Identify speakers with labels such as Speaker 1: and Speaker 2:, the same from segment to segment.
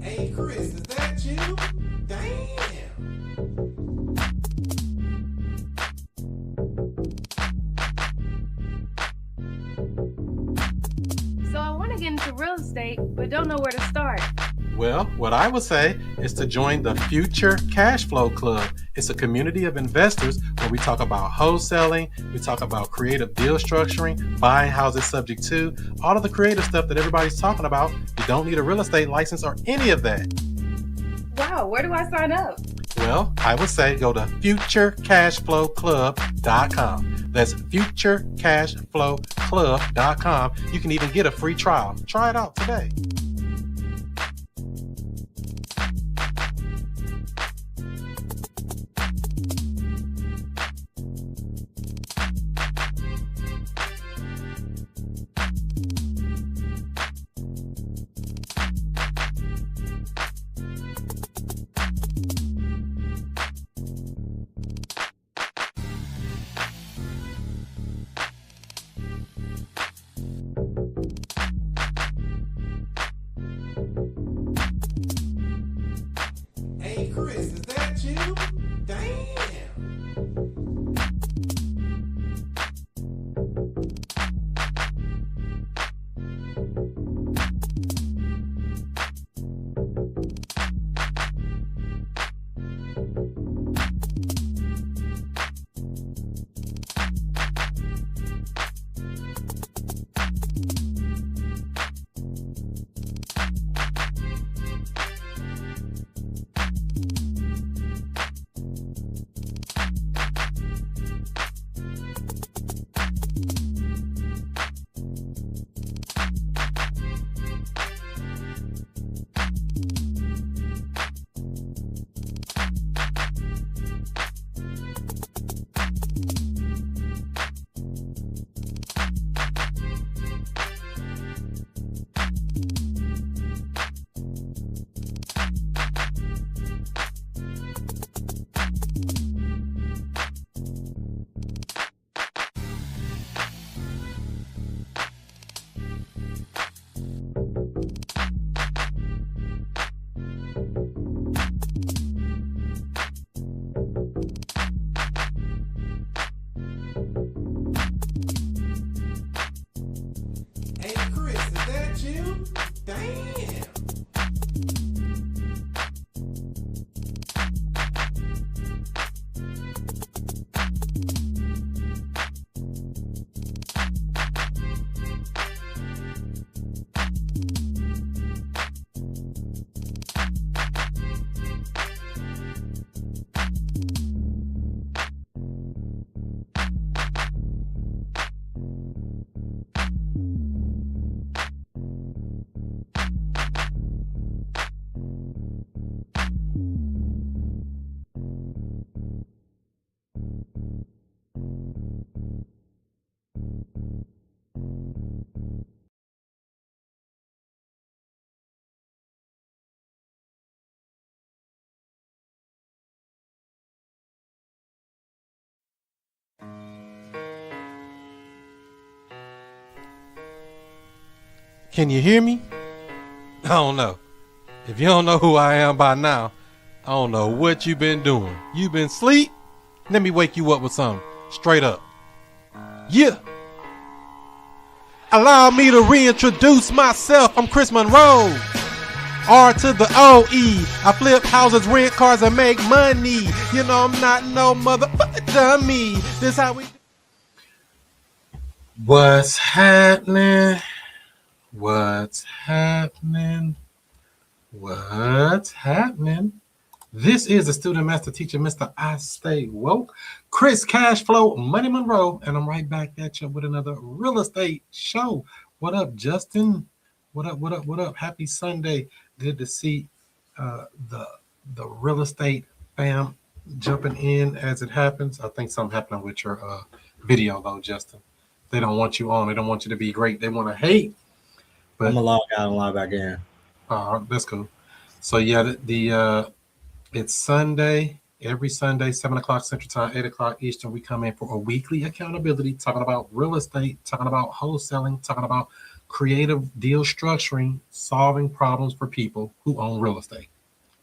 Speaker 1: Hey Chris, is that you? Damn.
Speaker 2: So I want to get into real estate, but don't know where to start.
Speaker 3: Well, what I would say is to join the Future Cash Flow Club. It's a community of investors where we talk about wholesaling, we talk about creative deal structuring, buying houses subject to, all of the creative stuff that everybody's talking about. You don't need a real estate license or any of that.
Speaker 2: Wow, where do I sign up?
Speaker 3: Well, I would say go to futurecashflowclub.com. That's futurecashflowclub.com. You can even get a free trial. Try it out today.
Speaker 1: Hey Chris, is that you? Damn. Hey Chris, is that you? Damn.
Speaker 3: Can you hear me? I don't know. If you don't know who I am by now, I don't know what you've been doing. You been asleep? Let me wake you up with something. Straight up. Yeah. Allow me to reintroduce myself. I'm Chris Monroe. R to the O-E. I flip houses, rent cars, and make money. You know I'm not no motherfucker dummy. This how we... What's happening? What's happening? What's happening? This is the student master teacher, Mr. I Stay Woke, Chris Cashflow Money Monroe, and I'm right back at you with another real estate show What up, Justin? What up? What up? What up? Happy Sunday. Good to see uh, the the real estate fam jumping in as it happens. I think something happening with your video though, Justin. They don't want you on. They don't want you to be great. They want to hate.
Speaker 4: I'm
Speaker 3: But
Speaker 4: gonna log out and log back in.
Speaker 3: that's cool. So yeah, the it's Sunday. Every Sunday, 7 o'clock Central Time, 8 o'clock Eastern, we come in for a weekly accountability, talking about real estate, talking about wholesaling, talking about creative deal structuring, solving problems for people who own real estate.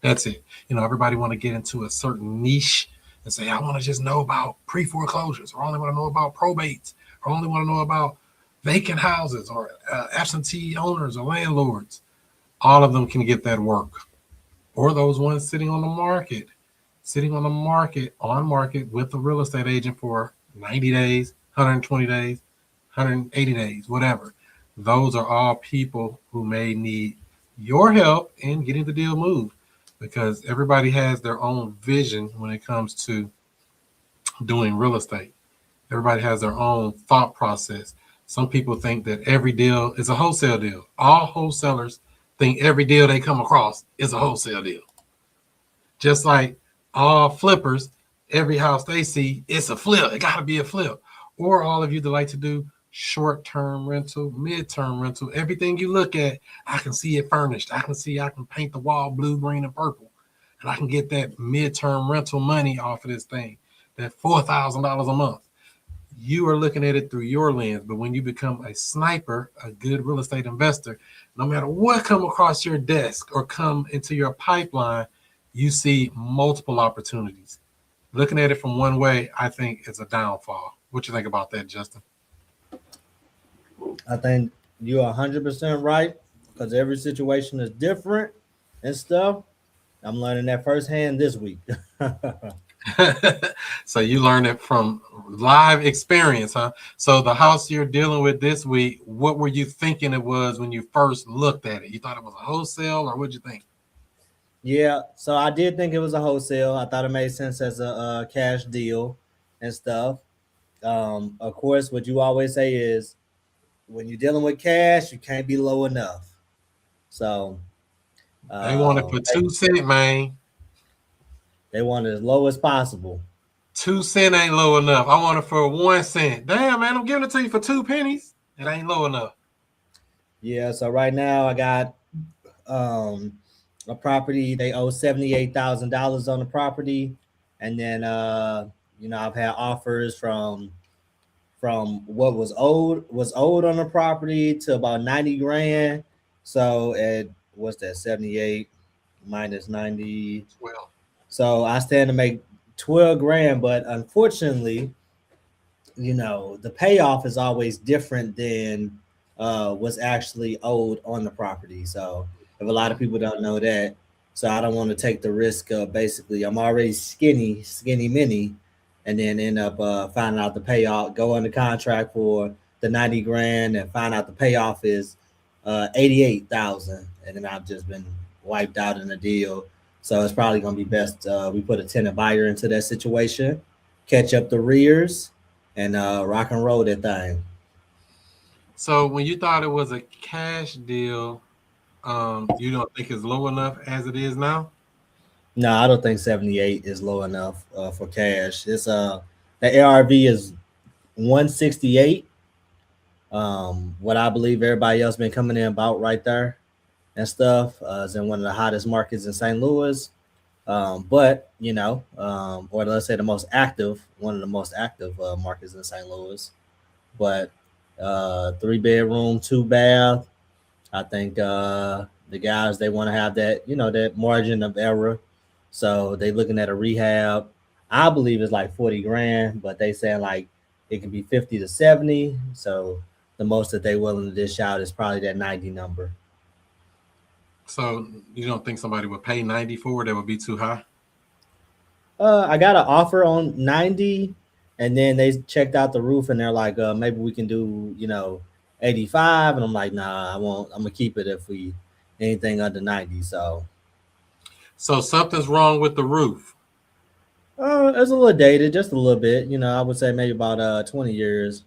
Speaker 3: That's it. Everybody want to get into a certain niche and say, I want to just know about pre-foreclosures, or I only want to know about probates, or I only want to know about vacant houses, or absentee owners or landlords. All of them can get that work, or those ones sitting on market with a real estate agent for 90 days, 120 days, 180 days, whatever. Those are all people who may need your help in getting the deal moved, because everybody has their own vision when it comes to doing real estate. Everybody has their own thought process. Some people think that every deal is a wholesale deal. All wholesalers think every deal they come across is a wholesale deal. Just like all flippers, every house they see, it's a flip. It got to be a flip. Or all of you that like to do short-term rental, mid-term rental, everything you look at, I can see it furnished. I can paint the wall blue, green, and purple. And I can get that mid-term rental money off of this thing, that $4,000 a month. You are looking at it through your lens. But when you become a sniper, a good real estate investor, no matter what come across your desk or come into your pipeline, you see multiple opportunities. Looking at it from one way, I think, is a downfall. What you think about that, Justin?
Speaker 4: I think you're 100% right because every situation is different and stuff. I'm learning that firsthand this week.
Speaker 3: So you learned it from live experience, huh? So the house you're dealing with this week, what were you thinking it was when you first looked at it? You thought it was a wholesale, or what'd you think?
Speaker 4: Yeah, so I did think it was a wholesale. I thought it made sense as a cash deal and stuff. Of course, what you always say is when you're dealing with cash, you can't be low enough. So
Speaker 3: They want it for 2 cents, man.
Speaker 4: they want it as low as possible.
Speaker 3: 2 cents ain't low enough. I want it for 1 cent. Damn, man, I'm giving it to you for 2 pennies. It ain't low enough.
Speaker 4: Yeah, so right now I got a property. They owe $78,000 on the property, and then I've had offers from what was owed on the property to about 90 grand. So at what's that, 78 minus 90?
Speaker 3: Well,
Speaker 4: So I stand to make 12 grand, but unfortunately, the payoff is always different than what's actually owed on the property. So if a lot of people don't know that, so I don't want to take the risk of basically I'm already skinny mini, and then end up finding out the payoff, go under contract for the 90 grand and find out the payoff is 88,000, and then I've just been wiped out in the deal. So it's probably gonna be best we put a tenant buyer into that situation, catch up the rears, and rock and roll that thing.
Speaker 3: so when you thought it was a cash deal, you don't think it's low enough as it is now?
Speaker 4: No, I don't think 78 is low enough for cash. It's the ARV is 168. What I believe everybody else been coming in about right there and stuff. Is in one of the hottest markets in St. Louis. But or let's say one of the most active markets in St. Louis. But 3 bedroom, 2 bath. I think the guys, they want to have that, that margin of error. So they looking at a rehab. I believe it's like 40 grand, but they saying like it can be 50 to 70. So the most that they willing to dish out is probably that 90 number.
Speaker 3: So you don't think somebody would pay 90 for it? That would be too high?
Speaker 4: I got an offer on 90, and then they checked out the roof and they're like, maybe we can do, 85. And I'm like, nah, I won't. I'm gonna keep it if we anything under 90. So
Speaker 3: something's wrong with the roof.
Speaker 4: it's a little dated, just a little bit. I would say maybe about 20 years.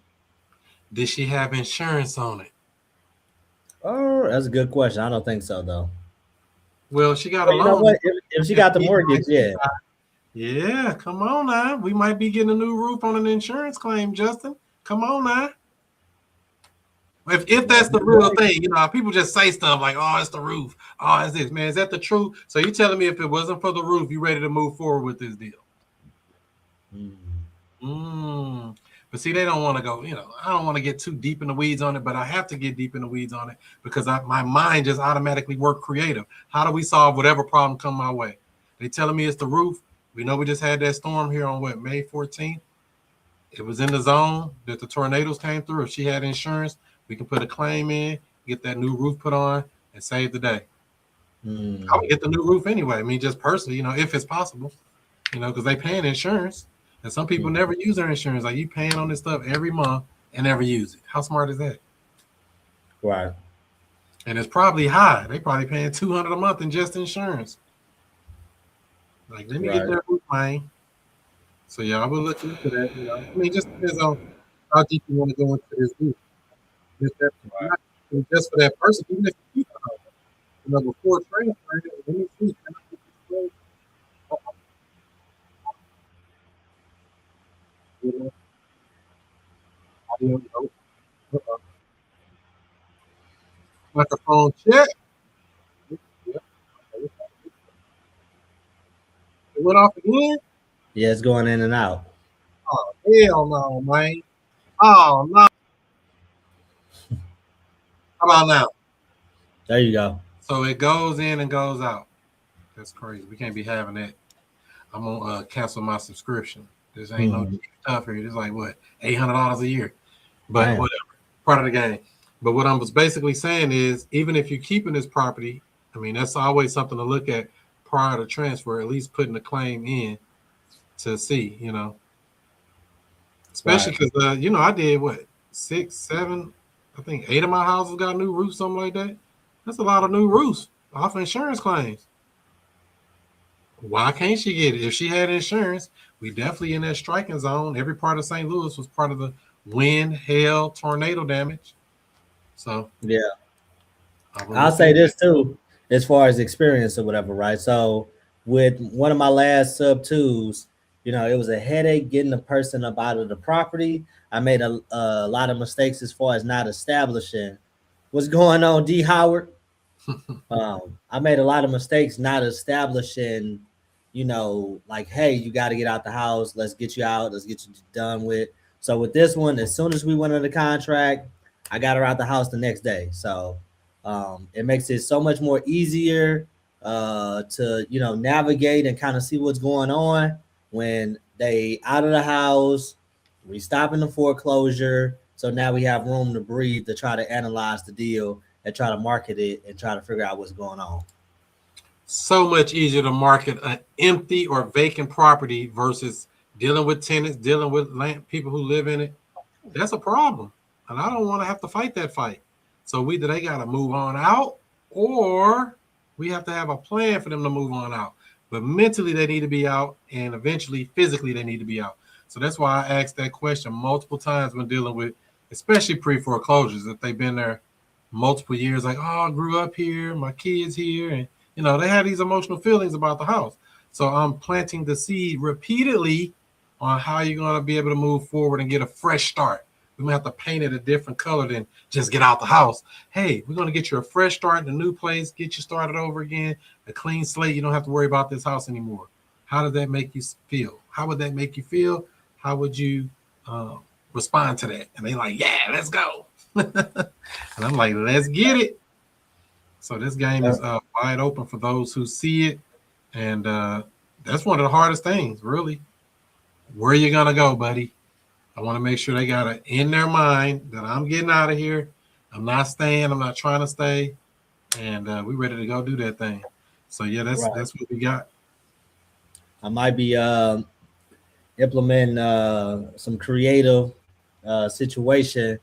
Speaker 3: Did she have insurance on it?
Speaker 4: for? That's a good question. I don't think so though.
Speaker 3: Well, she got a
Speaker 4: Well, you know
Speaker 3: loan.
Speaker 4: what? If she got the mortgage, yeah.
Speaker 3: Yeah, come on now. We might be getting a new roof on an insurance claim, Justin. Come on now. If that's the real thing, you know, people just say stuff like, "Oh, it's the roof. Oh, it's this." Man, is that the truth? So you telling me if it wasn't for the roof, you ready to move forward with this deal? But see, they don't want to go. You know, I don't want to get too deep in the weeds on it, but I have to get deep in the weeds on it because my mind just automatically work creative. How do we solve whatever problem come my way? They telling me it's the roof. We know we just had that storm here on May 14th. It was in the zone that the tornadoes came through. If she had insurance, we can put a claim in, get that new roof put on, and save the day. I would get the new roof anyway. I mean, just personally, you know, if it's possible, you know, because they paying insurance. And some people never use their insurance. Like, you paying on this stuff every month and never use it. How smart is that?
Speaker 4: Right.
Speaker 3: And it's probably high. They probably paying $200 a month in just insurance. Like, let me get their roof, man. So yeah, I will look into that. You know, I mean, just depends on how deep you want to go into this roof. Just for that person, even if you keep it on, you know, before transferring it, let me see. Microphone check. It went off again.
Speaker 4: Yeah, it's going in and out.
Speaker 3: Oh, hell no, man. Oh no. How about now?
Speaker 4: There you go.
Speaker 3: So it goes in and goes out. That's crazy. We can't be having that. I'm gonna cancel my subscription. This ain't no cheap stuff here. It's like what, $800 a year. But whatever. Part of the game. But what I was basically saying is, even if you're keeping this property, I mean, that's always something to look at prior to transfer, at least putting a claim in to see, you know. Especially because, you know, I did what, 6, 7, I think 8 of my houses got new roofs, something like that. That's a lot of new roofs off insurance claims. Why can't she get it? If she had insurance, we definitely in that striking zone. Every part of St. Louis was part of the wind, hail, tornado damage. So
Speaker 4: yeah, I'll say this too, as far as experience or whatever, right? So with one of my last sub twos, you know, it was a headache getting the person up out of the property. I made a lot of mistakes as far as not establishing what's going on, D. Howard. I made a lot of mistakes not establishing, you know, like, hey, you got to get out the house. Let's get you out. Let's get you done with. So with this one, as soon as we went under the contract, I got her out the house the next day. So it makes it so much more easier to, you know, navigate and kind of see what's going on when they out of the house. We stop in the foreclosure. So now we have room to breathe to try to analyze the deal and try to market it and try to figure out what's going on.
Speaker 3: So much easier to market an empty or vacant property versus dealing with tenants, dealing with people who live in it. That's a problem. And I don't want to have to fight that fight. So either they got to move on out or we have to have a plan for them to move on out. But mentally, they need to be out, and eventually, physically, they need to be out. So that's why I asked that question multiple times when dealing with, especially pre-foreclosures, if they've been there multiple years, like, oh, I grew up here, my kids here, and, you know, they have these emotional feelings about the house. So I'm planting the seed repeatedly on how you're going to be able to move forward and get a fresh start. We might have to paint it a different color than just get out the house. Hey, we're going to get you a fresh start in a new place, get you started over again, a clean slate. You don't have to worry about this house anymore. How does that make you feel? How would that make you feel? How would you respond to that? And they're like, yeah, let's go. And I'm like, let's get it. So this game is wide open for those who see it. And that's one of the hardest things, really. Where are you going to go, buddy? I want to make sure they got it in their mind that I'm getting out of here. I'm not staying. I'm not trying to stay. And we're ready to go do that thing. So, yeah, that's what we got.
Speaker 4: I might be implementing some creative situation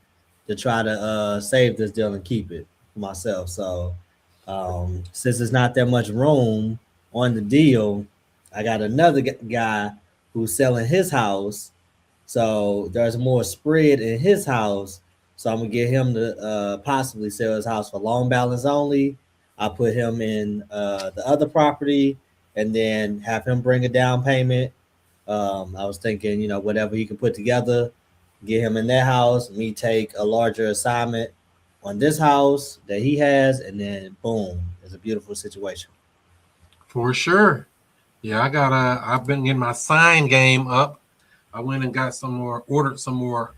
Speaker 4: to try to save this deal and keep it for myself. So since there's not that much room on the deal, I got another guy who's selling his house. So there's more spread in his house. So I'm gonna get him to possibly sell his house for loan balance only. I put him in the other property, and then have him bring a down payment. I was thinking, whatever he can put together, get him in that house. Me take a larger assignment on this house that he has, and then boom, it's a beautiful situation.
Speaker 3: For sure. Yeah, I've been getting my sign game up. I went and got ordered some more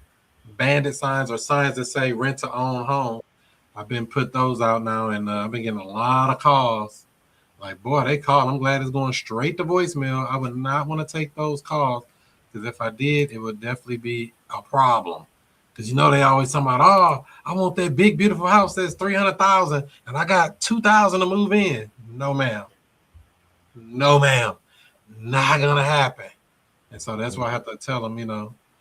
Speaker 3: bandit signs or signs that say rent to own home. I've been put those out now, and I've been getting a lot of calls. Like, boy, they call. I'm glad it's going straight to voicemail. I would not want to take those calls, because if I did, it would definitely be a problem. Because they always talking about, oh, I want that big beautiful house that's $300,000, and I got $2,000 to move in. No, ma'am. No, ma'am. Not gonna happen. And so that's why I have to tell them,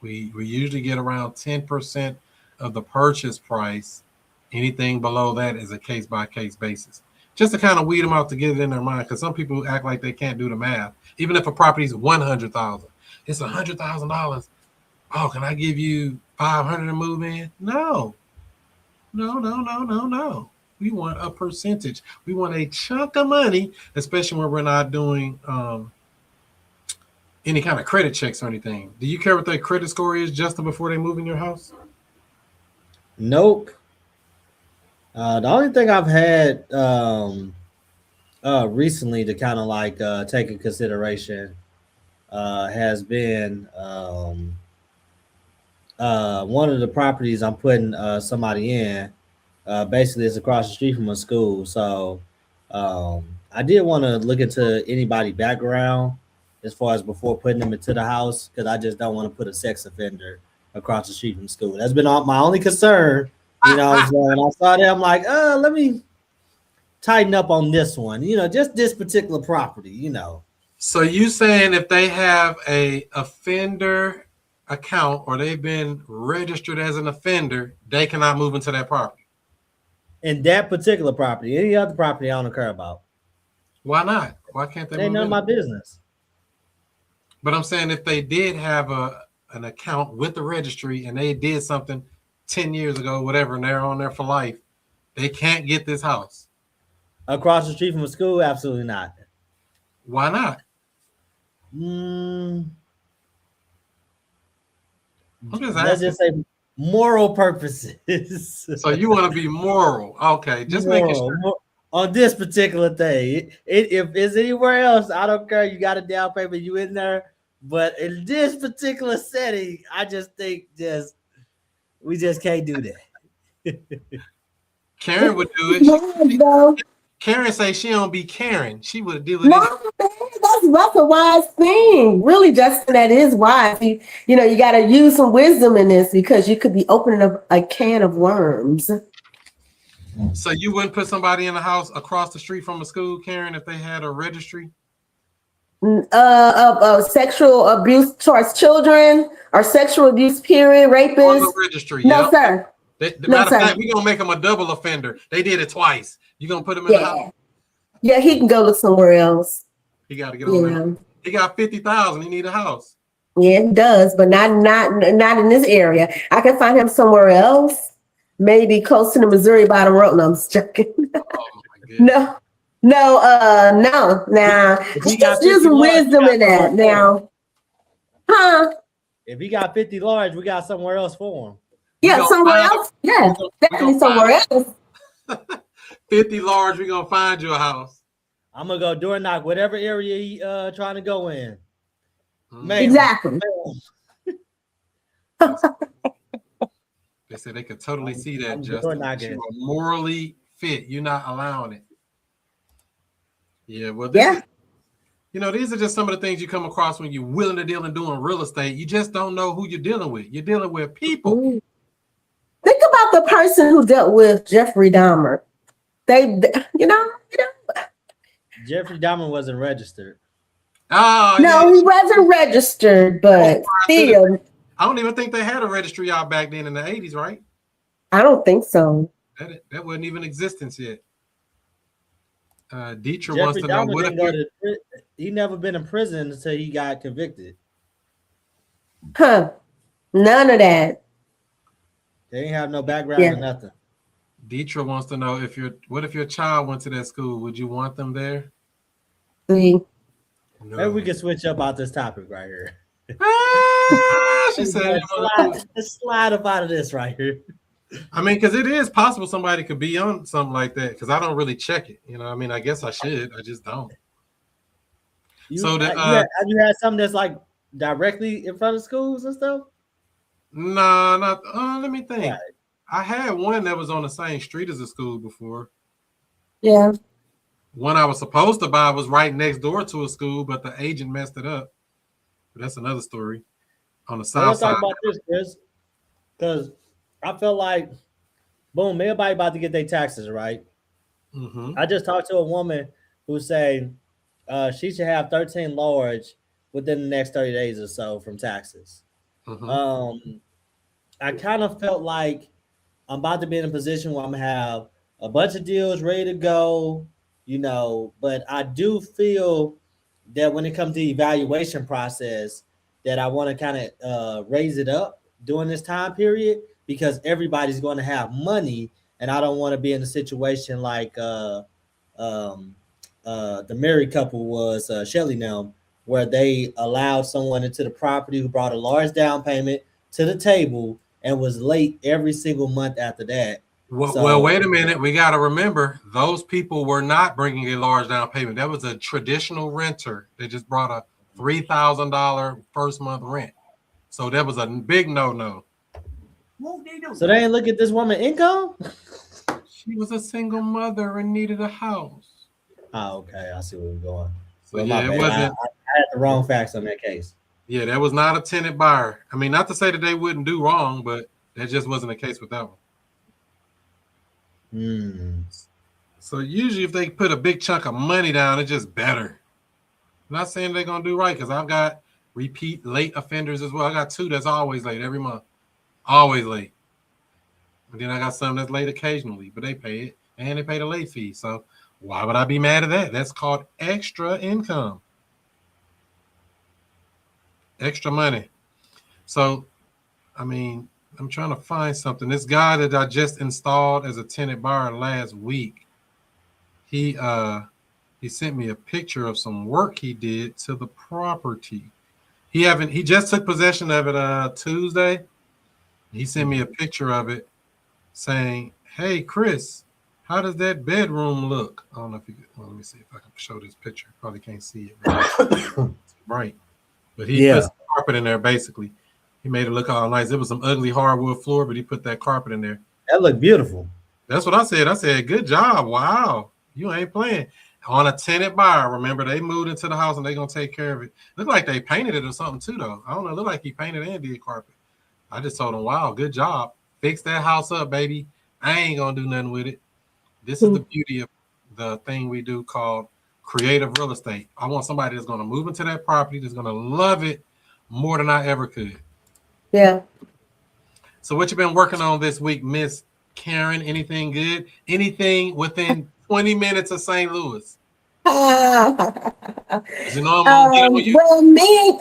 Speaker 3: we usually get around 10% of the purchase price. Anything below that is a case-by-case basis, just to kind of weed them out, to get it in their mind. Because some people act like they can't do the math. Even if a property is $100,000, it's $100,000. Oh, can I give you $500 to move in? No. We want a percentage. We want a chunk of money, especially when we're not doing any kind of credit checks or anything. Do you care what their credit score is, Justin, before they move in your house?
Speaker 4: Nope. The only thing I've had recently to kind of like take in consideration has been one of the properties I'm putting somebody in. Basically, it's across the street from a school. So I did want to look into anybody's background as far as before putting them into the house, because I just don't want to put a sex offender across the street from school. That's been my only concern. So when I saw that, I'm like, let me tighten up on this one. Just this particular property.
Speaker 3: So you saying if they have a offender account or they've been registered as an offender, they cannot move into that property?
Speaker 4: In that particular property, any other property I don't care about.
Speaker 3: Why not? Why can't they?
Speaker 4: It ain't none of my business.
Speaker 3: But I'm saying if they did have an account with the registry and they did something 10 years ago, whatever, and they're on there for life, they can't get this house.
Speaker 4: Across the street from a school? Absolutely not.
Speaker 3: Why not?
Speaker 4: Let's just say moral purposes.
Speaker 3: So you want to be moral. Okay, just making sure.
Speaker 4: On this particular thing. If it's anywhere else, I don't care. You got a down payment, you in there. But in this particular setting, I just think we just can't do that.
Speaker 3: Karen would do it. Karen say she don't be caring. She would deal with it.
Speaker 5: That's a wise thing. Really, Justin, that is wise. You got to use some wisdom in this, because you could be opening up a can of worms.
Speaker 3: So you wouldn't put somebody in a house across the street from a school, Karen, if they had a registry?
Speaker 5: Of sexual abuse towards children or sexual abuse, period, rapists.
Speaker 3: On the registry,
Speaker 5: no, sir.
Speaker 3: Matter of fact, we're going to make them a double offender. They did it twice. You're going to put them in the house?
Speaker 5: Yeah, he can go look somewhere else.
Speaker 3: He got to get on there. He got $50,000. He need a house.
Speaker 5: Yeah, he does, but not in this area. I can find him somewhere else, maybe close to the Missouri Bottom Road. No, I'm just joking. Oh my goodness. No. Now, it's just wisdom in that. Now,
Speaker 4: if he got 50 large, we got somewhere else for him.
Speaker 5: Yeah, somewhere else. Yeah, definitely somewhere else.
Speaker 3: 50 large, we're gonna find you a house.
Speaker 4: I'm gonna go door knock whatever area he trying to go in.
Speaker 5: Exactly.
Speaker 3: They said they could totally see that, Justin. You are morally fit. You're not allowing it. Yeah, well, these are just some of the things you come across when you're willing to deal and doing real estate. You just don't know who you're dealing with. You're dealing with people.
Speaker 5: Think about the person who dealt with Jeffrey Dahmer.
Speaker 4: Jeffrey Dahmer wasn't registered.
Speaker 5: Oh, no, he wasn't registered, but still.
Speaker 3: I don't even think they had a registry out back then in the 80s, right?
Speaker 5: I don't think so.
Speaker 3: That wasn't even in existence yet. Dietrich wants to know
Speaker 4: he never been in prison until he got convicted.
Speaker 5: None of that.
Speaker 4: They ain't have no background or nothing.
Speaker 3: Deetra wants to know what if your child went to that school? Would you want them there?
Speaker 5: No.
Speaker 4: Maybe we can switch up out this topic right here.
Speaker 3: She said,
Speaker 4: let's slide up out of this right here.
Speaker 3: I mean, because it is possible somebody could be on something like that. Because I don't really check it. You know, I mean, I guess I should. I just don't.
Speaker 4: Have you had something that's like directly in front of schools and stuff?
Speaker 3: No, not. Let me think.
Speaker 4: Right.
Speaker 3: I had one that was on the same street as a school before.
Speaker 5: Yeah.
Speaker 3: One I was supposed to buy was right next door to a school, but the agent messed it up. But that's another story. On the south side.
Speaker 4: Let's talk about this, Chris, because I felt like, boom, everybody about to get their taxes, right?
Speaker 3: Mm-hmm.
Speaker 4: I just talked to a woman who said she should have 13 large within the next 30 days or so from taxes.
Speaker 3: Mm-hmm.
Speaker 4: I kind of felt like I'm about to be in a position where I'm gonna have a bunch of deals ready to go, you know, but I do feel that when it comes to the evaluation process, that I want to kind of raise it up during this time period because everybody's going to have money, and I don't want to be in a situation like the married couple was Shelly now, where they allowed someone into the property who brought a large down payment to the table and was late every single month after that.
Speaker 3: Well, wait a minute. We got to remember, those people were not bringing a large down payment. That was a traditional renter. They just brought a $3,000 first month rent. So that was a big no-no.
Speaker 4: So they didn't look at this woman's income?
Speaker 3: She was a single mother and needed a house.
Speaker 4: Oh, okay. I see where we're going.
Speaker 3: So well, yeah, it wasn't.
Speaker 4: I had the wrong facts on that case.
Speaker 3: Yeah, that was not a tenant buyer. I mean, not to say that they wouldn't do wrong, but that just wasn't the case with that one. So usually if they put a big chunk of money down, it's just better. I'm not saying they're going to do right because I've got repeat late offenders as well. I got 2 that's always late every month. Always late. And then I got some that's late occasionally, but they pay it and they pay the late fee. So why would I be mad at that? That's called extra income. Extra money. So, I mean, I'm trying to find something. This guy that I just installed as a tenant buyer last week, he sent me a picture of some work he did to the property. He just took possession of it Tuesday. He sent me a picture of it saying, "Hey Chris, how does that bedroom look?" I don't know if you let me see if I can show this picture. Probably can't see it. It's bright. But he put some carpet in there basically. He made it look all nice. It was some ugly hardwood floor, but he put that carpet in there.
Speaker 4: That looked beautiful.
Speaker 3: That's what I said. I said, good job. Wow. You ain't playing. On a tenant buyer. Remember, they moved into the house and they're going to take care of it. Look like they painted it or something too, though. I don't know. Look like he painted and did carpet. I just told him, wow, good job. Fix that house up, baby. I ain't going to do nothing with it. This is the beauty of the thing we do called creative real estate. I want somebody that's going to move into that property, that's going to love it more than I ever could.
Speaker 5: Yeah.
Speaker 3: So what you been working on this week, Miss Karen? Anything good? Anything within 20 minutes of St. Louis?
Speaker 5: You know, well, me,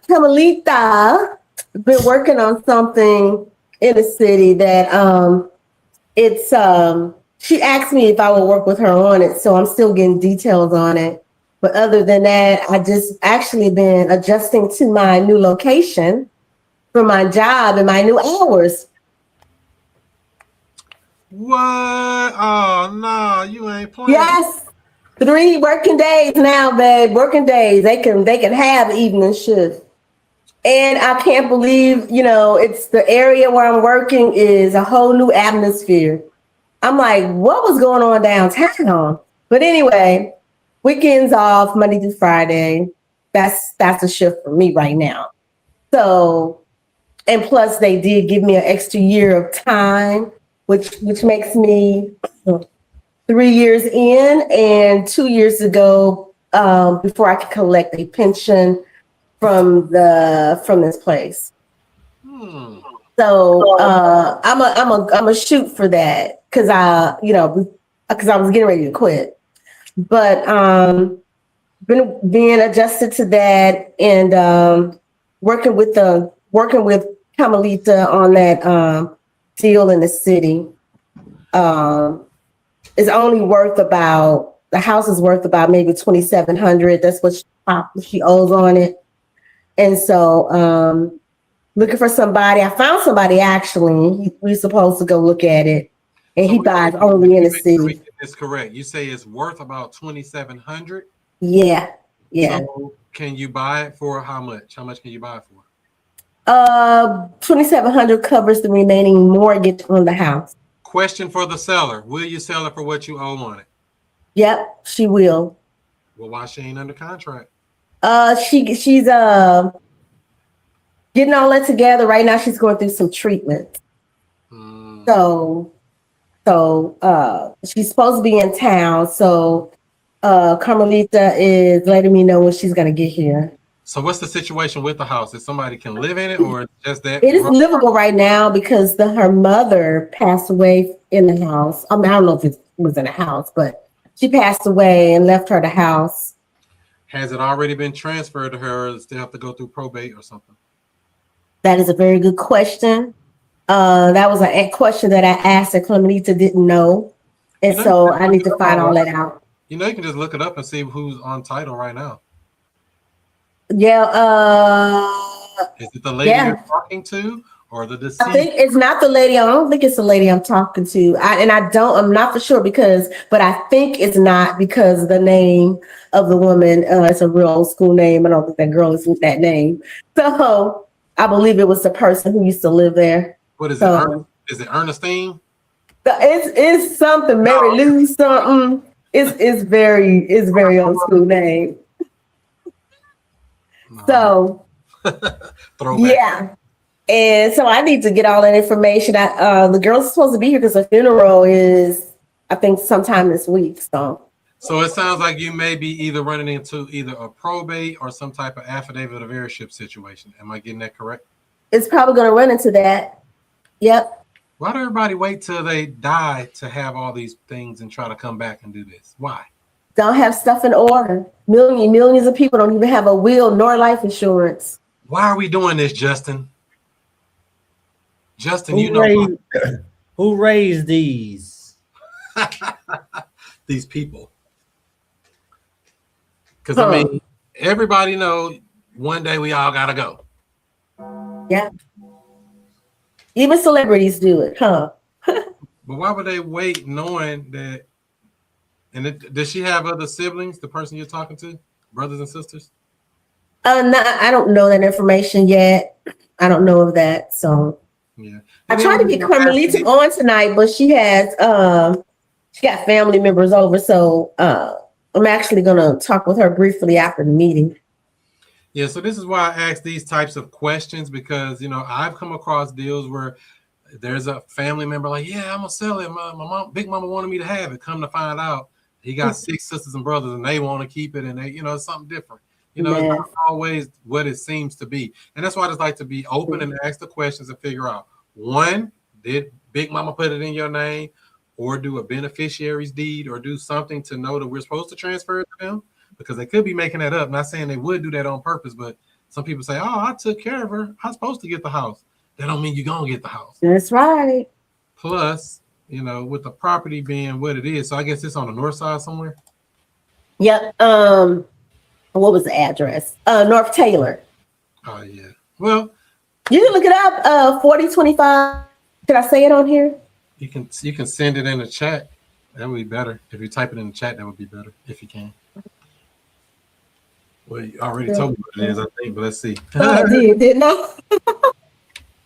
Speaker 5: Kamalita, been working on something in the city that she asked me if I would work with her on it, so I'm still getting details on it. But other than that, I just actually been adjusting to my new location for my job and my new hours.
Speaker 3: What? Oh no, you ain't playing.
Speaker 5: Yes, 3 working days now, babe. Working days. They can have evening shift. And I can't believe, it's the area where I'm working is a whole new atmosphere. I'm like, what was going on downtown? But anyway, weekends off, Monday through Friday. That's a shift for me right now. So, and plus they did give me an extra year of time, which makes me 3 years in, and 2 years ago, before I could collect a pension from this place. So I'm a shoot for that because I was getting ready to quit, but been being adjusted to that and working with Kamalita on that still in the city. It's only worth about, the house is worth about maybe $2,700. That's what she owes on it. And so looking for somebody. I found somebody actually. We're supposed to go look at it. And he buys only in the city.
Speaker 3: It's correct. You say it's worth about $2,700?
Speaker 5: Yeah. Yeah.
Speaker 3: So can you buy it for how much? How much can you buy it for?
Speaker 5: $2,700 covers the remaining mortgage on the house.
Speaker 3: Question for the seller. Will you sell it for what you owe on it?
Speaker 5: Yep, she will.
Speaker 3: Well, why she ain't under contract?
Speaker 5: She's getting all that together. Right now she's going through some treatment. So she's supposed to be in town. So Carmelita is letting me know when she's gonna get here.
Speaker 3: So what's the situation with the house? If somebody can live in it, or just that?
Speaker 5: It is livable right now because her mother passed away in the house. I mean, I don't know if it was in the house, but she passed away and left her the house.
Speaker 3: Has it already been transferred to her, or still have to go through probate or something?
Speaker 5: That is a very good question. That was a question that I asked that Clemenita didn't know. And so I need to find all that out.
Speaker 3: You know, you can just look it up and see who's on title right now.
Speaker 5: Yeah.
Speaker 3: Is it the lady you're talking to, or the deceased?
Speaker 5: I think it's not the lady. I don't think it's the lady I'm talking to. I'm not for sure but I think it's not because the name of the woman, it's a real old school name. I don't think that girl is with that name. So I believe it was the person who used to live there.
Speaker 3: What is it? Is it Ernestine?
Speaker 5: It's something, Mary Lou something. It's very old school name. So yeah. And so I need to get all that information. The girl's supposed to be here because the funeral is, I think, sometime this week. So
Speaker 3: it sounds like you may be either running into either a probate or some type of affidavit of heirship situation. Am I getting that correct?
Speaker 5: It's probably going to run into that. Yep.
Speaker 3: Why do everybody wait till they die to have all these things and try to come back and do this? Why?
Speaker 5: Don't have stuff in order. Millions of people don't even have a will nor life insurance.
Speaker 3: Why are we doing this, Justin? Justin,
Speaker 4: who raised these?
Speaker 3: These people. Because I mean, everybody knows one day we all gotta go.
Speaker 5: Yeah. Even celebrities do it, huh?
Speaker 3: But why would they wait knowing that? And does she have other siblings, the person you're talking to? Brothers and sisters?
Speaker 5: No, I don't know that information yet. I don't know of that. So
Speaker 3: yeah.
Speaker 5: I tried to get Carmelita on tonight, but she has she got family members over. So I'm actually gonna talk with her briefly after the meeting.
Speaker 3: Yeah, so this is why I ask these types of questions, because I've come across deals where there's a family member like, yeah, I'm gonna sell it. My mom, big mama wanted me to have it. Come to find out, he got 6 sisters and brothers, and they want to keep it, and they, it's something different. It's not always what it seems to be, and that's why I just like to be open and ask the questions and figure out: one, did Big Mama put it in your name, or do a beneficiary's deed, or do something to know that we're supposed to transfer it to them? Because they could be making that up. Not saying they would do that on purpose, but some people say, "Oh, I took care of her. I'm supposed to get the house." That don't mean you're gonna get the house.
Speaker 5: That's right.
Speaker 3: Plus, with the property being what it is, so I guess it's on the north side somewhere.
Speaker 5: Yep. What was the address? North Taylor.
Speaker 3: Oh yeah. Well,
Speaker 5: you can look it up. 4025. Did I say it on here?
Speaker 3: You can send it in the chat. That would be better. If you type it in the chat, that would be better if you can. Well, you already told me what it is, I think, but let's see.
Speaker 5: I did, didn't I?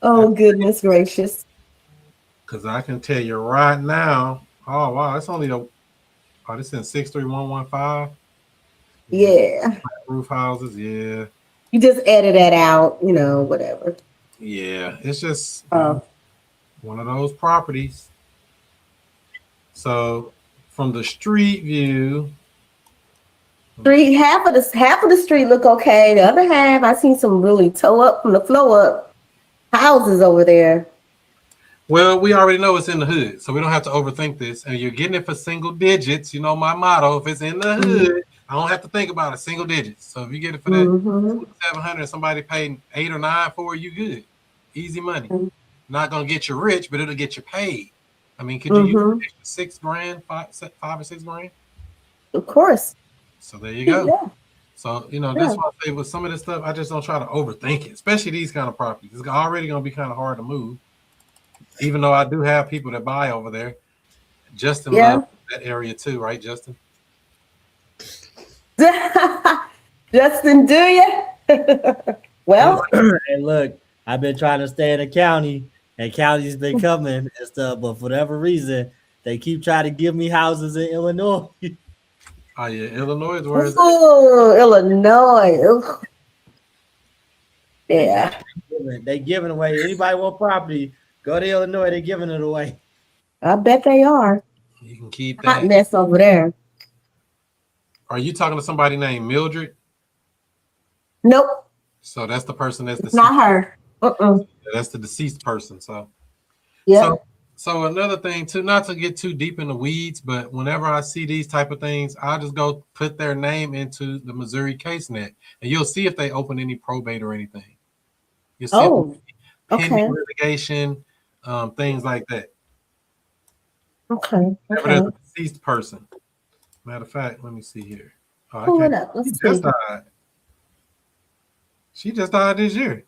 Speaker 5: Oh, goodness gracious.
Speaker 3: Because I can tell you right now. Oh, wow. It's only this is 63115.
Speaker 5: Yeah.
Speaker 3: Roof houses, yeah.
Speaker 5: You just edit that out, whatever.
Speaker 3: Yeah, it's just one of those properties. So from the street view,
Speaker 5: half of the street look okay. The other half, I seen some really toe up from the floor up houses over there.
Speaker 3: Well, we already know it's in the hood, so we don't have to overthink this. And you're getting it for single digits. You know my motto: if it's in the hood, I don't have to think about it. Single digits. So if you get it for that 700, somebody paid 8 or 9 for it, you good. Easy money. not gonna get you rich, but it'll get you paid. I mean, could you use $6 grand, five or 6 grand?
Speaker 5: Of course.
Speaker 3: So there you go.
Speaker 5: Yeah.
Speaker 3: So that's why I say with some of this stuff, I just don't try to overthink it, especially these kind of properties. It's already gonna be kind of hard to move. Even though I do have people that buy over there. Justin loves that area too, right, Justin?
Speaker 5: Justin, do you? Well,
Speaker 4: and look, I've been trying to stay in the county, and county's been coming and stuff, but for whatever reason, they keep trying to give me houses in Illinois.
Speaker 3: Oh yeah, Illinois is where it's
Speaker 5: at. Illinois. Ugh. Yeah.
Speaker 4: They giving away. Anybody want property, go to Illinois, they're giving it away.
Speaker 5: I bet they are.
Speaker 3: You can keep that.
Speaker 5: Hot mess over there.
Speaker 3: Are you talking to somebody named Mildred?
Speaker 5: Nope.
Speaker 3: So that's the person that's
Speaker 5: deceased. Not her.
Speaker 3: That's the deceased person. So
Speaker 5: yeah.
Speaker 3: So another thing too, not to get too deep in the weeds, but whenever I see these type of things, I just go put their name into the Missouri CaseNet, and you'll see if they open any probate or anything. You'll see pending litigation, things like that.
Speaker 5: Okay.
Speaker 3: Whenever there's a deceased person. Matter of fact, let me see here.
Speaker 5: Pull it up. Let's see.
Speaker 3: She just died this year.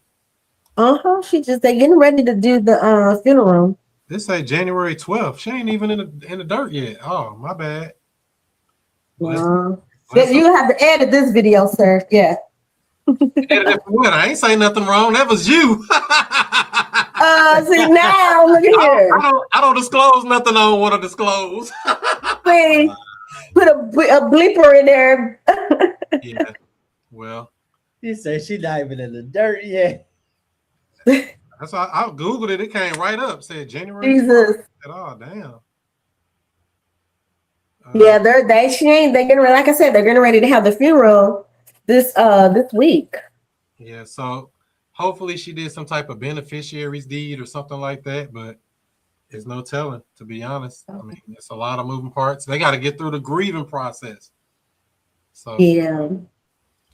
Speaker 5: They're getting ready to do the funeral.
Speaker 3: This say January 12th. She ain't even in the dirt yet. Oh, my bad.
Speaker 5: You have to edit this video, sir. Yeah.
Speaker 3: Edit it for what? I ain't saying nothing wrong. That was you.
Speaker 5: See now, look at here.
Speaker 3: I don't disclose nothing I don't want to disclose.
Speaker 5: Please put a bleeper in there.
Speaker 3: Yeah. Well.
Speaker 4: You say she not even in the dirt yet.
Speaker 3: That's why I googled it. It came right up. Said January.
Speaker 5: Jesus.
Speaker 3: Oh damn.
Speaker 5: Yeah, they're getting ready. Like I said, they're getting ready to have the funeral this week.
Speaker 3: Yeah. So hopefully she did some type of beneficiary's deed or something like that, but there's no telling. To be honest, I mean, it's a lot of moving parts. They got to get through the grieving process. So
Speaker 5: yeah.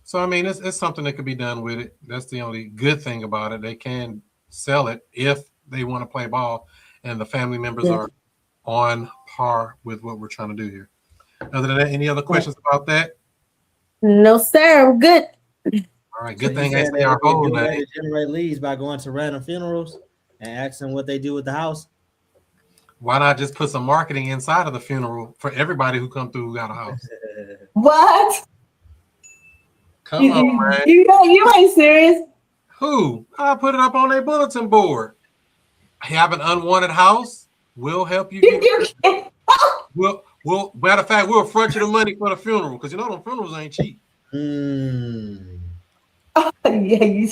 Speaker 3: So I mean, it's something that could be done with it. That's the only good thing about it. They can sell it if they want to play ball, and the family members are on par with what we're trying to do here. Other than that, any other questions about that?
Speaker 5: No, sir. I'm good.
Speaker 3: All right. Good thing they are whole.
Speaker 4: They generate leads by going to random funerals and asking what they do with the house.
Speaker 3: Why not just put some marketing inside of the funeral for everybody who come through who got a house?
Speaker 5: What?
Speaker 3: Come on, man.
Speaker 5: You ain't serious.
Speaker 3: Who? I'll put it up on their bulletin board. Have an unwanted house. We'll help you. We'll matter of fact, we'll front you the money for the funeral because the funerals ain't cheap.
Speaker 5: Oh, yeah.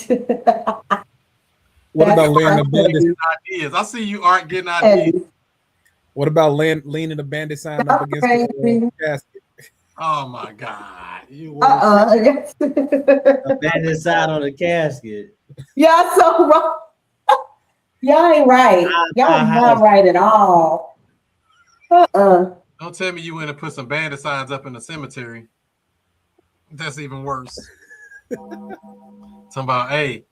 Speaker 6: What about laying the bandit
Speaker 3: ideas? I see you aren't getting ideas.
Speaker 6: What about leaning the bandit sign up against the casket?
Speaker 3: Oh my God! You
Speaker 4: a bandit sign on the casket.
Speaker 5: Y'all so wrong. Y'all ain't right. Y'all not right at all.
Speaker 3: Don't tell me you went and put some bandit signs up in the cemetery. That's even worse. Talking about, hey,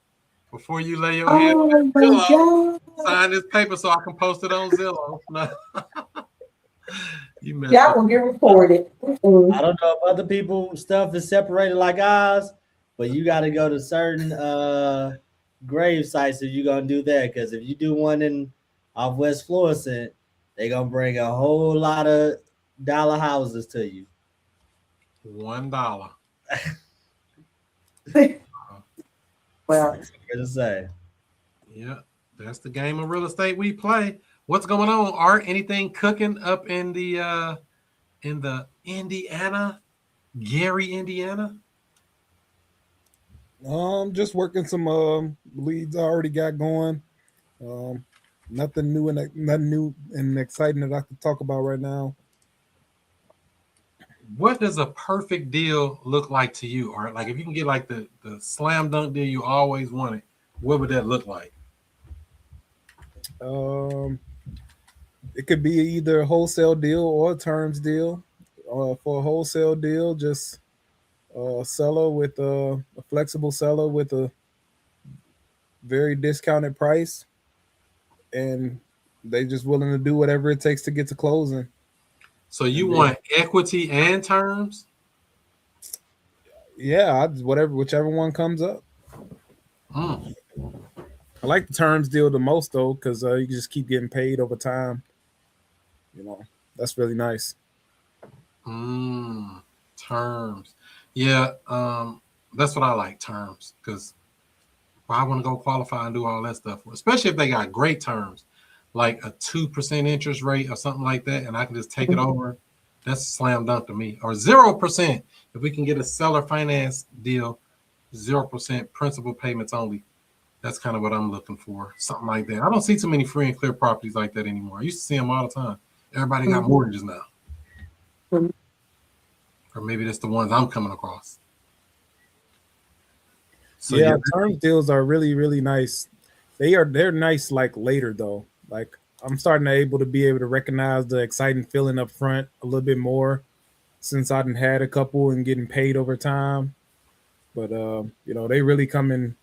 Speaker 3: before you lay your head on that pillow, sign this paper so I can post it on Zillow.
Speaker 5: Y'all gonna get reported.
Speaker 4: I don't know if other people's stuff is separated like ours, but you got to go to certain grave sites if you're gonna do that. Because if you do one off West Florissant, they're gonna bring a whole lot of dollar houses to you.
Speaker 3: $1.
Speaker 5: Well,
Speaker 4: what to say?
Speaker 3: Yeah, that's the game of real estate we play. What's going on, Art? Anything cooking up in the Indiana, Gary, Indiana?
Speaker 6: Just working some leads I already got going. Nothing new and exciting that I can talk about right now.
Speaker 3: What does a perfect deal look like to you, Art? Like if you can get like the slam dunk deal you always wanted, what would that look like?
Speaker 6: It could be either a wholesale deal or a terms deal. For a wholesale deal, just a seller with a flexible seller with a very discounted price. and they just willing to do whatever it takes to get to closing.
Speaker 3: So you want equity and terms?
Speaker 6: Yeah, whichever one comes up.
Speaker 3: Mm.
Speaker 6: I like the terms deal the most though, because you can just keep getting paid over time. That's really nice.
Speaker 3: Terms. Yeah, that's what I like, terms, because I want to go qualify and do all that stuff, especially if they got great terms, like a 2% interest rate or something like that, and I can just take it over. That's a slam dunk to me. Or 0%. If we can get a seller finance deal, 0% principal payments only. That's kind of what I'm looking for. Something like that. I don't see too many free and clear properties like that anymore. I used to see them all the time. Everybody got mortgages now. Or maybe that's the ones I'm coming across. So
Speaker 6: yeah, term deals are really, really nice. They're nice like later though. Like I'm starting to be able to recognize the exciting feeling up front a little bit more since I done had a couple and getting paid over time. But they really come in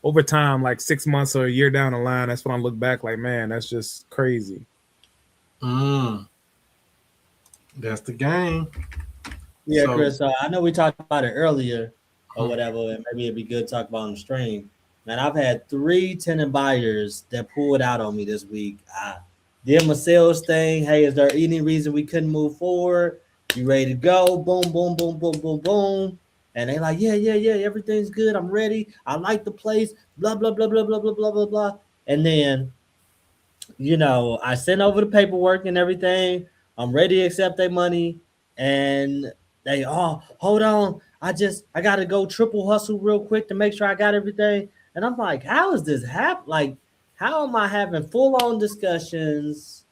Speaker 6: over time, like 6 months or a year down the line. That's when I look back like, man, that's just crazy.
Speaker 3: That's the game.
Speaker 4: Yeah, so, Chris, I know we talked about it earlier or whatever, and maybe it'd be good to talk about on the stream. Man, I've had 3 tenant buyers that pulled out on me this week. I did my sales thing. Hey, is there any reason we couldn't move forward? You ready to go? Boom, boom, boom, boom, boom, boom. And they like, yeah, everything's good. I'm ready. I like the place. Blah, blah, blah, blah, blah, blah, blah, blah, blah. And then, I sent over the paperwork and everything. I'm ready to accept their money. And they, hold on. I got to go triple hustle real quick to make sure I got everything. And I'm like, how is this happen? Like, how am I having full-on discussions?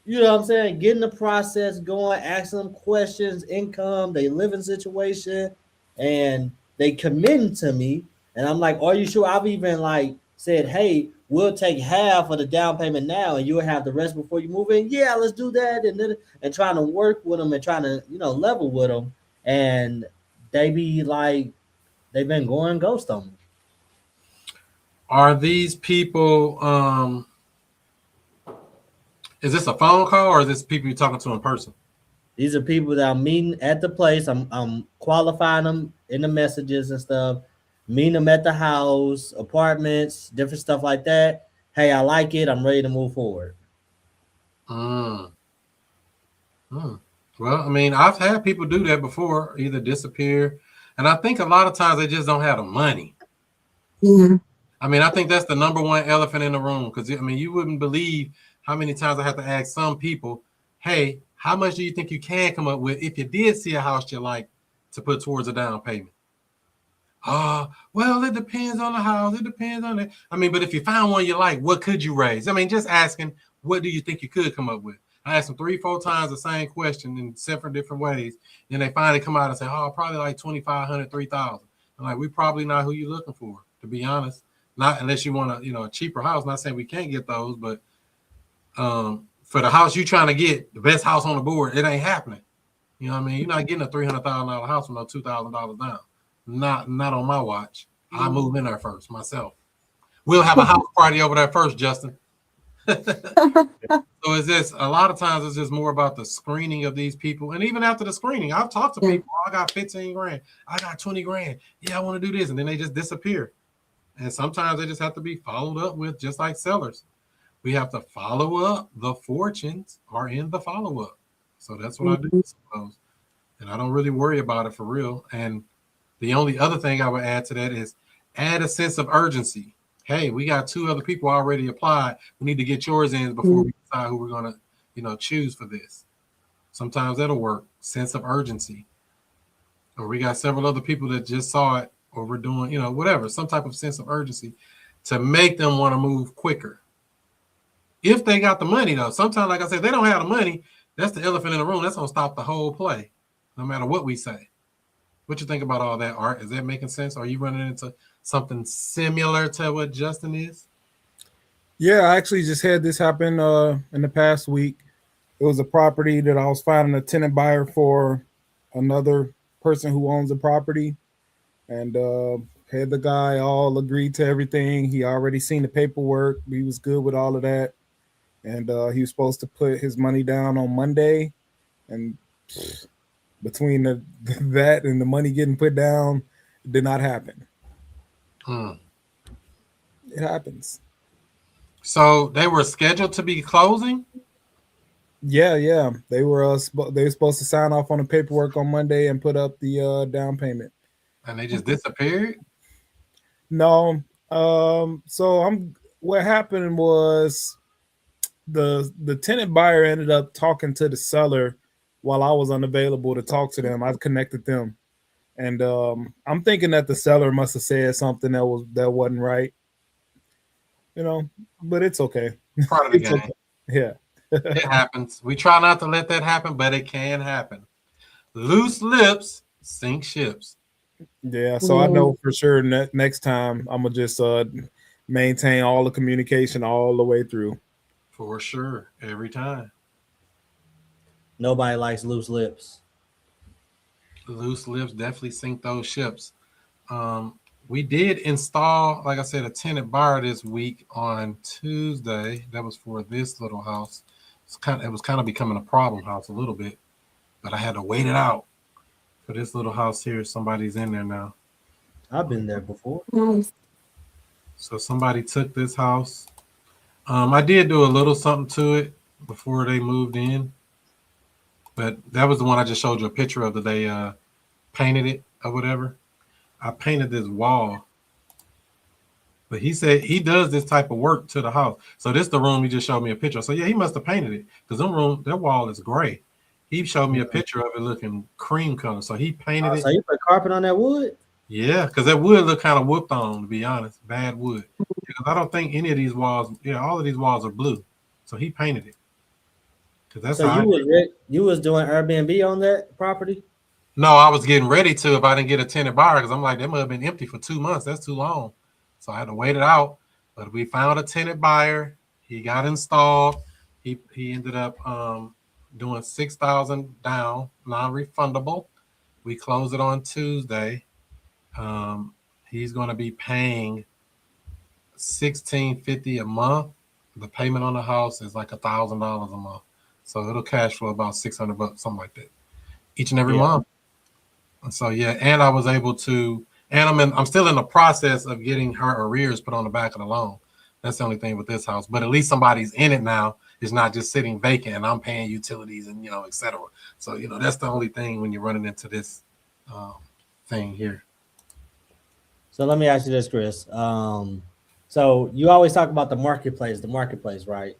Speaker 4: You know what I'm saying? Getting the process going, asking them questions, income, they living situation, and they committing to me. And I'm like, are you sure? I've even said, hey, we'll take half of the down payment now, and you'll have the rest before you move in. Yeah, let's do that. And trying to work with them and trying to, level with them. And they be like, they've been going ghost on me.
Speaker 3: Are these people, is this a phone call or is this people you're talking to in person?
Speaker 4: These are people that I'm meeting at the place. I'm qualifying them in the messages and stuff, meeting them at the house, apartments, different stuff like that. Hey, I like it. I'm ready to move forward.
Speaker 3: Well, I mean, I've had people do that before, either disappear. And I think a lot of times they just don't have the money.
Speaker 5: Mm-hmm.
Speaker 3: I mean, I think that's the number one elephant in the room. Because, I mean, you wouldn't believe how many times I have to ask some people, hey, how much do you think you can come up with if you did see a house you like to put towards a down payment? Well, it depends on the house. It depends on it. I mean, but if you found one you like, what could you raise? I mean, just asking, what do you think you could come up with? I asked them 3-4 times the same question in several different ways. Then they finally come out and say, probably like 2,500, 3,000. I'm like, we probably not who you're looking for, to be honest. Not unless you want a cheaper house. Not saying we can't get those, but for the house you're trying to get, the best house on the board, it ain't happening. You know what I mean? You're not getting a $300,000 house with no $2,000 down. Not on my watch. I move in there first myself. We'll have a house party over there first, Justin. So is this a lot of times it's just more about the screening of these people. And even after the screening, I've talked to people, I got 15 grand, I got 20 grand. Yeah, I want to do this. And then they just disappear. And sometimes they just have to be followed up with, just like sellers. We have to follow up. The fortunes are in the follow-up. So that's what I do, I suppose. And I don't really worry about it for real. And the only other thing I would add to that is add a sense of urgency. Hey, we got 2 other people already applied. We need to get yours in before we decide who we're going to, choose for this. Sometimes that'll work. Sense of urgency. Or we got several other people that just saw it, or we're doing, whatever, some type of sense of urgency to make them want to move quicker. If they got the money, though, sometimes, like I said, they don't have the money. That's the elephant in the room. That's going to stop the whole play, no matter what we say. What you think about all that, Art? Is that making sense? Are you running into something similar to what Justin is?
Speaker 6: Yeah, I actually just had this happen in the past week. It was a property that I was finding a tenant buyer for another person who owns the property. And Had the guy all agreed to everything. He already seen the paperwork. He was good with all of that. And he was supposed to put his money down on Monday. And between that and the money getting put down, it did not happen. It happens.
Speaker 3: So they were scheduled to be closing?
Speaker 6: Yeah. They were supposed to sign off on the paperwork on Monday and put up the down payment.
Speaker 3: And they just disappeared?
Speaker 6: No. What happened was the tenant buyer ended up talking to the seller while I was unavailable to talk to them. I connected them. And I'm thinking that the seller must have said something that wasn't right. But it's okay.
Speaker 3: Part of the game.
Speaker 6: Okay. Yeah.
Speaker 3: It happens. We try not to let that happen, but it can happen. Loose lips sink ships.
Speaker 6: Yeah, so I know for sure next time I'm gonna just maintain all the communication all the way through.
Speaker 3: For sure, every time.
Speaker 4: Nobody likes loose lips.
Speaker 3: Loose lips definitely sink those ships. We did install, like I said, a tenant buyer this week on Tuesday. That was for this little house. It was kind of becoming a problem house a little bit, but I had to wait it out for this little house here. Somebody's in there now.
Speaker 4: I've been there before.
Speaker 3: So somebody took this house. I did do a little something to it before they moved in, but that was the one I just showed you a picture of that they painted it or whatever. I painted this wall, but he said he does this type of work to the house. So this is the room he just showed me a picture. So yeah, he must have painted it because their wall is gray. He showed me a picture of it looking cream color. So he painted it.
Speaker 4: So you put carpet on that wood?
Speaker 3: Yeah, because that wood looked kind of whooped on, to be honest. Bad wood. Because I don't think any of these walls, all of these walls are blue. So he painted it. That's
Speaker 4: so you was doing Airbnb on that property?
Speaker 3: No, I was getting ready to if I didn't get a tenant buyer because I'm like, that must have been empty for 2 months. That's too long. So I had to wait it out. But we found a tenant buyer. He got installed. He ended up doing $6,000 down, non-refundable. We closed it on Tuesday. He's going to be paying $1,650 a month. The payment on the house is like $1,000 a month. So it'll cash flow about $600, something like that, each and every month. And so and I was able to, and I'm still in the process of getting her arrears put on the back of the loan. That's the only thing with this house. But at least somebody's in it now. It's not just sitting vacant and I'm paying utilities and et cetera. So that's the only thing when you're running into this thing here.
Speaker 4: So let me ask you this, Chris. So you always talk about the marketplace, right?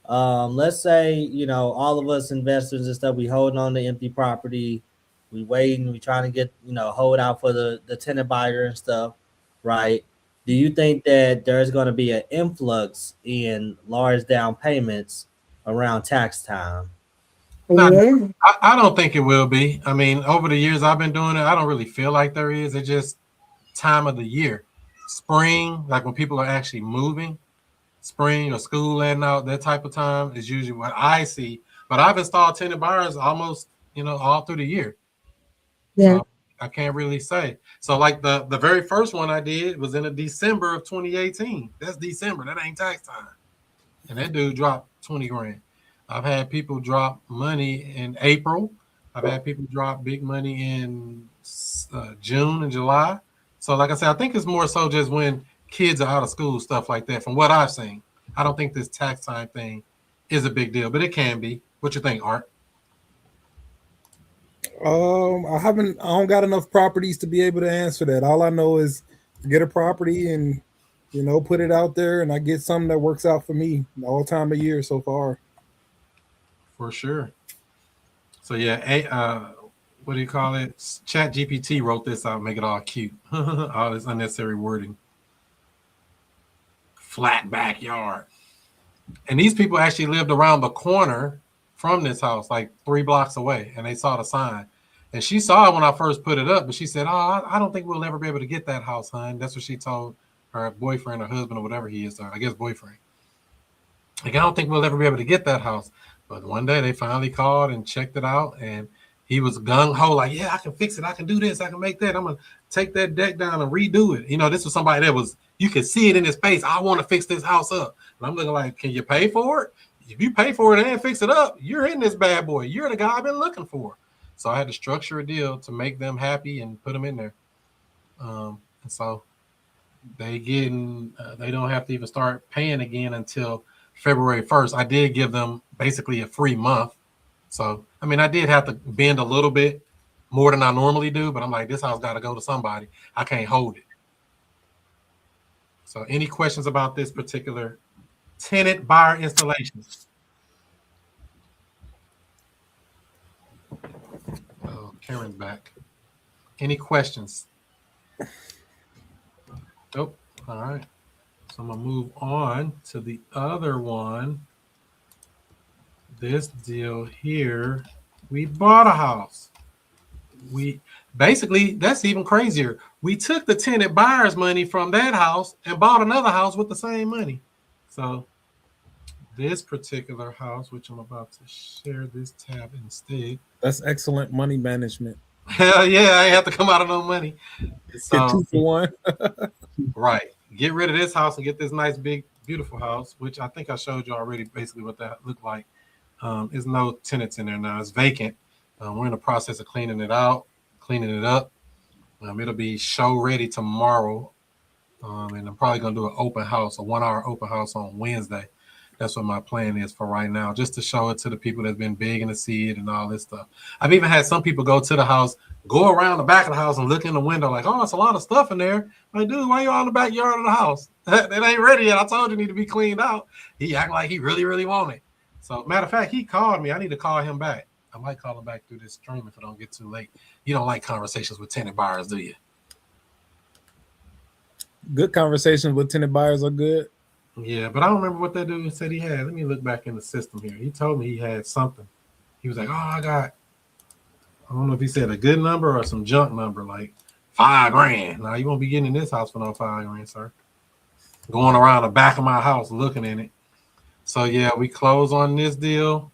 Speaker 4: Let's say, all of us investors and stuff, we holding on to empty property, we waiting, we trying to get, hold out for the tenant buyer and stuff, right? Do you think that there's going to be an influx in large down payments around tax time?
Speaker 3: I don't think it will be. I mean, over the years I've been doing it, I don't really feel like there is. It's just time of the year. Spring, like when people are actually moving, spring or school letting out, that type of time is usually what I see. But I've installed tenant buyers almost, all through the year.
Speaker 5: Yeah.
Speaker 3: So I can't really say. So like the very first one I did was in December of 2018. That's December. That ain't tax time. And that dude dropped 20 grand. I've had people drop money in April. I've had people drop big money in June and July. So like I said, I think it's more so just when kids are out of school, stuff like that. From what I've seen, I don't think this tax time thing is a big deal, but it can be. What you think, Art?
Speaker 6: I don't got enough properties to be able to answer that. All I know is get a property and, put it out there and I get something that works out for me all time of year so far.
Speaker 3: For sure. So what do you call it? ChatGPT wrote this out, make it all cute. All this unnecessary wording. Flat backyard. And these people actually lived around the corner from this house, like 3 blocks away, and they saw the sign. And she saw it when I first put it up, but she said, I don't think we'll ever be able to get that house, hon. That's what she told her boyfriend or husband or whatever he is, I guess boyfriend. Like, I don't think we'll ever be able to get that house. But one day they finally called and checked it out, and He was gung ho, like, yeah, I can fix it. I can do this. I can make that. I'm gonna take that deck down and redo it. You know, this was somebody that was, you could see it in his face. I want to fix this house up. And I'm looking like, can you pay for it? If you pay for it and fix it up, you're in this bad boy. You're the guy I've been looking for. So I had to structure a deal to make them happy and put them in there. And so they don't have to even start paying again until February 1st. I did give them basically a free month. So, I mean, I did have to bend a little bit more than I normally do, but I'm like, this house got to go to somebody. I can't hold it. So any questions about this particular tenant buyer installation? Oh, Karen's back. Any questions? Nope. All right. So I'm going to move on to the other one. This deal here, we bought a house. We basically, that's even crazier. We took the tenant buyer's money from that house and bought another house with the same money. So this particular house, which I'm about to share this tab instead.
Speaker 6: That's excellent money management.
Speaker 3: Hell yeah, I ain't have to come out of no money. So,
Speaker 6: get 2 for 1.
Speaker 3: Right. Get rid of this house and get this nice, big, beautiful house, which I think I showed you already basically what that looked like. There's no tenants in there now. It's vacant. We're in the process of cleaning it out, cleaning it up. It'll be show ready tomorrow. And I'm probably going to do an open house, a 1-hour open house on Wednesday. That's what my plan is for right now, just to show it to the people that's been begging to see it and all this stuff. I've even had some people go to the house, go around the back of the house and look in the window like, oh, it's a lot of stuff in there. Like, dude, why you all in the backyard of the house? It ain't ready yet. I told you it need to be cleaned out. He act like he really, really want it. So, matter of fact, he called me. I need to call him back. I might call him back through this stream if it don't get too late. You don't like conversations with tenant buyers, do you?
Speaker 6: Good conversations with tenant buyers are good.
Speaker 3: Yeah, but I don't remember what that dude said he had. Let me look back in the system here. He told me he had something. He was like, oh, I don't know if he said a good number or some junk number, like $5,000. Now, you won't be getting in this house for no $5,000, sir. Going around the back of my house looking in it. So, yeah, we closed on this deal.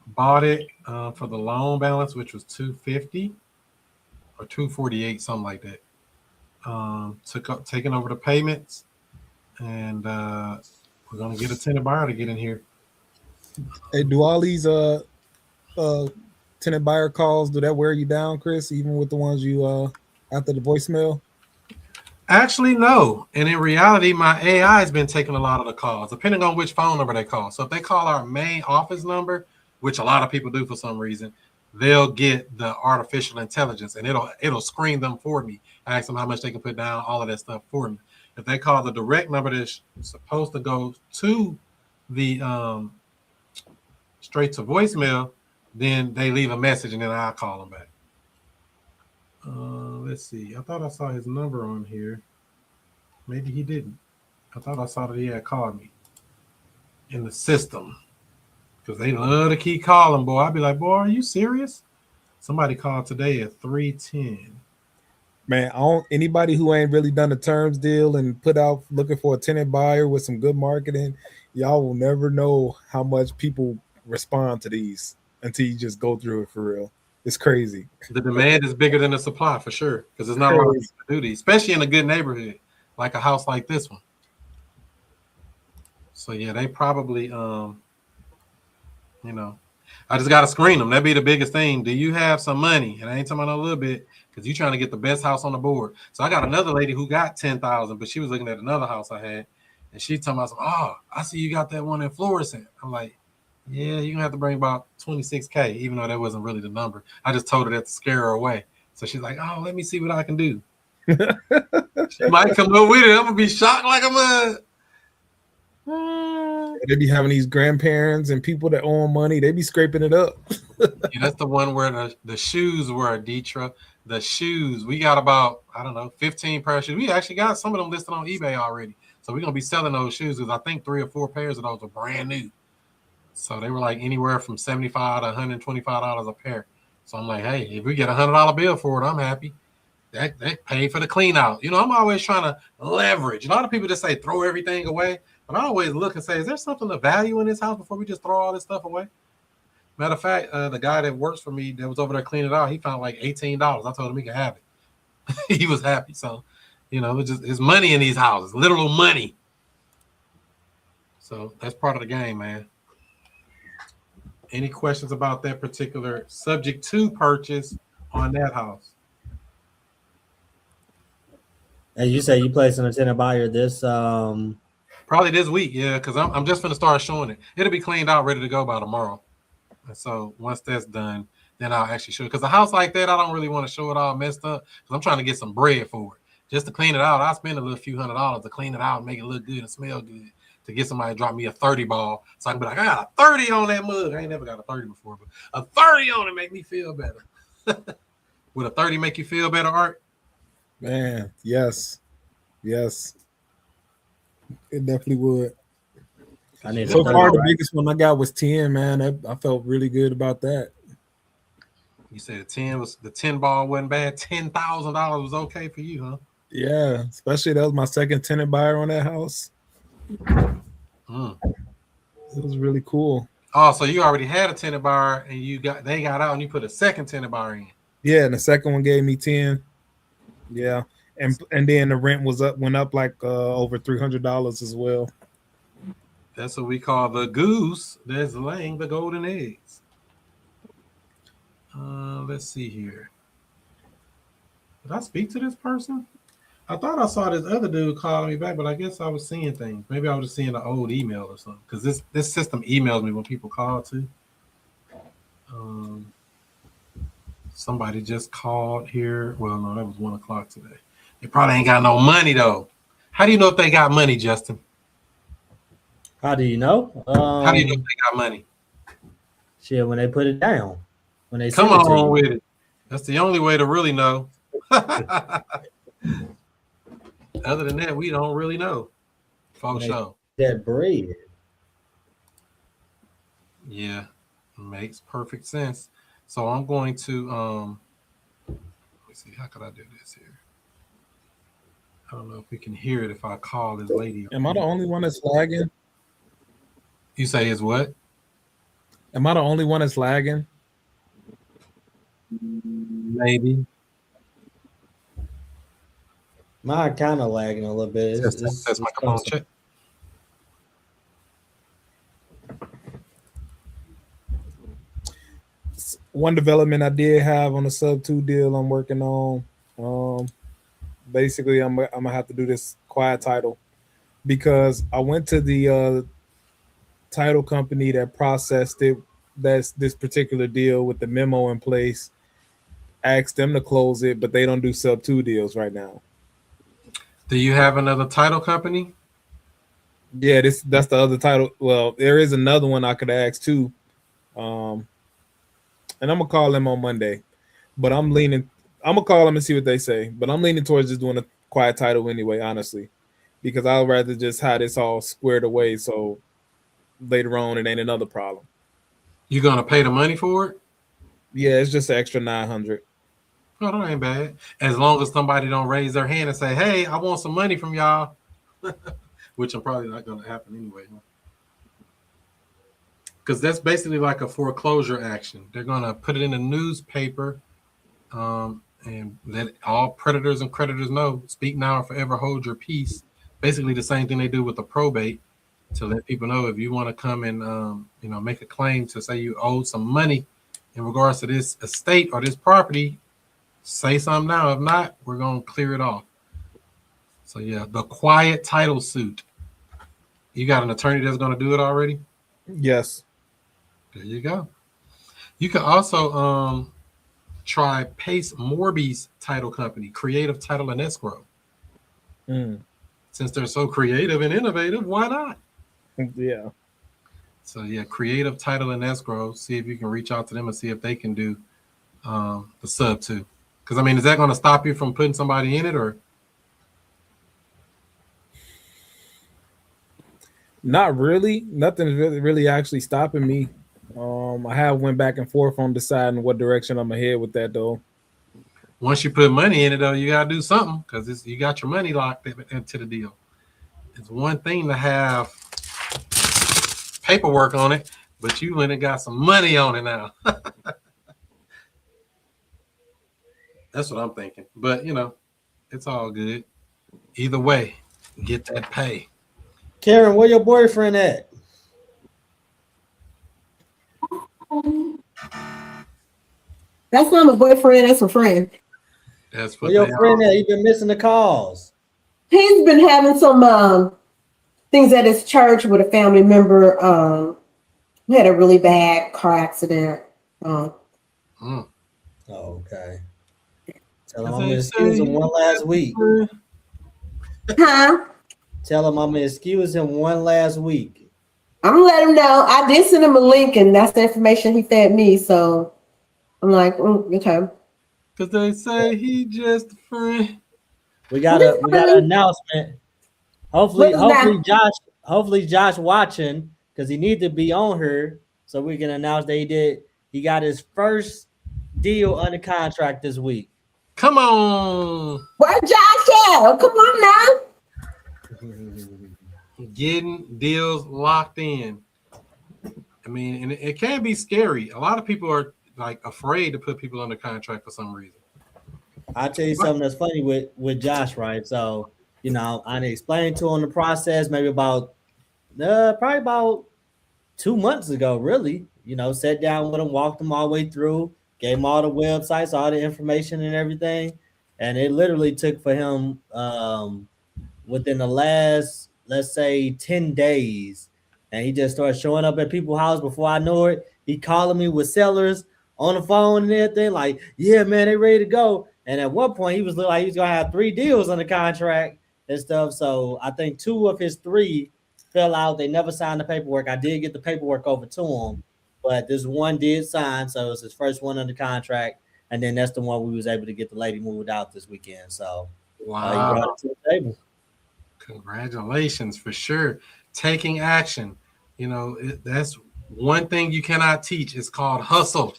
Speaker 3: Bought it for the loan balance, which was $250 or $248, something like that. Taking over the payments, and we're gonna get a tenant buyer to get in here.
Speaker 6: Hey, do all these tenant buyer calls, do that wear you down, Chris? Even with the ones you after the voicemail?
Speaker 3: Actually, no. And in reality, my AI has been taking a lot of the calls, depending on which phone number they call. So if they call our main office number, which a lot of people do for some reason, they'll get the artificial intelligence and it'll screen them for me. I ask them how much they can put down, all of that stuff for me. If they call the direct number that's supposed to go to the straight to voicemail, then they leave a message and then I'll call them back. Let's see. I thought I saw his number on here. Maybe he didn't. I thought I saw that he had called me in the system. Because they love to keep calling, boy. I'd be like, boy, are you serious? Somebody called today at 3:10.
Speaker 6: Man, anybody who ain't really done a terms deal and put out looking for a tenant buyer with some good marketing, y'all will never know how much people respond to these until you just go through it for real. It's crazy.
Speaker 3: The demand is bigger than the supply for sure, because there's not a lot of people to do these, especially in a good neighborhood, like a house like this one. So yeah, they probably I just got to screen them. That'd be the biggest thing. Do you have some money? And I ain't talking about a little bit, because you're trying to get the best house on the board. So I got another lady who got 10,000, but she was looking at another house I had, and she talking about, oh, I see you got that one in Florissant. I'm like, yeah, you're going to have to bring about 26K, even though that wasn't really the number. I just told her that to scare her away. So she's like, oh, let me see what I can do. She might come up with it. I'm going to be shocked like a mud.
Speaker 6: They be having these grandparents and people that own money. They be scraping it up.
Speaker 3: Yeah, that's the one where the shoes were, Deetra. The shoes. We got about, 15 pairs of shoes. We actually got some of them listed on eBay already. So we're going to be selling those shoes because I think 3 or 4 pairs of those are brand new. So they were like anywhere from $75 to $125 a pair. So I'm like, hey, if we get $100 bill for it, I'm happy. That paid for the clean out. I'm always trying to leverage. A lot of people just say throw everything away. But I always look and say, is there something of value in this house before we just throw all this stuff away? Matter of fact, the guy that works for me that was over there cleaning it out, he found like $18. I told him he could have it. He was happy. So, it's money in these houses, literal money. So that's part of the game, man. Any questions about that particular subject to purchase on that house?
Speaker 4: And you say you placing a tenant buyer this
Speaker 3: Probably this week, yeah, because I'm just gonna start showing it. It'll be cleaned out, ready to go by tomorrow. And so once that's done, then I'll actually show it. Because a house like that, I don't really want to show it all messed up because I'm trying to get some bread for it. Just to clean it out, I spend a little few $100s to clean it out and make it look good and smell good. To get somebody to drop me a 30 ball, so I can be like, I got a 30 on that mug. I ain't never got a 30 before, but a 30 on it make me feel better. Would a 30 make you feel better, Art?
Speaker 6: Man, yes. It definitely would. So far, the biggest one I got was 10, man. I felt really good about that.
Speaker 3: You said the 10 ball wasn't bad. $10,000 was okay for you, huh?
Speaker 6: Yeah, especially that was my second tenant buyer on that house. It was really cool.
Speaker 3: Oh, so you already had a tenant buyer and they got out and you put a second tenant buyer in.
Speaker 6: Yeah, and the second one gave me 10. Yeah. And then the rent went up like over $300 as well.
Speaker 3: That's what we call the goose that's laying the golden eggs. Let's see here. Did I speak to this person? I thought I saw this other dude calling me back, but I guess I was seeing things. Maybe I was just seeing an old email or something. Because this system emails me when people call too. Somebody just called here. Well, no, that was 1 o'clock today. They probably ain't got no money though. How do you know if they got money, Justin?
Speaker 4: How do you know?
Speaker 3: How do you know if they got money?
Speaker 4: Shit, when they put it down. When they
Speaker 3: come on with it. That's the only way to really know. Other than that, we don't really know. For sure.
Speaker 4: That bread.
Speaker 3: Yeah, makes perfect sense. So I'm going to let me see, how could I do this here? I don't know if we can hear it if I call this lady.
Speaker 6: Am I the only one that's lagging?
Speaker 3: You say is what?
Speaker 6: Am I the only one that's lagging?
Speaker 3: Maybe.
Speaker 4: Mine kind of lagging a little bit.
Speaker 3: That's my phone check.
Speaker 6: One development I did have on the sub 2 deal I'm working on. Basically, I'm gonna have to do this quiet title because I went to the title company that processed it. That's this particular deal with the memo in place. Asked them to close it, but they don't do sub 2 deals right now.
Speaker 3: Do you have another title company?
Speaker 6: Yeah, that's the other title. Well, there is another one I could ask too. And I'm gonna call them on Monday. But I'm gonna call them and see what they say. But I'm leaning towards just doing a quiet title anyway, honestly. Because I'd rather just have this all squared away so later on it ain't another problem.
Speaker 3: You gonna pay the money for it?
Speaker 6: Yeah, it's just an extra $900.
Speaker 3: Oh, that ain't bad. As long as somebody don't raise their hand and say, hey, I want some money from y'all. Which I'm probably not gonna happen anyway. Because that's basically like a foreclosure action. They're gonna put it in the newspaper and let all predators and creditors know, speak now or forever hold your peace. Basically the same thing they do with the probate, to let people know if you want to come and make a claim to say you owe some money in regards to this estate or this property, say something now. If not, we're gonna clear it off. So yeah, the quiet title suit. You got an attorney that's gonna do it already?
Speaker 6: Yes.
Speaker 3: There you go. You can also try Pace Morby's title company, Creative Title and Escrow. Since they're so creative and innovative, why not?
Speaker 6: Yeah.
Speaker 3: So yeah, Creative Title and Escrow. See if you can reach out to them and see if they can do the sub too. Because I mean, is that going to stop you from putting somebody in it, or?
Speaker 6: Not really. Nothing's really actually stopping me. I have went back and forth on deciding what direction I'm ahead with that though.
Speaker 3: Once you put money in it though, you gotta do something because you got your money locked into the deal. It's one thing to have paperwork on it, but you went and got some money on it now. That's what I'm thinking. But, it's all good. Either way, get that pay.
Speaker 4: Karen, where your boyfriend at?
Speaker 5: That's not my boyfriend. That's my friend.
Speaker 3: That's
Speaker 4: Where
Speaker 3: what
Speaker 4: your friend at? He been missing the calls.
Speaker 5: He's been having some things at his church with a family member. Who had a really bad car accident.
Speaker 4: Oh, okay. Tell him
Speaker 3: As
Speaker 4: I'm gonna
Speaker 3: they
Speaker 4: excuse
Speaker 3: say,
Speaker 4: him one last week.
Speaker 5: Huh?
Speaker 4: Tell him I'm gonna excuse him one last week.
Speaker 5: I'm gonna let him know. I did send him a link, and that's the information he fed me. So I'm like, okay.
Speaker 3: Because they say he just a friend.
Speaker 4: We got an announcement. Hopefully Josh watching, because he needs to be on here so we can announce that he got his first deal under contract this week.
Speaker 3: Come on.
Speaker 5: Where Josh at? Come on now.
Speaker 3: Getting deals locked in. I mean, and it can be scary. A lot of people are like afraid to put people under contract for some reason.
Speaker 4: I'll tell you something that's funny with Josh, right? So, I explained to him the process maybe probably about 2 months ago, really. Sat down with him, walked him all the way through, gave him all the websites, all the information and everything. And it literally took for him within the last, let's say, 10 days. And he just started showing up at people's house before I know it. He calling me with sellers on the phone and everything, like, yeah, man, they ready to go. And at one point, he was like, he was going to have 3 deals under contract and stuff. So I think 2 of his 3 fell out. They never signed the paperwork. I did get the paperwork over to him, but this one did sign. So it was his first one under contract. And then that's the one we was able to get the lady moved out this weekend. So
Speaker 3: wow.
Speaker 4: He brought it to the table.
Speaker 3: Congratulations for sure. Taking action. That's one thing you cannot teach. It's called hustle.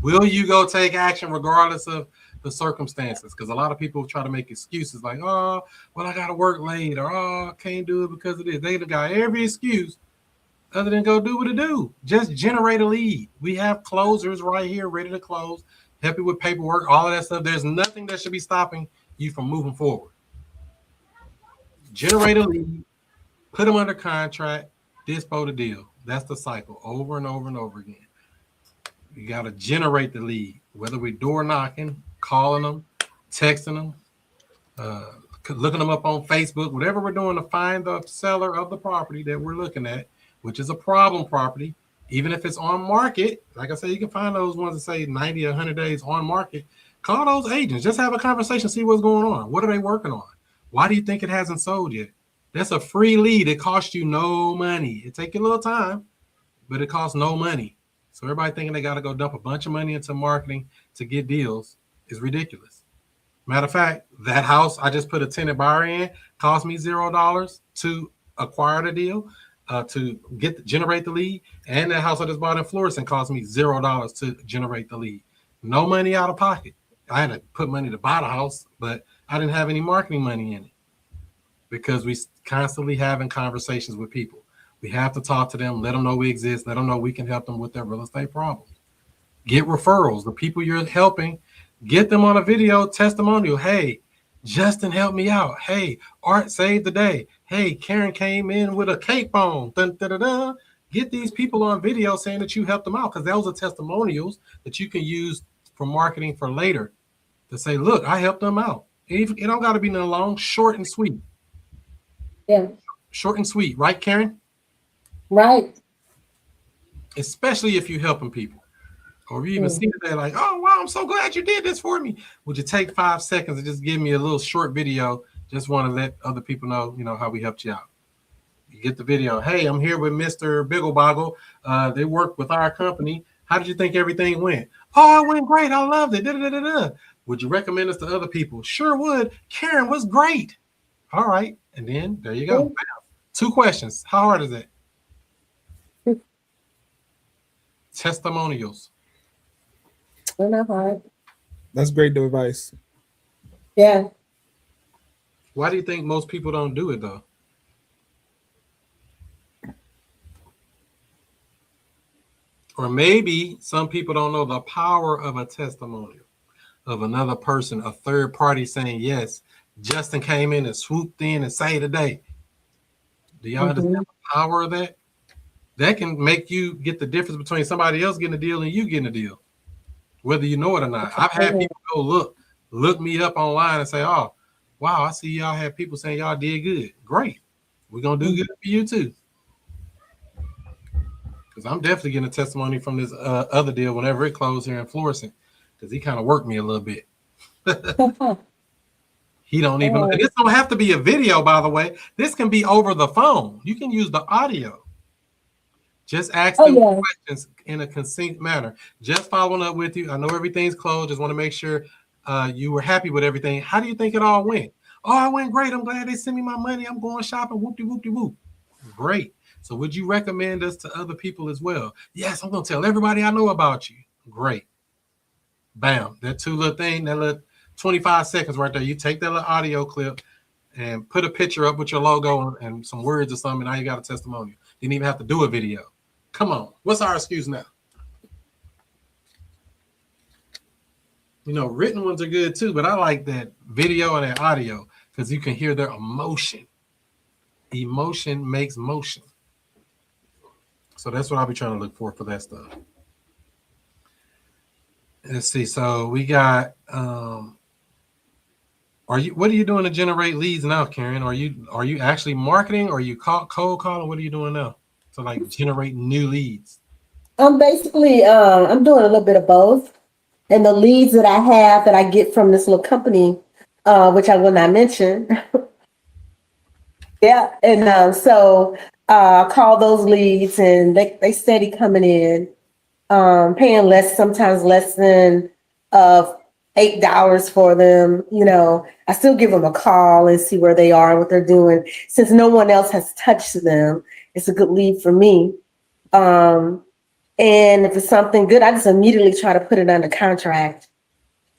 Speaker 3: Will you go take action regardless of the circumstances? Because a lot of people try to make excuses like, oh, well, I got to work late, or I can't do it because of this. They got every excuse other than go do what it do. Just generate a lead. We have closers right here ready to close, help you with paperwork, all of that stuff. There's nothing that should be stopping you from moving forward. Generate a lead, put them under contract, dispo the deal. That's the cycle over and over and over again. You got to generate the lead, whether we're door knocking, calling them, texting them, looking them up on Facebook, whatever we're doing to find the seller of the property that we're looking at, which is a problem property. Even if it's on market, like I said, you can find those ones that say 90 or 100 days on market. Call those agents. Just have a conversation, see what's going on. What are they working on? Why do you think it hasn't sold yet? That's a free lead. It costs you no money. It takes a little time, but it costs no money. So everybody thinking they got to go dump a bunch of money into marketing to get deals is ridiculous. Matter of fact, that house I just put a tenant buyer in cost me $0 to acquire the deal, to generate the lead. And that house I just bought in Florissant cost me $0 to generate the lead. No money out of pocket. I had to put money to buy the house, but I didn't have any marketing money in it because we constantly having conversations with people. We have to talk to them, let them know we exist, let them know we can help them with their real estate problems. Get referrals. The people you're helping, get them on a video testimonial. Hey, Justin helped me out. Hey, Art saved the day. Hey, Karen came in with a cape on. Dun, dun, dun, dun. Get these people on video saying that you helped them out, because those are testimonials that you can use for marketing for later to say, look, I helped them out. It don't got to be no long, short and sweet.
Speaker 5: Yeah.
Speaker 3: Short and sweet. Right, Karen?
Speaker 5: Right.
Speaker 3: Especially if you're helping people. Or you even see that they're like, oh, wow, I'm so glad you did this for me. Would you take 5 seconds and just give me a little short video? Just want to let other people know, how we helped you out. You get the video. Hey, I'm here with Mr. Biggleboggle. They work with our company. How did you think everything went? Oh, it went great. I loved it. Da-da-da-da-da. Would you recommend us to other people? Sure would. Karen was great. All right. And then there you go. Bam. 2 questions. How hard is it? Testimonials.
Speaker 5: They're not hard.
Speaker 6: That's great advice.
Speaker 5: Yeah.
Speaker 3: Why do you think most people don't do it, though? Or maybe some people don't know the power of a testimonial of another person, a third party saying, yes, Justin came in and swooped in and saved the day. Do y'all understand the power of that? That can make you get the difference between somebody else getting a deal and you getting a deal, whether you know it or not. I've had people go look me up online and say, oh, wow, I see y'all have people saying y'all did good. Great. We're going to do good for you too. Because I'm definitely getting a testimony from this other deal whenever it closed here in Florissant, because he kind of worked me a little bit. He don't even, and this don't have to be a video, by the way. This can be over the phone. You can use the audio. Just ask them questions in a succinct manner. Just following up with you. I know everything's closed. Just want to make sure you were happy with everything. How do you think it all went? Oh, it went great. I'm glad they sent me my money. I'm going shopping. Whoop-de-whoop-de-whoop. Great. So would you recommend us to other people as well? Yes, I'm going to tell everybody I know about you. Great. Bam. That two little thing, that little 25 seconds right there. You take that little audio clip and put a picture up with your logo and some words or something. Now you got a testimonial. You didn't even have to do a video. Come on. What's our excuse now? You know, written ones are good too, but I like that video and that audio because you can hear their emotion. Emotion makes motion. So that's what I'll be trying to look for that stuff. Let's see. So we got what are you doing to generate leads now, Karen? Are you actually marketing, or are you cold calling? What are you doing now to like generate new leads?
Speaker 5: I'm basically I'm doing a little bit of both. And the leads that I have that I get from this little company, which I will not mention. Yeah. And so I call those leads and they steady coming in, paying less, sometimes less than $8 for them. You know, I still give them a call and see where they are and what they're doing. Since no one else has touched them, it's a good lead for me. And if it's something good, I just immediately try to put it under contract.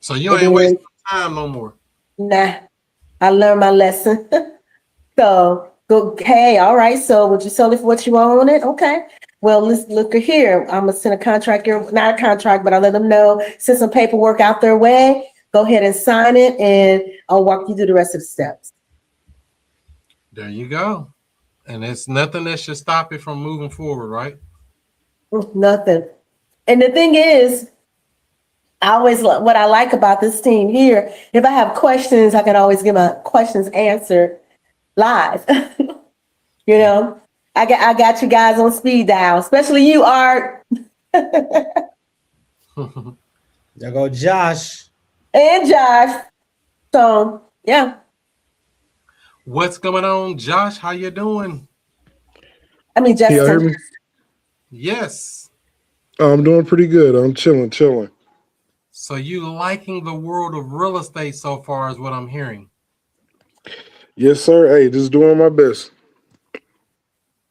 Speaker 3: So you ain't wasting time no more. Nah,
Speaker 5: I learned my lesson. So go, hey, all right. So would you sell it for what you own it? Okay. Well, let's look here. I'm gonna send a contract here, not a contract, but I let them know, send some paperwork out their way. Go ahead and sign it, and I'll walk you through the rest of the steps.
Speaker 3: There you go. And it's nothing that should stop it from moving forward, right?
Speaker 5: Nothing. And the thing is, what I like about this team here, if I have questions, I can always get my questions answered live. You know, I got you guys on speed dial, especially you, Art.
Speaker 4: There go Josh.
Speaker 5: And Josh. So, yeah.
Speaker 3: What's going on, Josh? How you doing?
Speaker 5: I mean, Justin.
Speaker 7: Can you hear me?
Speaker 3: Yes.
Speaker 7: I'm doing pretty good. I'm chilling.
Speaker 3: So you liking the world of real estate so far is what I'm hearing.
Speaker 7: Yes, sir. Hey, just doing my best.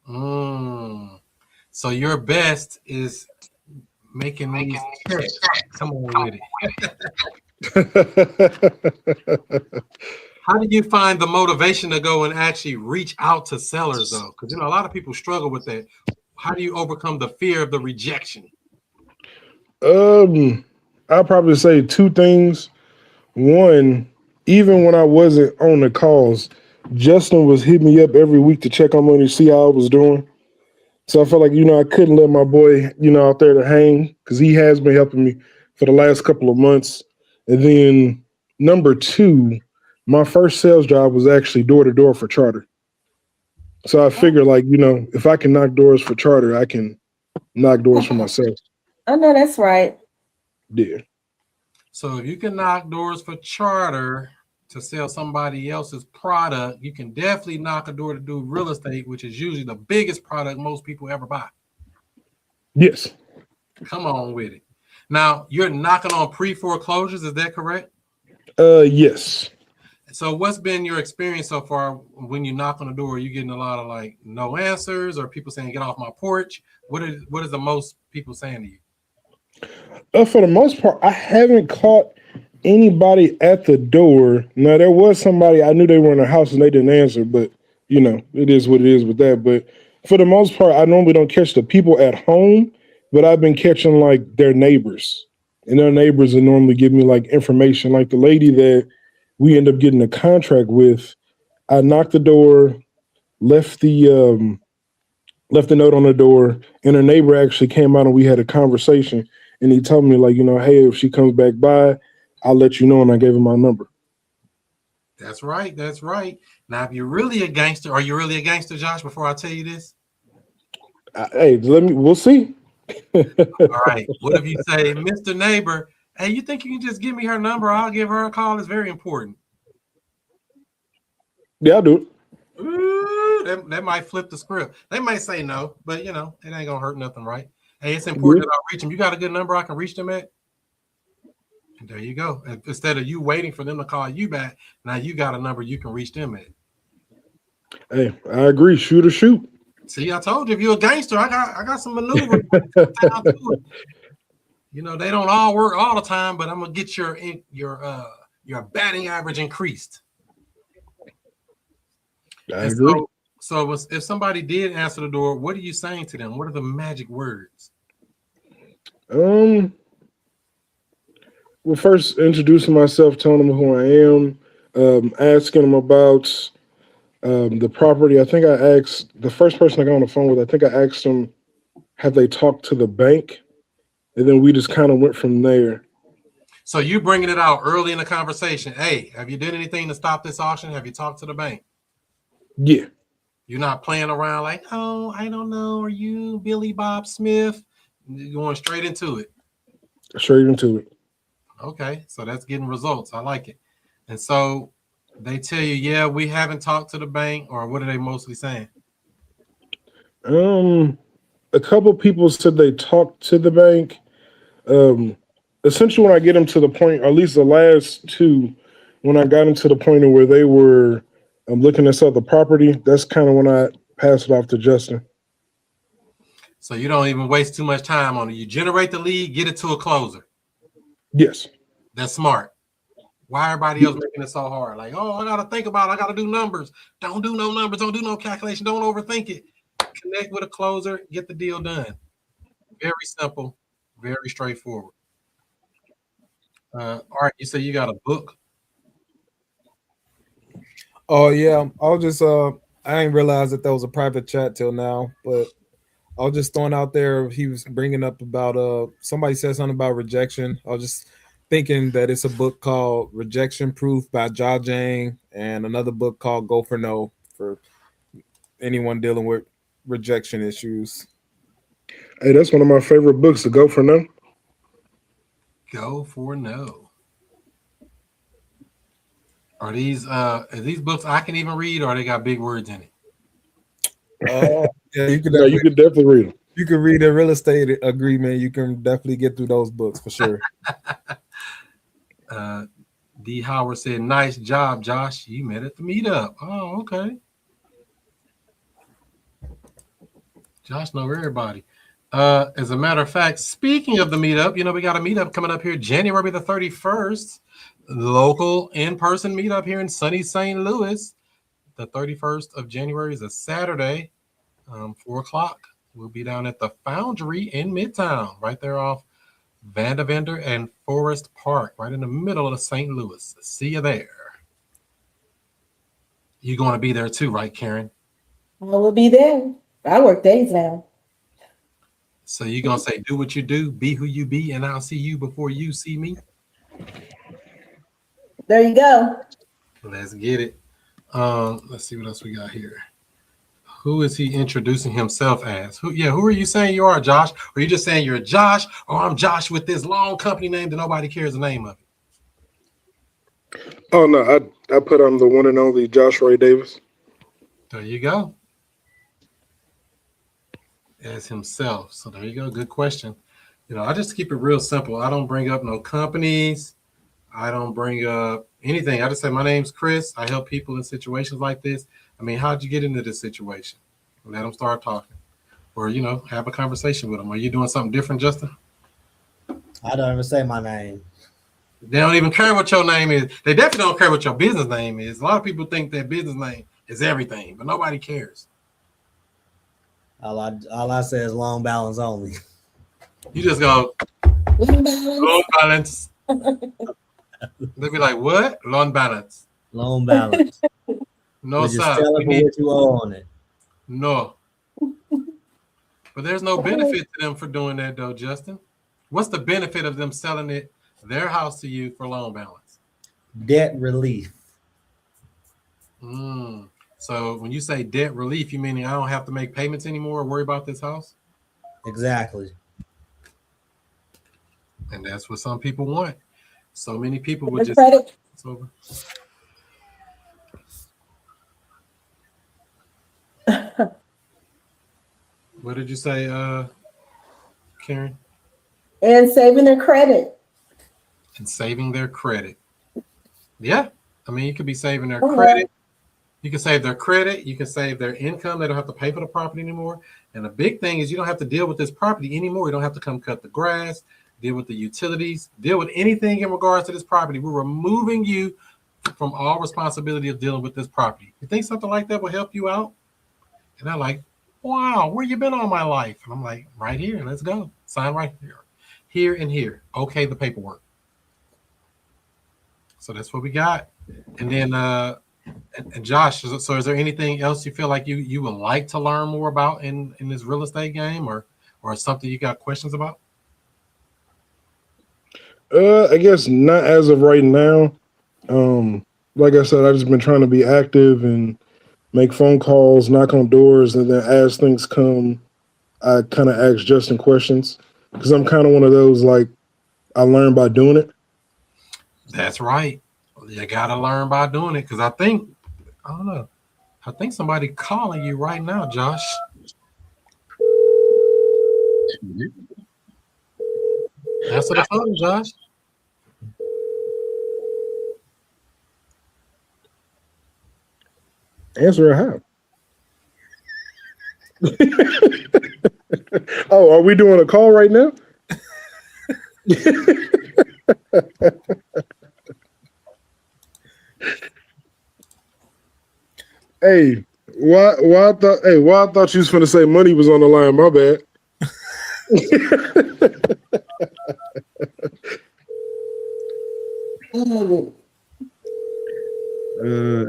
Speaker 3: So your best is making these checks. Come on with it. How do you find the motivation to go and actually reach out to sellers though? Because a lot of people struggle with that. How do you overcome the fear of the rejection?
Speaker 7: I'll probably say two things. One, even when I wasn't on the calls, Justin was hitting me up every week to check on me to see how I was doing. So I felt like, I couldn't let my boy, out there to hang, because he has been helping me for the last couple of months. And then number two, my first sales job was actually door-to-door for Charter. So I figured, if I can knock doors for Charter, I can knock doors for myself.
Speaker 5: I know that's right.
Speaker 7: Yeah.
Speaker 3: So if you can knock doors for Charter to sell somebody else's product, you can definitely knock a door to do real estate, which is usually the biggest product most people ever buy.
Speaker 7: Yes.
Speaker 3: Come on with it. Now, you're knocking on pre-foreclosures, is that correct?
Speaker 7: Yes.
Speaker 3: So what's been your experience so far when you knock on the door? Are you getting a lot of no answers, or people saying get off my porch? What is the most people saying to you?
Speaker 7: For the most part, I haven't caught anybody at the door. Now, there was somebody, I knew they were in the house and they didn't answer, but it is what it is with that. But for the most part, I normally don't catch the people at home but I've been catching like their neighbors, and their neighbors will normally give me like information. Like the lady that we end up getting a contract with, I knocked the door, left the note on the door, and her neighbor actually came out and we had a conversation. And he told me like, hey, if she comes back by, I'll let you know. And I gave him my number.
Speaker 3: That's right. That's right. Now, if you're really a gangster, are you really a gangster, Josh? Before I tell you this,
Speaker 7: hey, we'll see.
Speaker 3: All right. What if you say, Mr. Neighbor, hey, you think you can just give me her number? I'll give her a call. It's very important.
Speaker 7: Yeah, I'll do it.
Speaker 3: Ooh, that might flip the script. They might say no, but it ain't gonna hurt nothing, right? Hey, it's important that I reach them. You got a good number I can reach them at? And there you go. Instead of you waiting for them to call you back, now you got a number you can reach them at.
Speaker 7: Hey, I agree. Shoot or shoot.
Speaker 3: See, I told you, if you're a gangster, I got some maneuvers. They don't all work all the time, but I'm gonna get your batting average increased.
Speaker 7: I agree.
Speaker 3: So if somebody did answer the door, what are you saying to them? What are the magic words?
Speaker 7: Well, first introducing myself, telling them who I am, asking them about the property. I think I asked the first person I got on the phone with. I think I asked them, have they talked to the bank? And then we just kind of went from there.
Speaker 3: So you bringing it out early in the conversation. Hey, have you done anything to stop this auction? Have you talked to the bank?
Speaker 7: Yeah.
Speaker 3: You're not playing around like, oh, I don't know. Are you Billy Bob Smith? You're going straight into it.
Speaker 7: Straight into it.
Speaker 3: Okay, so that's getting results. I like it. And so they tell you, yeah, we haven't talked to the bank, or what are they mostly saying?
Speaker 7: A couple people said they talked to the bank. Essentially, when I get them to the point, or at least the last two, when I got them to the point of where they were looking to sell the property, that's kind of when I pass it off to Justin.
Speaker 3: So you don't even waste too much time on it. You generate the lead, get it to a closer.
Speaker 7: Yes.
Speaker 3: That's smart. Why everybody else making it so hard? Like, oh, I got to think about it. I got to do numbers. Don't do no numbers. Don't do no calculation. Don't overthink it. Connect with a closer. Get the deal done. Very simple. Very straightforward. All right. You say you got a book?
Speaker 6: Oh, yeah. I was just, I didn't realize that was a private chat till now, but I was just throwing out there. He was bringing up about, somebody said something about rejection. I was just thinking that it's a book called Rejection Proof by Ja Jang, and another book called Go for No for anyone dealing with rejection issues.
Speaker 7: Hey, that's one of my favorite books, to Go for No.
Speaker 3: Go for No. Are these books I can even read, or they got big words in it?
Speaker 6: Yeah, you could
Speaker 7: definitely read them.
Speaker 6: You can read a real estate agreement. You can definitely get through those books for sure.
Speaker 3: D. Howard said, nice job, Josh. You met at the meetup. Oh, okay. Josh knows everybody. As a matter of fact, speaking of the meetup, we got a meetup coming up here January the 31st. Local in-person meetup here in sunny St. Louis. The 31st of January is a Saturday, 4:00. We'll be down at the Foundry in Midtown, right there off Vandevender and Forest Park, right in the middle of St. Louis. See you there. You're going to be there too, right, Karen?
Speaker 5: I will be there. I work days now.
Speaker 3: So you're going to say, do what you do, be who you be, and I'll see you before you see me?
Speaker 5: There you go.
Speaker 3: Let's get it. Let's see what else we got here. Who is he introducing himself as? Who are you saying you are, Josh? Or are you just saying you're Josh, or I'm Josh with this long company name that nobody cares the name of it?
Speaker 7: Oh, no, I put on the one and only Josh Ray Davis.
Speaker 3: There you go. As himself. So there you go. Good question. I just keep it real simple. I don't bring up no companies. I don't bring up anything. I just say, my name's Chris. I help people in situations like this. I mean, how'd you get into this situation? Let them start talking. Or, have a conversation with them. Are you doing something different, Justin?
Speaker 4: I don't even say my name.
Speaker 3: They don't even care what your name is. They definitely don't care what your business name is. A lot of people think that business name is everything, but nobody cares.
Speaker 4: All I say is long balance only.
Speaker 3: You just go
Speaker 5: Loan balance.
Speaker 3: loan balance. They'll be like, what? Loan balance.
Speaker 4: Loan balance.
Speaker 3: No,
Speaker 4: We're just
Speaker 3: sir.
Speaker 4: selling
Speaker 3: We
Speaker 4: for
Speaker 3: need
Speaker 4: what you owe on it.
Speaker 3: no. But there's no benefit to them for doing that, though, Justin. What's the benefit of them selling their house to you for loan balance?
Speaker 4: Debt relief.
Speaker 3: So when you say debt relief, you mean I don't have to make payments anymore or worry about this house?
Speaker 4: Exactly.
Speaker 3: And that's what some people want. So many people would
Speaker 5: The
Speaker 3: just
Speaker 5: credit.
Speaker 3: it's over. What did you say, Karen?
Speaker 5: And saving their credit.
Speaker 3: And saving their credit. Yeah. I mean, you could be saving their
Speaker 5: Oh,
Speaker 3: credit. You can save their credit. You can save their income. They don't have to pay for the property anymore. And the big thing is you don't have to deal with this property anymore. You don't have to come cut the grass, deal with the utilities, deal with anything in regards to this property. We're removing you from all responsibility of dealing with this property. You think something like that will help you out? And I'm like, wow, where you been all my life? And I'm like, right here. Let's go. Sign right here. Here and here. Okay, the paperwork. So that's what we got. And then and Josh, so is there anything else you feel like you would like to learn more about in this real estate game or something you got questions about?
Speaker 7: I guess not as of right now. Like I said, I've just been trying to be active and make phone calls, knock on doors, and then as things come, I kind of ask Justin questions because I'm kind of one of those, like, I learn by doing it.
Speaker 3: That's right. You got to learn by doing it because I don't know. I think somebody calling you right now, Josh. Answer the phone, Josh.
Speaker 7: Answer how? Oh, are we doing a call right now? Hey, why I thought you was gonna say money was on the line. My bad.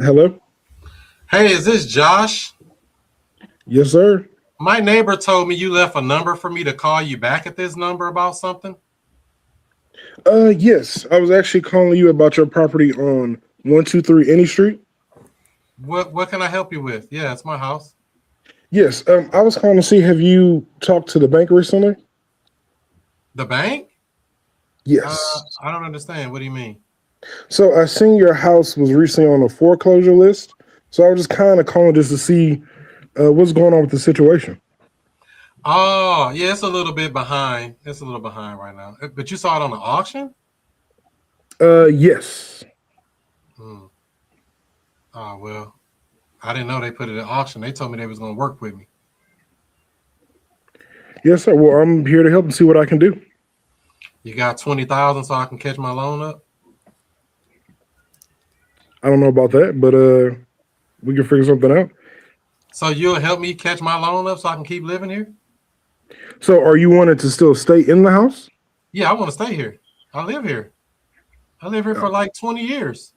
Speaker 7: Hello?
Speaker 3: Hey, is this Josh?
Speaker 7: Yes, sir.
Speaker 3: My neighbor told me you left a number for me to call you back at this number about something.
Speaker 7: Yes. I was actually calling you about your property on 123 Any Street.
Speaker 3: What can I help you with? Yeah, it's my house.
Speaker 7: Yes. I was calling to see, have you talked to the bank recently?
Speaker 3: The bank?
Speaker 7: Yes.
Speaker 3: I don't understand. What do you mean?
Speaker 7: So I seen your house was recently on a foreclosure list. So I was just kind of calling just to see what's going on with the situation.
Speaker 3: Oh, yeah, it's a little bit behind. It's a little behind right now. But you saw it on the auction?
Speaker 7: Yes.
Speaker 3: Oh, well, I didn't know they put it at auction. They told me they was going to work with me.
Speaker 7: Yes, sir. Well, I'm here to help and see what I can do.
Speaker 3: You got 20,000 so I can catch my loan up?
Speaker 7: I don't know about that, but we can figure something out.
Speaker 3: So you'll help me catch my loan up so I can keep living here?
Speaker 7: So are you wanting to still stay in the house?
Speaker 3: Yeah, I want to stay here. I live here. I live here for like 20 years.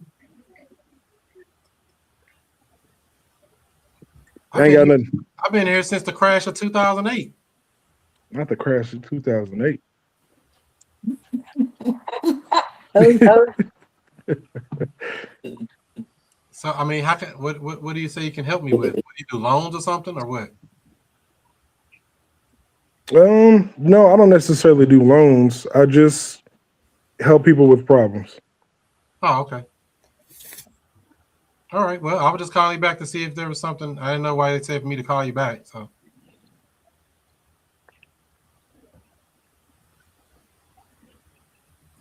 Speaker 7: I ain't got nothing.
Speaker 3: I've been here since the crash of 2008.
Speaker 7: Not the crash of 2008.
Speaker 3: So I mean, what do you say you can help me with? Do you do loans or something or what?
Speaker 7: No, I don't necessarily do loans. I just help people with problems.
Speaker 3: Oh, okay. All right. Well, I was just calling you back to see if there was something. I didn't know why they said for me to call you back. So.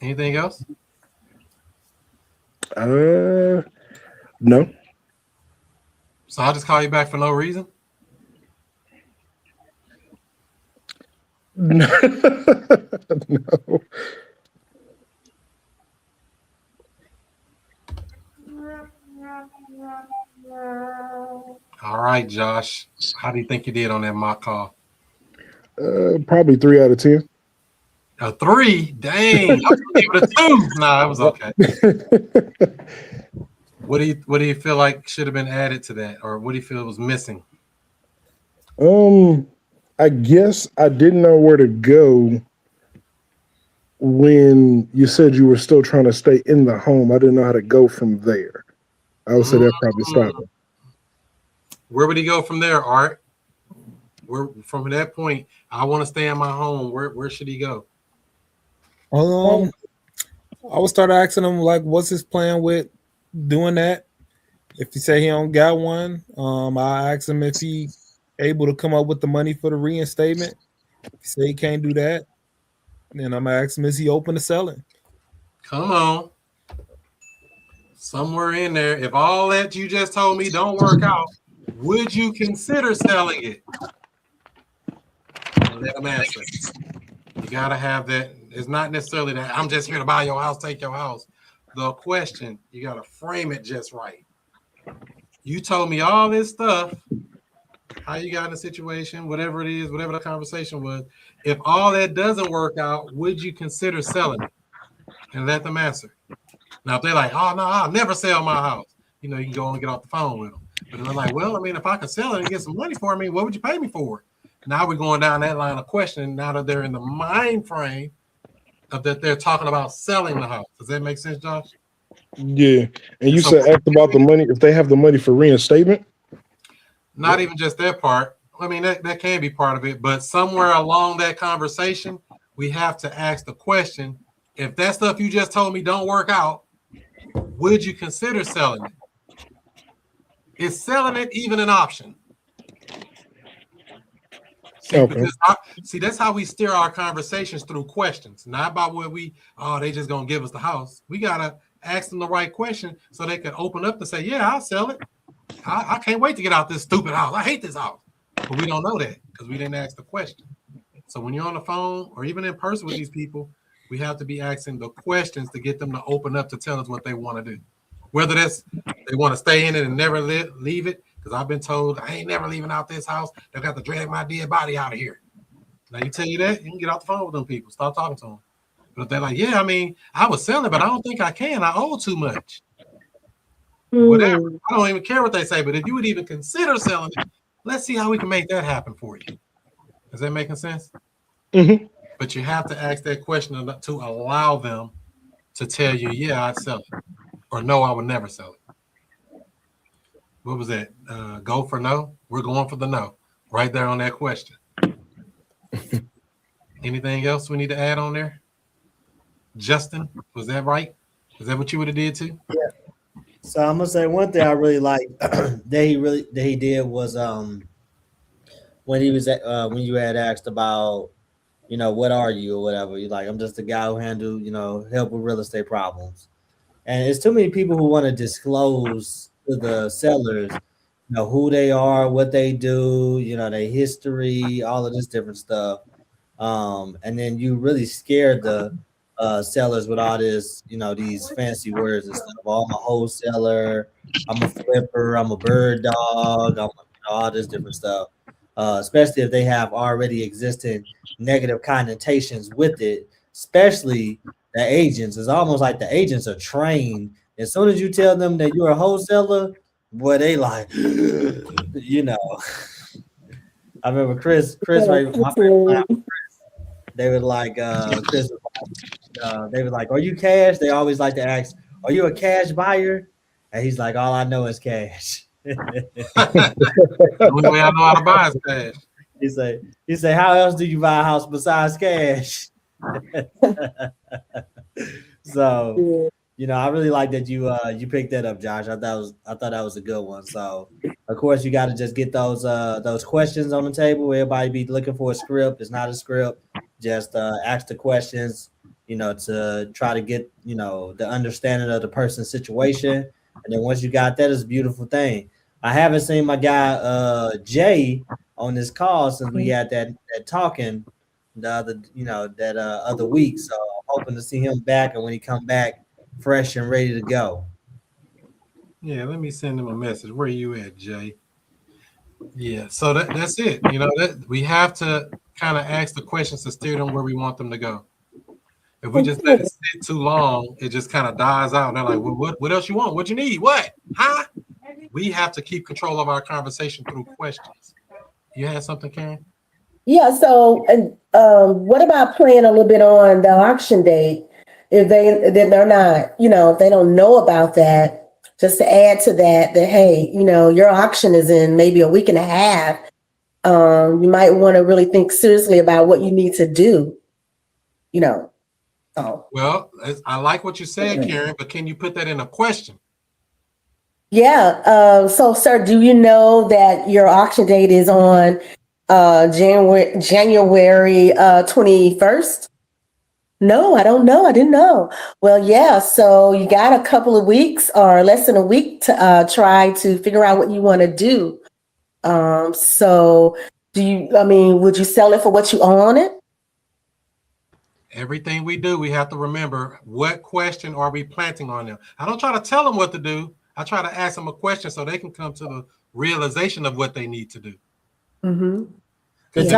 Speaker 3: Anything else?
Speaker 7: No.
Speaker 3: So I'll just call you back for no reason?
Speaker 7: No.
Speaker 3: All right, Josh. How do you think you did on that mock call?
Speaker 7: Probably 3 out of 10.
Speaker 3: A 3? Dang. I was gonna give it a 2. No, it was okay. What do you feel like should have been added to that, or what do you feel was missing?
Speaker 7: I guess I didn't know where to go when you said you were still trying to stay in the home. I didn't know how to go from there. I would say that probably stopped me.
Speaker 3: Where would he go from there, Art? Where from that point, I want to stay in my home. Where should he go?
Speaker 6: I would start asking him like, what's his plan with doing that? If he say he don't got one, I ask him if he able to come up with the money for the reinstatement. If he say he can't do that, then I'm gonna ask him, is he open to selling?
Speaker 3: Come on. Somewhere in there, if all that you just told me don't work out, would you consider selling it? Let him answer. You gotta have that. It's not necessarily that I'm just here to buy your house, take your house. The question, you gotta frame it just right. You told me all this stuff, how you got in a situation, whatever it is, whatever the conversation was. If all that doesn't work out, would you consider selling it? And let them answer. Now, if they're like, oh, no, I'll never sell my house, you know, you can go and get off the phone with them. But they're like, well, I mean, if I could sell it and get some money for me, what would you pay me for? Now we're going down that line of questioning now that they're in the mind frame of that they're talking about selling the house. Does that make sense, Josh?
Speaker 7: Yeah. And you said ask about the money, if they have the money for reinstatement?
Speaker 3: Not even just that part. I mean, that can be part of it. But somewhere along that conversation, we have to ask the question, if that stuff you just told me don't work out, would you consider selling it? Is selling it even an option? See,
Speaker 7: Okay.
Speaker 3: see, that's how we steer our conversations through questions, not about what they just gonna give us the house. We gotta ask them the right question so they can open up and say, yeah, I'll sell it. I can't wait to get out this stupid house. I hate this house. But we don't know that because we didn't ask the question. So when you're on the phone or even in person with these people, we have to be asking the questions to get them to open up to tell us what they want to do. Whether that's they want to stay in it and never leave it, because I've been told I ain't never leaving out this house. They've got to drag my dead body out of here. Now you tell you that, you can get off the phone with them people. Stop talking to them. But if they're like, yeah, I mean, I was selling, but I don't think I can. I owe too much. Whatever. I don't even care what they say. But if you would even consider selling it, let's see how we can make that happen for you. Is that making sense?
Speaker 7: Mm-hmm.
Speaker 3: But you have to ask that question to allow them to tell you, yeah, I'd sell it. Or no, I would never sell it. What was that? Go for no? We're going for the no. Right there on that question. Anything else we need to add on there? Justin, was that right? Is that what you would have did too?
Speaker 4: Yeah. So I'm gonna say one thing I really like that he did was when he was when you had asked about, you know, what are you or whatever, you're like, I'm just a guy who handle, you know, help with real estate problems. And it's too many people who want to disclose to the sellers, you know, who they are, what they do, you know, their history, all of this different stuff. And then you really scared the sellers with all this, you know, these fancy words and stuff. Oh, I'm a wholesaler, I'm a flipper, I'm a bird dog, all this different stuff. Especially if they have already existing negative connotations with it, especially the agents. It's almost like the agents are trained. As soon as you tell them that you're a wholesaler, boy, they like, you know. I remember Chris, my friend, they were like, Chris, they were like, are you cash? They always like to ask, are you a cash buyer? And he's like, all I know is cash.
Speaker 3: The only way I know how to buy is cash.
Speaker 4: He say, how else do you buy a house besides cash? So, you know, I really like that you picked that up, Josh. I thought that was a good one. So, of course, you got to just get those questions on the table. Everybody be looking for a script. It's not a script. Just ask the questions, you know, to try to get, you know, the understanding of the person's situation. And then once you got that, it's a beautiful thing. I haven't seen my guy Jay on this call since we had that talking the other week. So I'm hoping to see him back, and when he come back, fresh and ready to go.
Speaker 3: Yeah, let me send him a message. Where are you at, Jay? Yeah, so that's it. You know, that we have to kind of ask the questions to steer them where we want them to go. If we just let it sit too long, it just kind of dies out. And they're like, well, what else you want? What you need? What? Huh? We have to keep control of our conversation through questions. You had something, Karen?
Speaker 5: Yeah. So, what about playing a little bit on the auction date? If they're not, if they don't know about that, just to add to that, hey, your auction is in maybe a week and a half. You might want to really think seriously about what you need to do. So.
Speaker 3: Well, I like what you said, Karen, but can you put that in a question?
Speaker 5: Yeah. So, sir, do you know that your auction date is on January 21st? No, I don't know. I didn't know. Well, yeah. So you got a couple of weeks or less than a week to try to figure out what you want to do. So would you sell it for what you own on it?
Speaker 3: Everything we do, we have to remember, what question are we planting on them? I don't try to tell them what to do. I try to ask them a question so they can come to the realization of what they need to do.
Speaker 5: Mm-hmm.
Speaker 4: The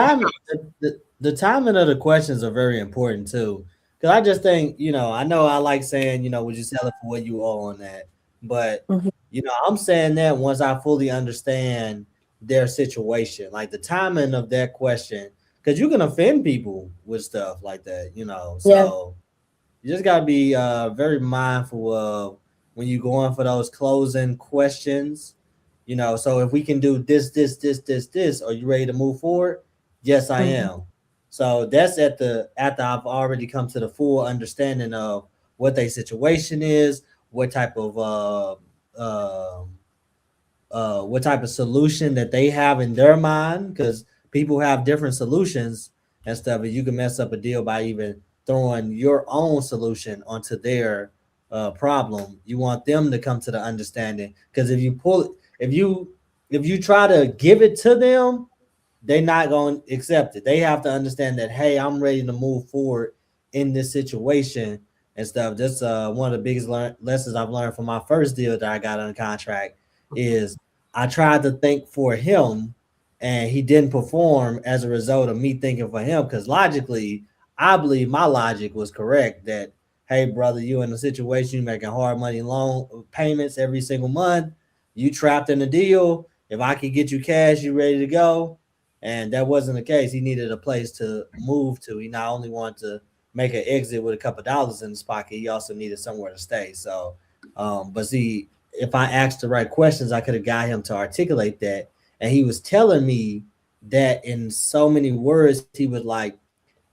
Speaker 4: timing of the questions are very important too. Because I just think, I know I like saying, would you sell it for what you owe on that? But, I'm saying that once I fully understand their situation, like the timing of that question, because you can offend people with stuff like that, So you just got to be very mindful of when you're going for those closing questions, So if we can do this, are you ready to move forward? Yes, I am. So that's after I've already come to the full understanding of what their situation is, what type of solution that they have in their mind, because people have different solutions and stuff, and you can mess up a deal by even throwing your own solution onto their problem. You want them to come to the understanding, because if you try to give it to them, they're not going to accept it. They have to understand that, hey, I'm ready to move forward in this situation and stuff. That's one of the biggest lessons I've learned from my first deal that I got on contract is I tried to think for him and he didn't perform as a result of me thinking for him, because logically, I believe my logic was correct that, hey, brother, you in a situation, you making hard money loan payments every single month, you trapped in a deal. If I could get you cash, you ready to go. And that wasn't the case. He needed a place to move to. He not only wanted to make an exit with a couple of dollars in his pocket, he also needed somewhere to stay. So, but see, if I asked the right questions, I could have got him to articulate that. And he was telling me that in so many words, he was like,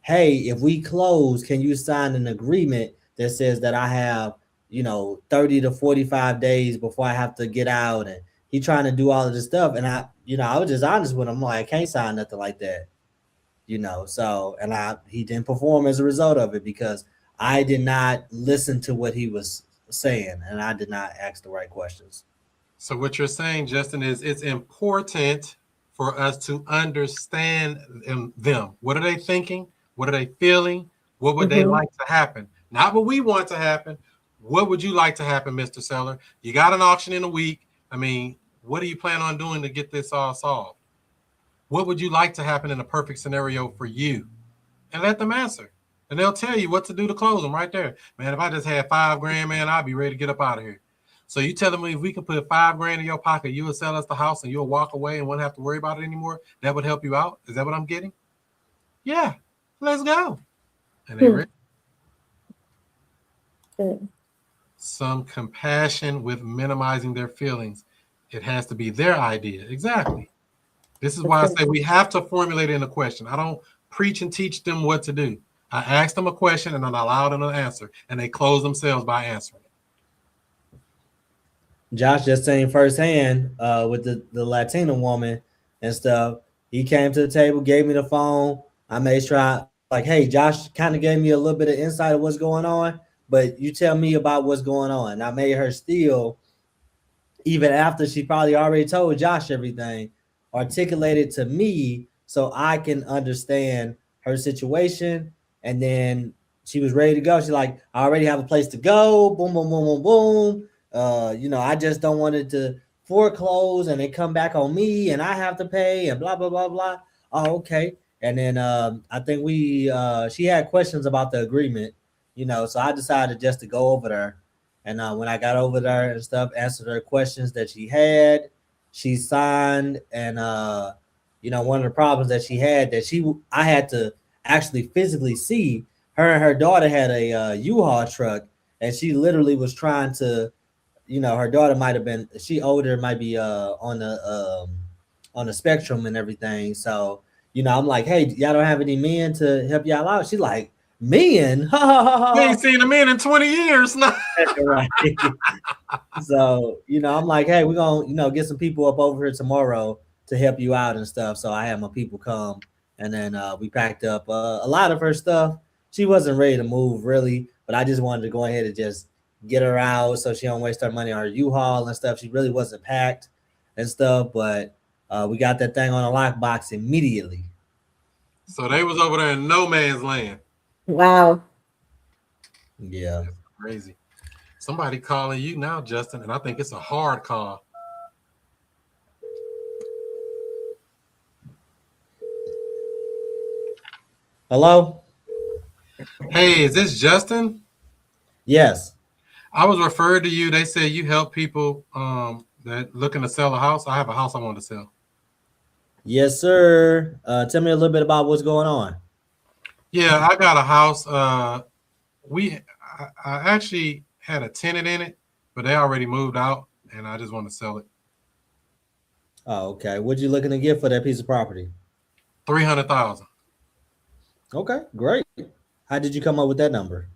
Speaker 4: hey, if we close, can you sign an agreement that says that I have, 30 to 45 days before I have to get out? And he trying to do all of this stuff. And I was just honest with him. I'm like, I can't sign nothing like that, So, and he didn't perform as a result of it because I did not listen to what he was saying and I did not ask the right questions.
Speaker 3: So what you're saying, Justin, is it's important for us to understand them. What are they thinking? What are they feeling? What would they like to happen? Not what we want to happen. What would you like to happen, Mr. Seller? You got an auction in a week. I mean, what do you plan on doing to get this all solved? What would you like to happen in a perfect scenario for you? And let them answer. And they'll tell you what to do to close them right there. Man, if I just had $5,000, man, I'd be ready to get up out of here. So you tell them, if we can put $5,000 in your pocket, you will sell us the house and you'll walk away and won't have to worry about it anymore. That would help you out. Is that what I'm getting? Yeah, let's go. And they ready. Some compassion with minimizing their feelings. It has to be their idea. Exactly. This is why I say we have to formulate in a question. I don't preach and teach them what to do. I ask them a question and then I allow them to answer, and they close themselves by answering it.
Speaker 4: Josh just saying firsthand with the Latina woman and stuff. He came to the table, gave me the phone. I made sure hey, Josh kind of gave me a little bit of insight of what's going on, but you tell me about what's going on. I made her still, even after she probably already told Josh everything, articulated to me so I can understand her situation. And then she was ready to go. She's like, I already have a place to go. Boom, boom, boom, boom, boom. I just don't want it to foreclose and they come back on me and I have to pay and blah, blah, blah, blah. Oh, okay. And then I think she had questions about the agreement So I decided just to go over there. And when I got over there and stuff, answered her questions that she had, she signed. And one of the problems that she had I had to actually physically see her and her daughter had a U-Haul truck, and she literally was trying to, her daughter might have been, she older, might be on the spectrum and everything. So I'm like, hey, y'all don't have any men to help y'all out? She's like, men?
Speaker 3: You ain't seen a man in 20 years now.
Speaker 4: Right. So, I'm like, hey, we're gonna, get some people up over here tomorrow to help you out and stuff. So I had my people come, and then we packed up a lot of her stuff. She wasn't ready to move really, but I just wanted to go ahead and just get her out so she don't waste her money on her U-Haul and stuff. She really wasn't packed and stuff, but we got that thing on a lockbox immediately.
Speaker 3: So they was over there in no man's land.
Speaker 5: Wow.
Speaker 4: Yeah.
Speaker 3: That's crazy. Somebody calling you now, Justin, and I think it's a hard call.
Speaker 4: Hello?
Speaker 3: Hey, is this Justin?
Speaker 4: Yes.
Speaker 3: I was referred to you. They said you help people that looking to sell a house. I have a house I want to sell.
Speaker 4: Yes, sir. Tell me a little bit about what's going on.
Speaker 3: Yeah, I got a house. I actually had a tenant in it, but they already moved out, and I just want to sell it.
Speaker 4: Oh, okay. What you looking to get for that piece of property?
Speaker 3: $300,000.
Speaker 4: Okay, great. How did you come up with that number?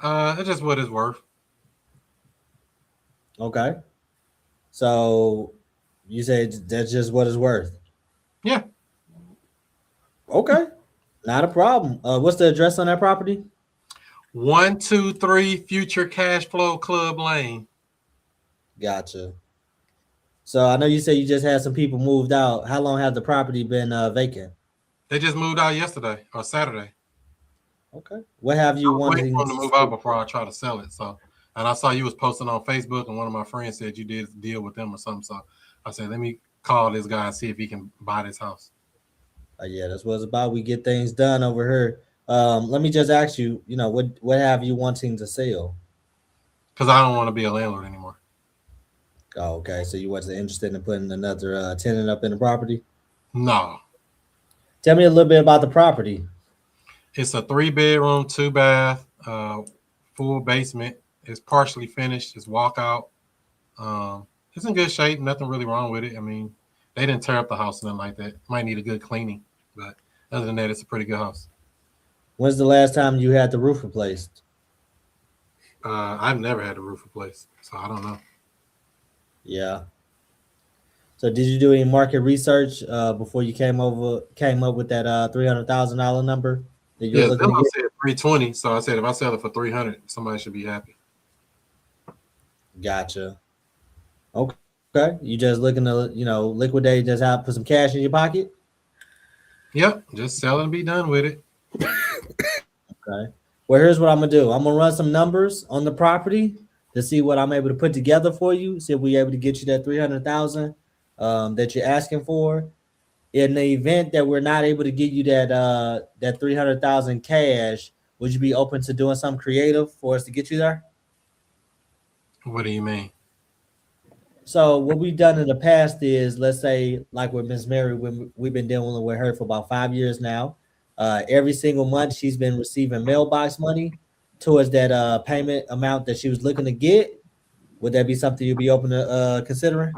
Speaker 3: It's just what it's worth.
Speaker 4: Okay. So you said that's just what it's worth.
Speaker 3: Yeah.
Speaker 4: Okay. Not a problem. What's the address on that property?
Speaker 3: 123 Future Cash Flow Club Lane.
Speaker 4: Gotcha. So I know you said you just had some people moved out. How long has the property been vacant?
Speaker 3: They just moved out yesterday or Saturday.
Speaker 4: Okay. What have you wanted
Speaker 3: to move out before I try to sell it? So, and I saw you was posting on Facebook, and one of my friends said you did a deal with them or something. So I said, let me call this guy and see if he can buy this house.
Speaker 4: Yeah, that's what it's about. We get things done over here. Let me just ask you, what have you wanting to sell?
Speaker 3: Because I don't want to be a landlord anymore.
Speaker 4: Oh, okay. So you wasn't interested in putting another tenant up in the property?
Speaker 3: No.
Speaker 4: Tell me a little bit about the property.
Speaker 3: It's a 3-bedroom, 2-bath, full basement. It's partially finished. It's walkout. It's in good shape. Nothing really wrong with it. I mean, they didn't tear up the house, nothing like that. Might need a good cleaning, but other than that, it's a pretty good house.
Speaker 4: When's the last time you had the roof replaced?
Speaker 3: I've never had the roof replaced, so I don't know.
Speaker 4: Yeah. So did you do any market research before you came up with that $300,000 number that you were looking to get?
Speaker 3: I said 320, so I said if I sell it for 300, somebody should be happy.
Speaker 4: Gotcha. Okay. You just looking to liquidate, just have put some cash in your pocket?
Speaker 3: Yep, just sell it and be done with it.
Speaker 4: Okay. Well, here's what I'm gonna do. I'm gonna run some numbers on the property to see what I'm able to put together for you. See if we're able to get you that $300,000 that you're asking for. In the event that we're not able to get you that $300,000 cash, would you be open to doing something creative for us to get you there?
Speaker 3: What do you mean?
Speaker 4: So what we've done in the past is, let's say, like with Miss Mary, we've been dealing with her for about 5 years now. Every single month, she's been receiving mailbox money towards that payment amount that she was looking to get. Would that be something you'd be open to considering?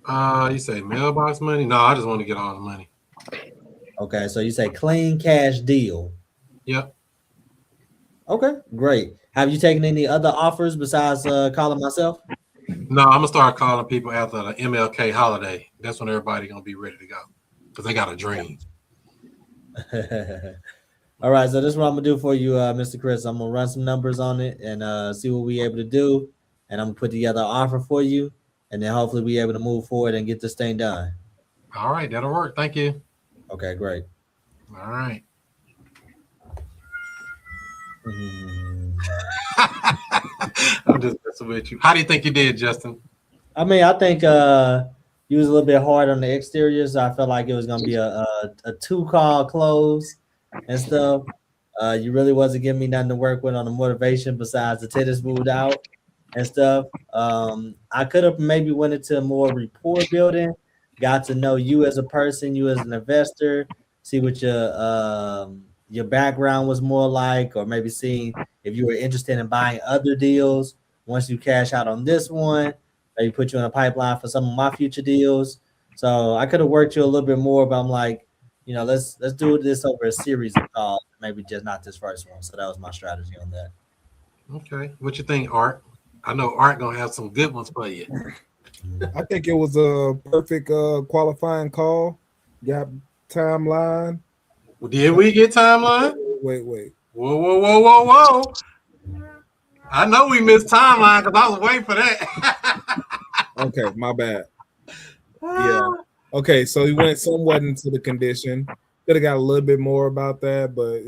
Speaker 3: You say mailbox money? No, I just want to get all the money.
Speaker 4: Okay, so you say clean cash deal.
Speaker 3: Yep.
Speaker 4: Okay, great. Have you taken any other offers besides calling myself?
Speaker 3: No, I'm gonna start calling people after the MLK holiday. That's when everybody gonna be ready to go because they got a dream.
Speaker 4: All right, so this is what I'm gonna do for you, Mr. Chris. I'm gonna run some numbers on it and see what we're able to do, and I'm gonna put together an offer for you, and then hopefully we're able to move forward and get this thing done.
Speaker 3: All right, that'll work. Thank you.
Speaker 4: Okay, great.
Speaker 3: All right. I'm just messing with you. How do you think you did, Justin?
Speaker 4: I mean, I think you was a little bit hard on the exterior, so I felt like it was gonna be a 2-call close and stuff. You really wasn't giving me nothing to work with on the motivation besides the tennis moved out and stuff. I could have maybe went into more rapport building, got to know you as a person, you as an investor, see what your background was more like, or maybe seeing if you were interested in buying other deals. Once you cash out on this one, maybe put you in a pipeline for some of my future deals. So I could have worked you a little bit more, but I'm like, let's do this over a series of calls, maybe just not this first one. So that was my strategy on that.
Speaker 3: Okay. What you think, Art? I know Art gonna have some good ones for you.
Speaker 6: I think it was a perfect qualifying call. Got timeline.
Speaker 3: Did we get timeline?
Speaker 6: Wait.
Speaker 3: Whoa. I know we missed timeline because I was waiting for that.
Speaker 6: Okay, my bad. Yeah. Okay, so he went somewhat into the condition. Could have got a little bit more about that, but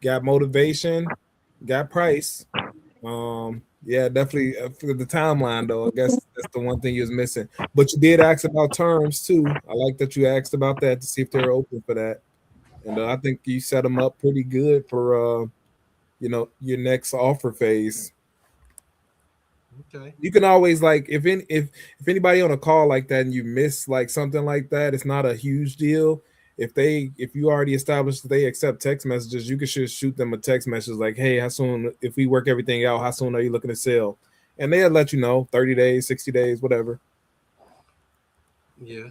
Speaker 6: got motivation, got price. Yeah, definitely for the timeline though. I guess that's the one thing you was missing. But you did ask about terms too. I like that you asked about that to see if they're open for that. And I think you set them up pretty good for your next offer phase.
Speaker 3: Okay.
Speaker 6: You can always if anybody on a call like that and you miss like something like that, it's not a huge deal. If you already established that they accept text messages, you can just shoot them a text message like, hey, how soon, if we work everything out, how soon are you looking to sell? And they'll let you know 30 days, 60 days, whatever.
Speaker 3: Yeah,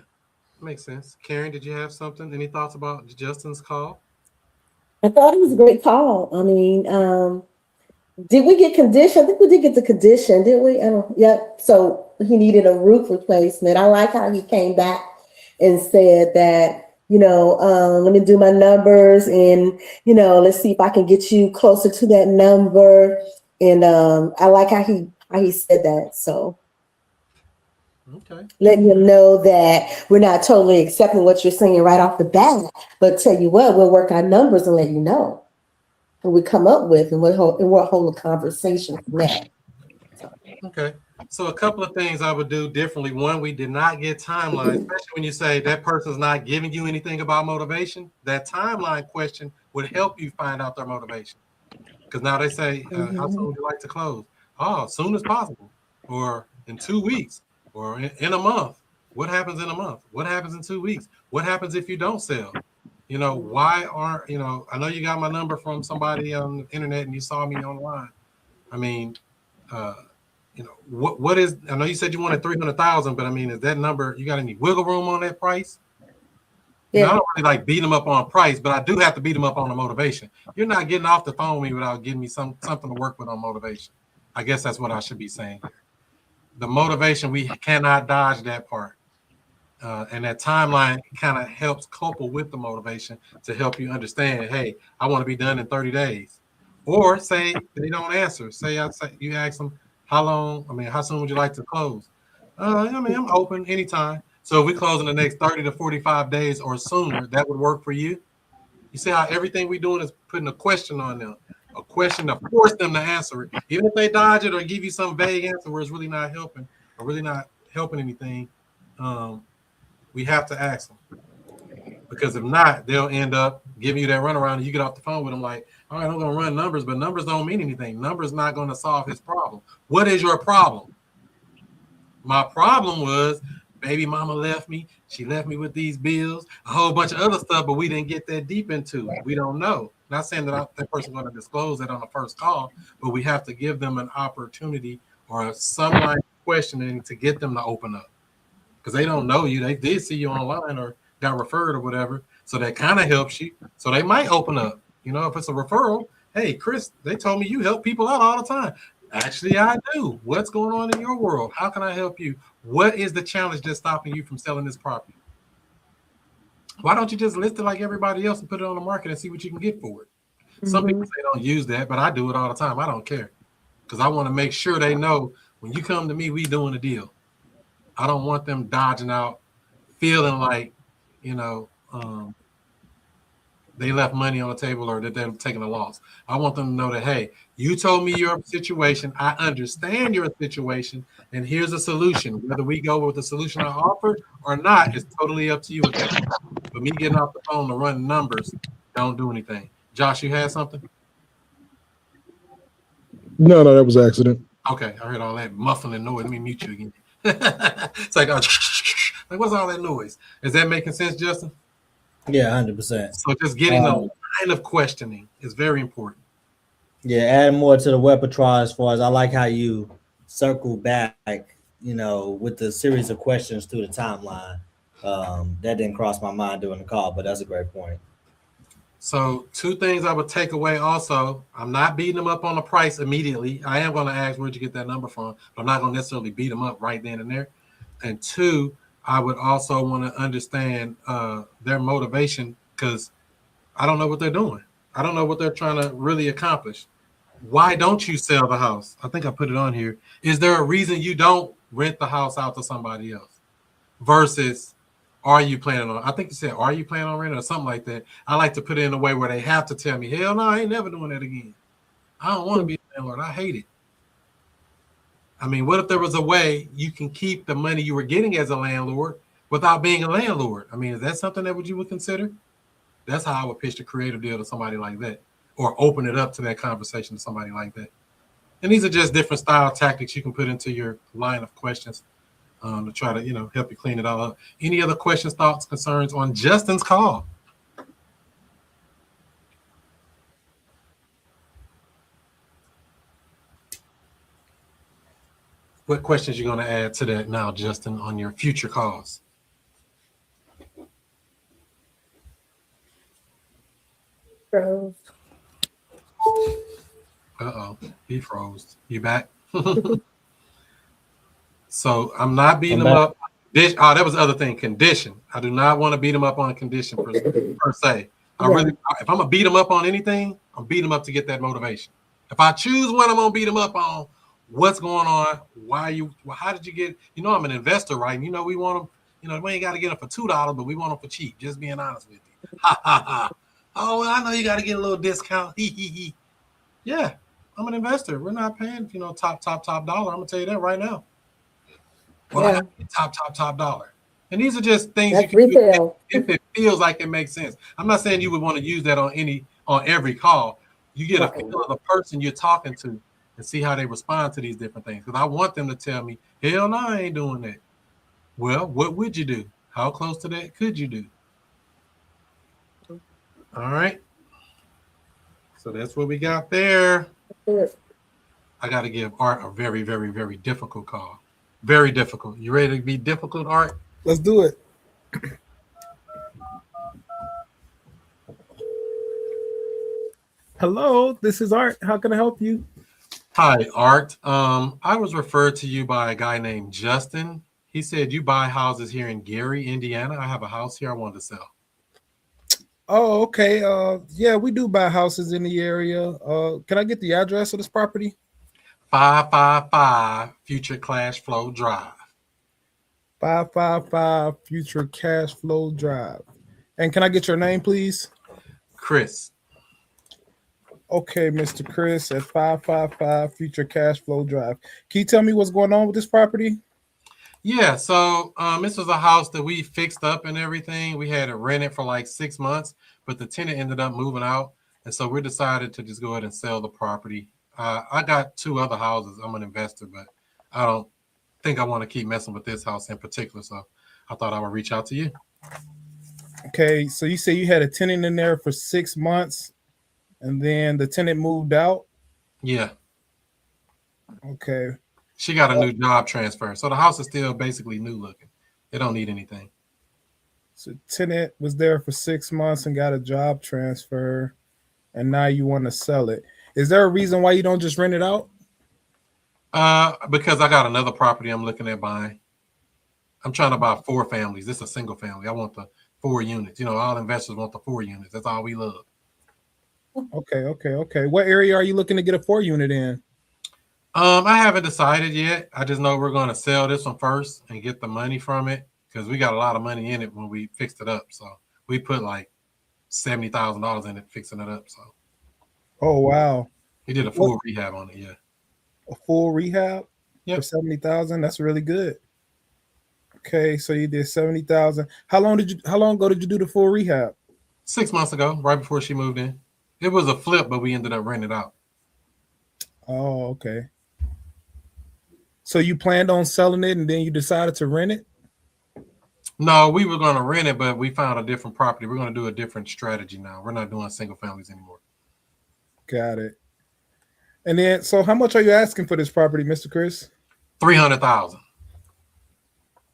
Speaker 3: makes sense. Karen, did you have something? Any thoughts about Justin's call?
Speaker 5: I thought it was a great call. I mean, did we get condition? I think we did get the condition, didn't we? Yep. So he needed a roof replacement. I like how he came back and said that, let me do my numbers and, let's see if I can get you closer to that number. And I like how he said that. So
Speaker 3: okay,
Speaker 5: letting him know that we're not totally accepting what you're saying right off the bat, but tell you what, we'll work our numbers and let you know what we come up with, and we'll hold a conversation from that.
Speaker 3: Okay. So a couple of things I would do differently. One, we did not get timeline, especially when you say that person's not giving you anything about motivation. That timeline question would help you find out their motivation. Because now they say, how soon would you like to close? Oh, as soon as possible, or in 2 weeks, or in a month. What happens in a month? What happens in 2 weeks? What happens if you don't sell? Why aren't, I know you got my number from somebody on the internet and you saw me online. I mean, what is, I know you said you wanted 300,000, but I mean, is that number, you got any wiggle room on that price?
Speaker 5: Yeah.
Speaker 3: I don't really like beat them up on price, but I do have to beat them up on the motivation. You're not getting off the phone with me without giving me something to work with on motivation. I guess that's what I should be saying here. The motivation, we cannot dodge that part. And that timeline kind of helps couple with the motivation to help you understand, hey, I want to be done in 30 days. Or say they don't answer. Say you ask them, how soon would you like to close? I'm open anytime. So if we close in the next 30 to 45 days or sooner, that would work for you. You see how everything we're doing is putting a question on them, a question to force them to answer it. Even if they dodge it or give you some vague answer where it's really not helping or really not helping anything, we have to ask them. Because if not, they'll end up giving you that runaround and you get off the phone with them like, all right, I'm going to run numbers, but numbers don't mean anything. Numbers not going to solve his problem. What is your problem? My problem was baby mama left me. She left me with these bills, a whole bunch of other stuff, but we didn't get that deep into it. We don't know. Not saying that that person's going to disclose it on the first call, but we have to give them an opportunity or some line of questioning to get them to open up. Because they don't know you. They did see you online or got referred or whatever. So that kind of helps you. So they might open up. If it's a referral, hey, Chris, they told me you help people out all the time. Actually, I do. What's going on in your world? How can I help you? What is the challenge that's stopping you from selling this property? Why don't you just list it like everybody else and put it on the market and see what you can get for it? Mm-hmm. Some people say don't use that, but I do it all the time. I don't care because I want to make sure they know when you come to me, we doing a deal. I don't want them dodging out, feeling like, they left money on the table or that they're taking a loss. I want them to know that, hey, you told me your situation. I understand your situation, and here's a solution. Whether we go with the solution I offer or not, it's totally up to you. But me getting off the phone to run numbers don't do anything. Josh, you had something?
Speaker 7: No, that was an accident.
Speaker 3: Okay, I heard all that muffling noise. Let me mute you again. It's like, like, what's all that noise? Is that making sense, Justin?
Speaker 4: Yeah, 100%.
Speaker 3: So just getting a line of questioning is very important.
Speaker 4: Yeah, adding more to the repertoire as far as I like how you circle back, with the series of questions through the timeline. That didn't cross my mind during the call, but that's a great point.
Speaker 3: So 2 things I would take away also. I'm not beating them up on the price immediately. I am going to ask where'd you get that number from, but I'm not going to necessarily beat them up right then and there. And 2, I would also want to understand their motivation, because I don't know what they're doing. I don't know what they're trying to really accomplish. Why don't you sell the house? I think I put it on here. Is there a reason you don't rent the house out to somebody else? Versus, are you planning on, I think you said, are you planning on renting or something like that? I like to put it in a way where they have to tell me, hell no, I ain't never doing that again. I don't want to be a landlord. I hate it. I mean, what if there was a way you can keep the money you were getting as a landlord without being a landlord? I mean, is that something that you would consider? That's how I would pitch the creative deal to somebody like that, or open it up to that conversation to somebody like that. And these are just different style tactics you can put into your line of questions to try to, help you clean it all up. Any other questions, thoughts, concerns on Justin's call? What questions you going to add to that now, Justin, on your future calls?
Speaker 5: Froze.
Speaker 3: Uh-oh, he froze. You back? So I'm not beating him up. That was the other thing, condition. I do not want to beat him up on condition per se. If I'm going to beat him up on anything, I'm beating him up to get that motivation. If I choose one, I'm going to beat him up on what's going on, how did you get, I'm an investor, right? And we want them, we ain't got to get them for $2, but we want them for cheap. Just being honest with you. Ha, ha, ha. Oh, well, I know you got to get a little discount. Yeah, I'm an investor. We're not paying, top dollar. I'm going to tell you that right now. Well, I got to get top dollar. And these are just things you can do if it feels like it makes sense. I'm not saying you would want to use that on every call. You get a feel of the person you're talking to and see how they respond to these different things. Because I want them to tell me, hell no, I ain't doing that. Well, what would you do? How close to that could you do? All right. So that's what we got there. I got to give Art a very, very, very difficult call. Very difficult. You ready to be difficult, Art?
Speaker 6: Let's do it. Hello, this is Art. How can I help you?
Speaker 3: Hi, Art. I was referred to you by a guy named Justin. He said you buy houses here in Gary, Indiana. I have a house here I wanted to sell.
Speaker 6: Oh, okay. Yeah, we do buy houses in the area. Can I get the address of this property?
Speaker 3: 555 Future Cash Flow Drive.
Speaker 6: 555 Future Cash Flow Drive. And can I get your name, please?
Speaker 3: Chris.
Speaker 6: Okay, Mr. Chris at 555 Future Cash Flow Drive. Can you tell me what's going on with this property?
Speaker 3: Yeah, so this was a house that we fixed up and everything. We had it rented for like 6 months, but the tenant ended up moving out. And so we decided to just go ahead and sell the property. I got 2 other houses. I'm an investor, but I don't think I want to keep messing with this house in particular. So I thought I would reach out to you.
Speaker 6: Okay, so you say you had a tenant in there for 6 months and then the tenant moved out?
Speaker 3: Yeah.
Speaker 6: Okay.
Speaker 3: She got a new job transfer. So the house is still basically new looking. It don't need anything.
Speaker 6: So tenant was there for 6 months and got a job transfer, and now you want to sell it. Is there a reason why you don't just rent it out?
Speaker 3: Because I got another property I'm looking at buying. I'm trying to buy 4 families. This is a single family. I want the 4 units. All investors want the 4 units. That's all we love.
Speaker 6: Okay. What area are you looking to get a 4 unit in?
Speaker 3: I haven't decided yet. I just know we're going to sell this one first and get the money from it because we got a lot of money in it when we fixed it up. So we put like $70,000 in it fixing it up. So.
Speaker 6: Oh, wow.
Speaker 3: We did a full rehab on it, yeah.
Speaker 6: A full rehab?
Speaker 3: Yep.
Speaker 6: For $70,000? That's really good. Okay, so you did $70,000. How long ago did you do the full rehab?
Speaker 3: 6 months ago, right before she moved in. It was a flip, but we ended up renting it out.
Speaker 6: Oh, okay. So you planned on selling it and then you decided to rent it?
Speaker 3: No, we were going to rent it, but we found a different property. We're going to do a different strategy now. We're not doing single families anymore.
Speaker 6: Got it. And then, so how much are you asking for this property, Mr. Chris?
Speaker 3: 300,000.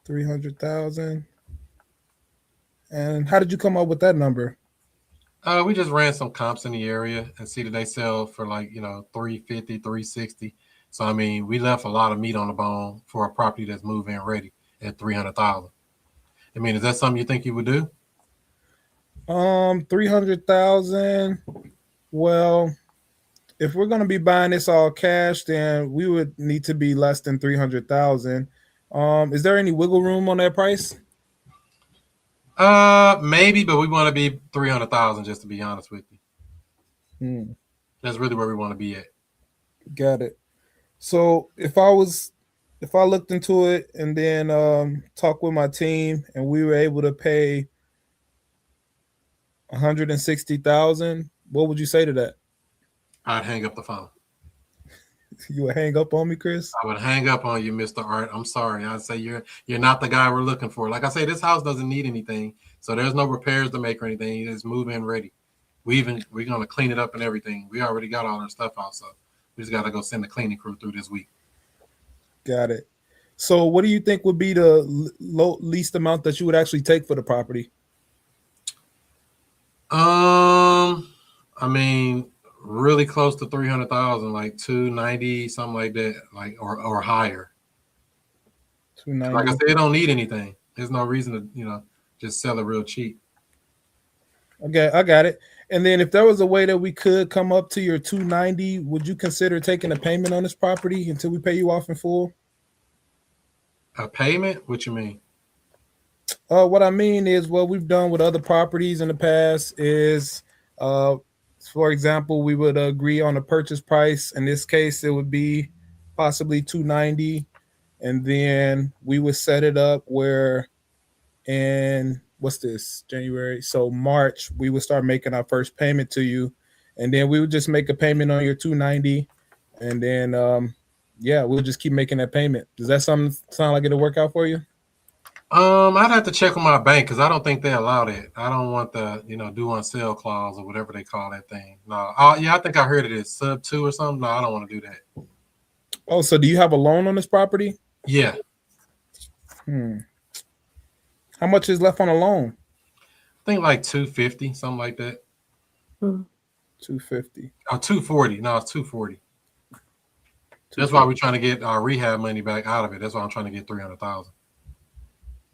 Speaker 6: 300,000. And how did you come up with that number?
Speaker 3: We just ran some comps in the area and see that they sell for like, 350, 360. So, I mean, we left a lot of meat on the bone for a property that's move-in ready at 300,000. I mean, is that something you think you would do?
Speaker 6: 300,000. Well, if we're going to be buying this all cash, then we would need to be less than 300,000. Is there any wiggle room on that price?
Speaker 3: Maybe, but we want to be 300,000, just to be honest with you. That's really where we want to be at.
Speaker 6: Got it. So if I looked into it and then talked with my team and we were able to pay 160,000, what would you say to that?
Speaker 3: I'd hang up the phone.
Speaker 6: You would hang up on me, Chris?
Speaker 3: I would hang up on you, Mr. Art. I'm sorry. I'd say you're not the guy we're looking for. Like I say, this house doesn't need anything, so there's no repairs to make or anything. It's move-in ready. We're gonna clean it up and everything. We already got all our stuff out, so we just gotta go send the cleaning crew through this week.
Speaker 6: Got it. So what do you think would be the least amount that you would actually take for the property?
Speaker 3: I mean, really close to 300,000, like 290, something like that, like or higher.
Speaker 6: 290.
Speaker 3: Like I said, it don't need anything. There's no reason to, just sell it real cheap.
Speaker 6: Okay, I got it. And then if there was a way that we could come up to your 290, would you consider taking a payment on this property until we pay you off in full?
Speaker 3: A payment? What you mean?
Speaker 6: What I mean is what we've done with other properties in the past is, for example, we would agree on a purchase price. In this case, it would be possibly 290, and then we would set it up where in what's this, January? So March, we would start making our first payment to you, and then we would just make a payment on your 290, and then we'll just keep making that payment. Does that sound like it'll work out for you?
Speaker 3: I'd have to check with my bank because I don't think they allow that. I don't want the, due on sale clause or whatever they call that thing. No, I think I heard it is sub 2 or something. No, I don't want to do that.
Speaker 6: Oh, so do you have a loan on this property?
Speaker 3: Yeah.
Speaker 6: How much is left on a loan?
Speaker 3: I think like 250, something like that.
Speaker 6: 250.
Speaker 3: Oh, 240. No, it's 240. That's why we're trying to get our rehab money back out of it. That's why I'm trying to get 300,000.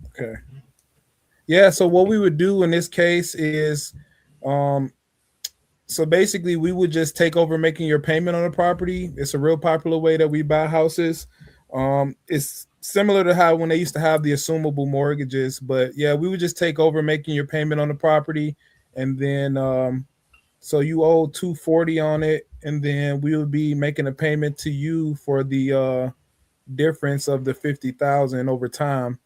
Speaker 6: Okay. Yeah, so what we would do in this case is so basically we would just take over making your payment on the property. It's a real popular way that we buy houses. It's similar to how when they used to have the assumable mortgages, but yeah, we would just take over making your payment on the property, and then so you owe 240 on it, and then we would be making a payment to you for the difference of the 50,000 over time.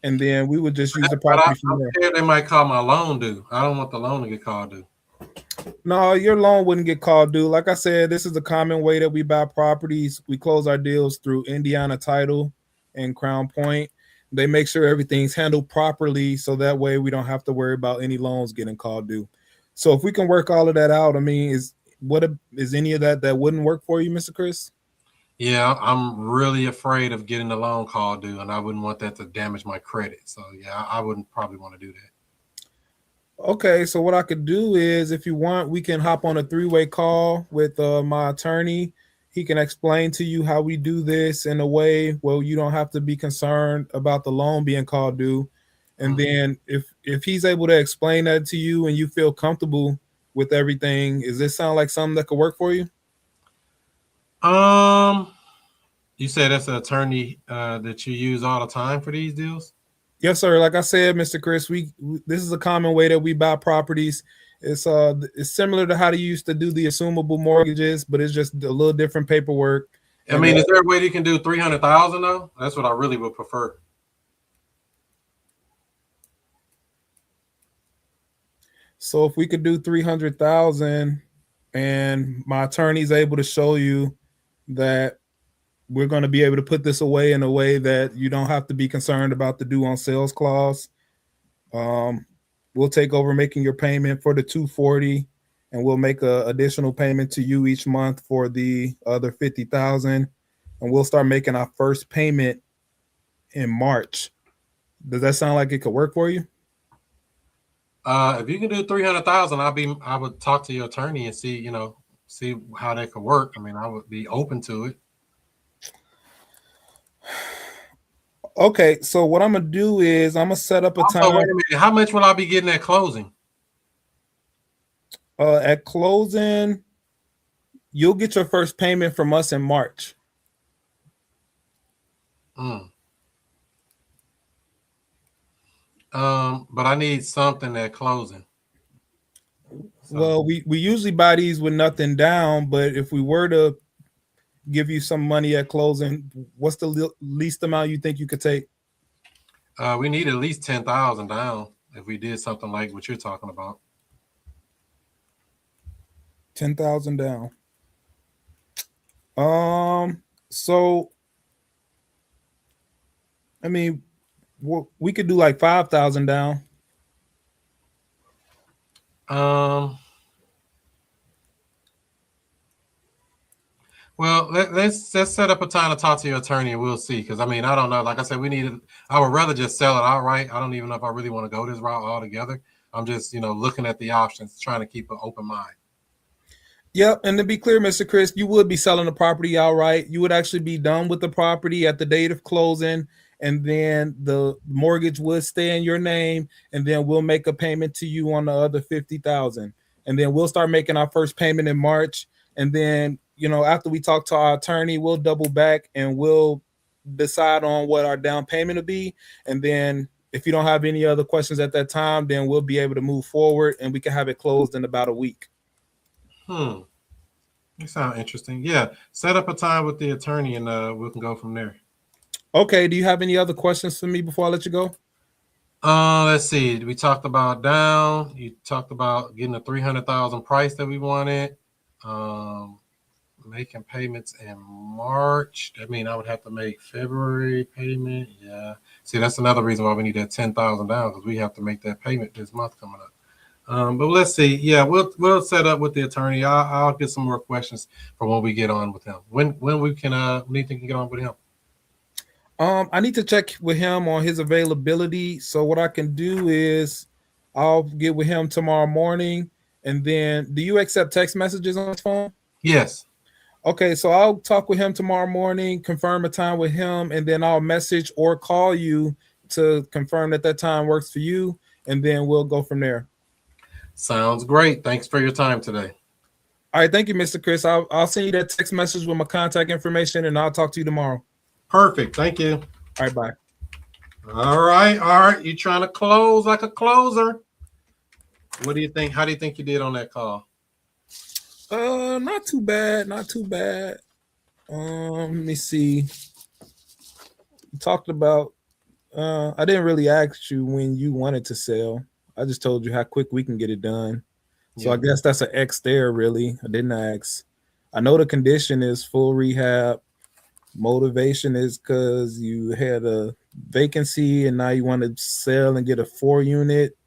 Speaker 6: And then we would just use the property from there.
Speaker 3: They might call my loan due. I don't want the loan to get called due.
Speaker 6: No, your loan wouldn't get called due. Like I said, this is a common way that we buy properties. We close our deals through Indiana Title and Crown Point. They make sure everything's handled properly, so that way we don't have to worry about any loans getting called due. So if we can work all of that out, I mean, is any of that wouldn't work for you, Mr. Chris?
Speaker 3: Yeah, I'm really afraid of getting the loan call due, and I wouldn't want that to damage my credit. So yeah, I wouldn't probably want to do that.
Speaker 6: Okay, so what I could do is, if you want, we can hop on a 3-way call with my attorney. He can explain to you how we do this in a way where you don't have to be concerned about the loan being called due. And then if he's able to explain that to you and you feel comfortable with everything, does this sound like something that could work for you?
Speaker 3: You said that's an attorney that you use all the time for these deals?
Speaker 6: Yes, sir. Like I said, Mr. Chris, this is a common way that we buy properties. It's similar to how they used to do the assumable mortgages, but it's just a little different paperwork.
Speaker 3: I mean, is there a way you can do 300,000 though? That's what I really would prefer.
Speaker 6: So if we could do 300,000 and my attorney's able to show you that we're going to be able to put this away in a way that you don't have to be concerned about the due on sales clause. We'll take over making your payment for the 240, and we'll make an additional payment to you each month for the other 50,000, and we'll start making our first payment in March. Does that sound like it could work for you?
Speaker 3: If you can do 300,000, I would talk to your attorney and see how that could work. I mean, I would be open to it.
Speaker 6: Okay, so what I'm gonna do is I'm gonna set up a time.
Speaker 3: Wait a minute. How much will I be getting at closing?
Speaker 6: At closing, you'll get your first payment from us in March.
Speaker 3: But I need something at closing. So.
Speaker 6: Well, we usually buy these with nothing down, but if we were to give you some money at closing, what's the least amount you think you could take?
Speaker 3: We need at least 10,000 down if we did something like what you're talking about.
Speaker 6: 10,000 down. So I mean, we could do like 5,000 down.
Speaker 3: Well, let's set up a time to talk to your attorney and we'll see. Because I mean, I don't know. Like I said, I would rather just sell it outright. I don't even know if I really want to go this route altogether. I'm just, looking at the options, trying to keep an open mind.
Speaker 6: Yep, and to be clear, Mr. Chris, you would be selling the property outright. You would actually be done with the property at the date of closing, and then the mortgage would stay in your name, and then we'll make a payment to you on the other 50,000, and then we'll start making our first payment in March, and then after we talk to our attorney, we'll double back and we'll decide on what our down payment will be, and then if you don't have any other questions at that time, then we'll be able to move forward, and we can have it closed in about a week.
Speaker 3: That sounds interesting. Yeah, set up a time with the attorney and we can go from there.
Speaker 6: Okay, do you have any other questions for me before I let you go?
Speaker 3: Let's see. We talked about down. You talked about getting a 300,000 price that we wanted. Making payments in March. I mean, I would have to make February payment. Yeah. See, that's another reason why we need that 10,000 down, because we have to make that payment this month coming up. But let's see. Yeah, we'll set up with the attorney. I'll get some more questions for when we get on with him. When we can when do you think you can get on with him?
Speaker 6: I need to check with him on his availability. So what I can do is I'll get with him tomorrow morning. And then, do you accept text messages on his phone?
Speaker 3: Yes.
Speaker 6: Okay, so I'll talk with him tomorrow morning, confirm a time with him, and then I'll message or call you to confirm that time works for you, and then we'll go from there.
Speaker 3: Sounds great. Thanks for your time today.
Speaker 6: All right, thank you, Mr. Chris. I'll send you that text message with my contact information, and I'll talk to you tomorrow.
Speaker 3: Perfect. Thank you.
Speaker 6: All right, bye.
Speaker 3: All right. You trying to close like a closer? What do you think? How do you think you did on that call?
Speaker 6: Not too bad. Let me see. We talked about. I didn't really ask you when you wanted to sell. I just told you how quick we can get it done. So I guess that's an X there, really. I didn't ask. I know the condition is full rehab. Motivation is because you had a vacancy and now you want to sell and get a 4-unit.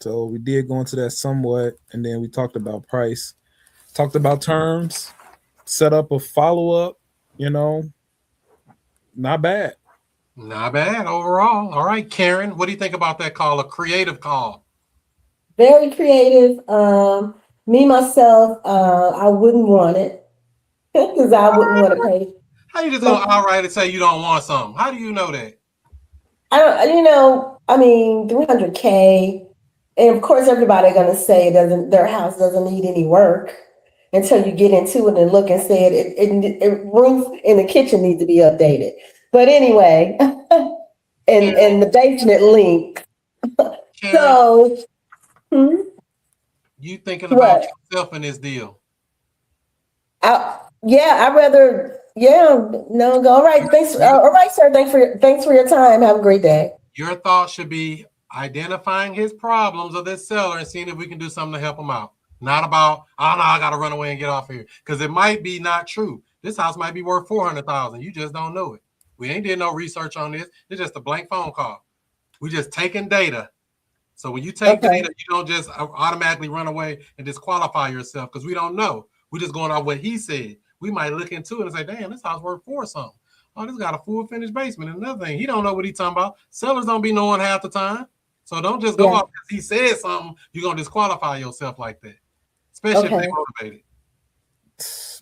Speaker 6: So we did go into that somewhat. And then we talked about price, talked about terms, set up a follow-up, not bad.
Speaker 3: Not bad overall. All right, Karen, what do you think about that call? A creative call.
Speaker 5: Very creative. Me, myself, I wouldn't want it because I wouldn't want to pay.
Speaker 3: How you just gonna outright and say you don't want something? How do you know that?
Speaker 5: I don't, I mean, $300K. And of course, everybody gonna say their house doesn't need any work until you get into it and look and say it roof in the kitchen needs to be updated. But anyway, and the basement link. So,
Speaker 3: you thinking about yourself in this deal?
Speaker 5: I'd rather, go. All right, thanks. All right, sir. Thanks for your time. Have a great day.
Speaker 3: Your thought should be, identifying his problems of this seller and seeing if we can do something to help him out. Not about, oh no, I gotta run away and get off here. Because it might be not true. This house might be worth $400,000. You just don't know it. We ain't did no research on this. It's just a blank phone call. We just taking data. So when you take data, you don't just automatically run away and disqualify yourself because we don't know. We're just going off what he said. We might look into it and say, damn, this house worth $4 something. Oh, this got a full finished basement. And another thing, he don't know what he's talking about. Sellers don't be knowing half the time. So don't just go off because he said something. You're going to disqualify yourself like that, especially if they're motivated.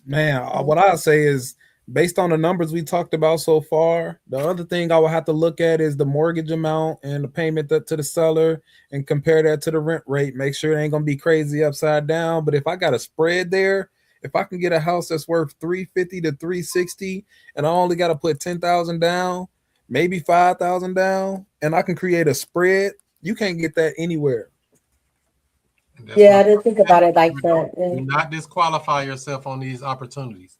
Speaker 6: Man, what I say is, based on the numbers we talked about so far, the other thing I would have to look at is the mortgage amount and the payment to the seller and compare that to the rent rate. Make sure it ain't going to be crazy upside down. But if I got a spread there, if I can get a house that's worth $350 to $360 and I only got to put $10,000 down, maybe $5,000 down, and I can create a spread, you can't get that anywhere.
Speaker 5: Yeah, I didn't think about it like that.
Speaker 3: Do not disqualify yourself on these opportunities.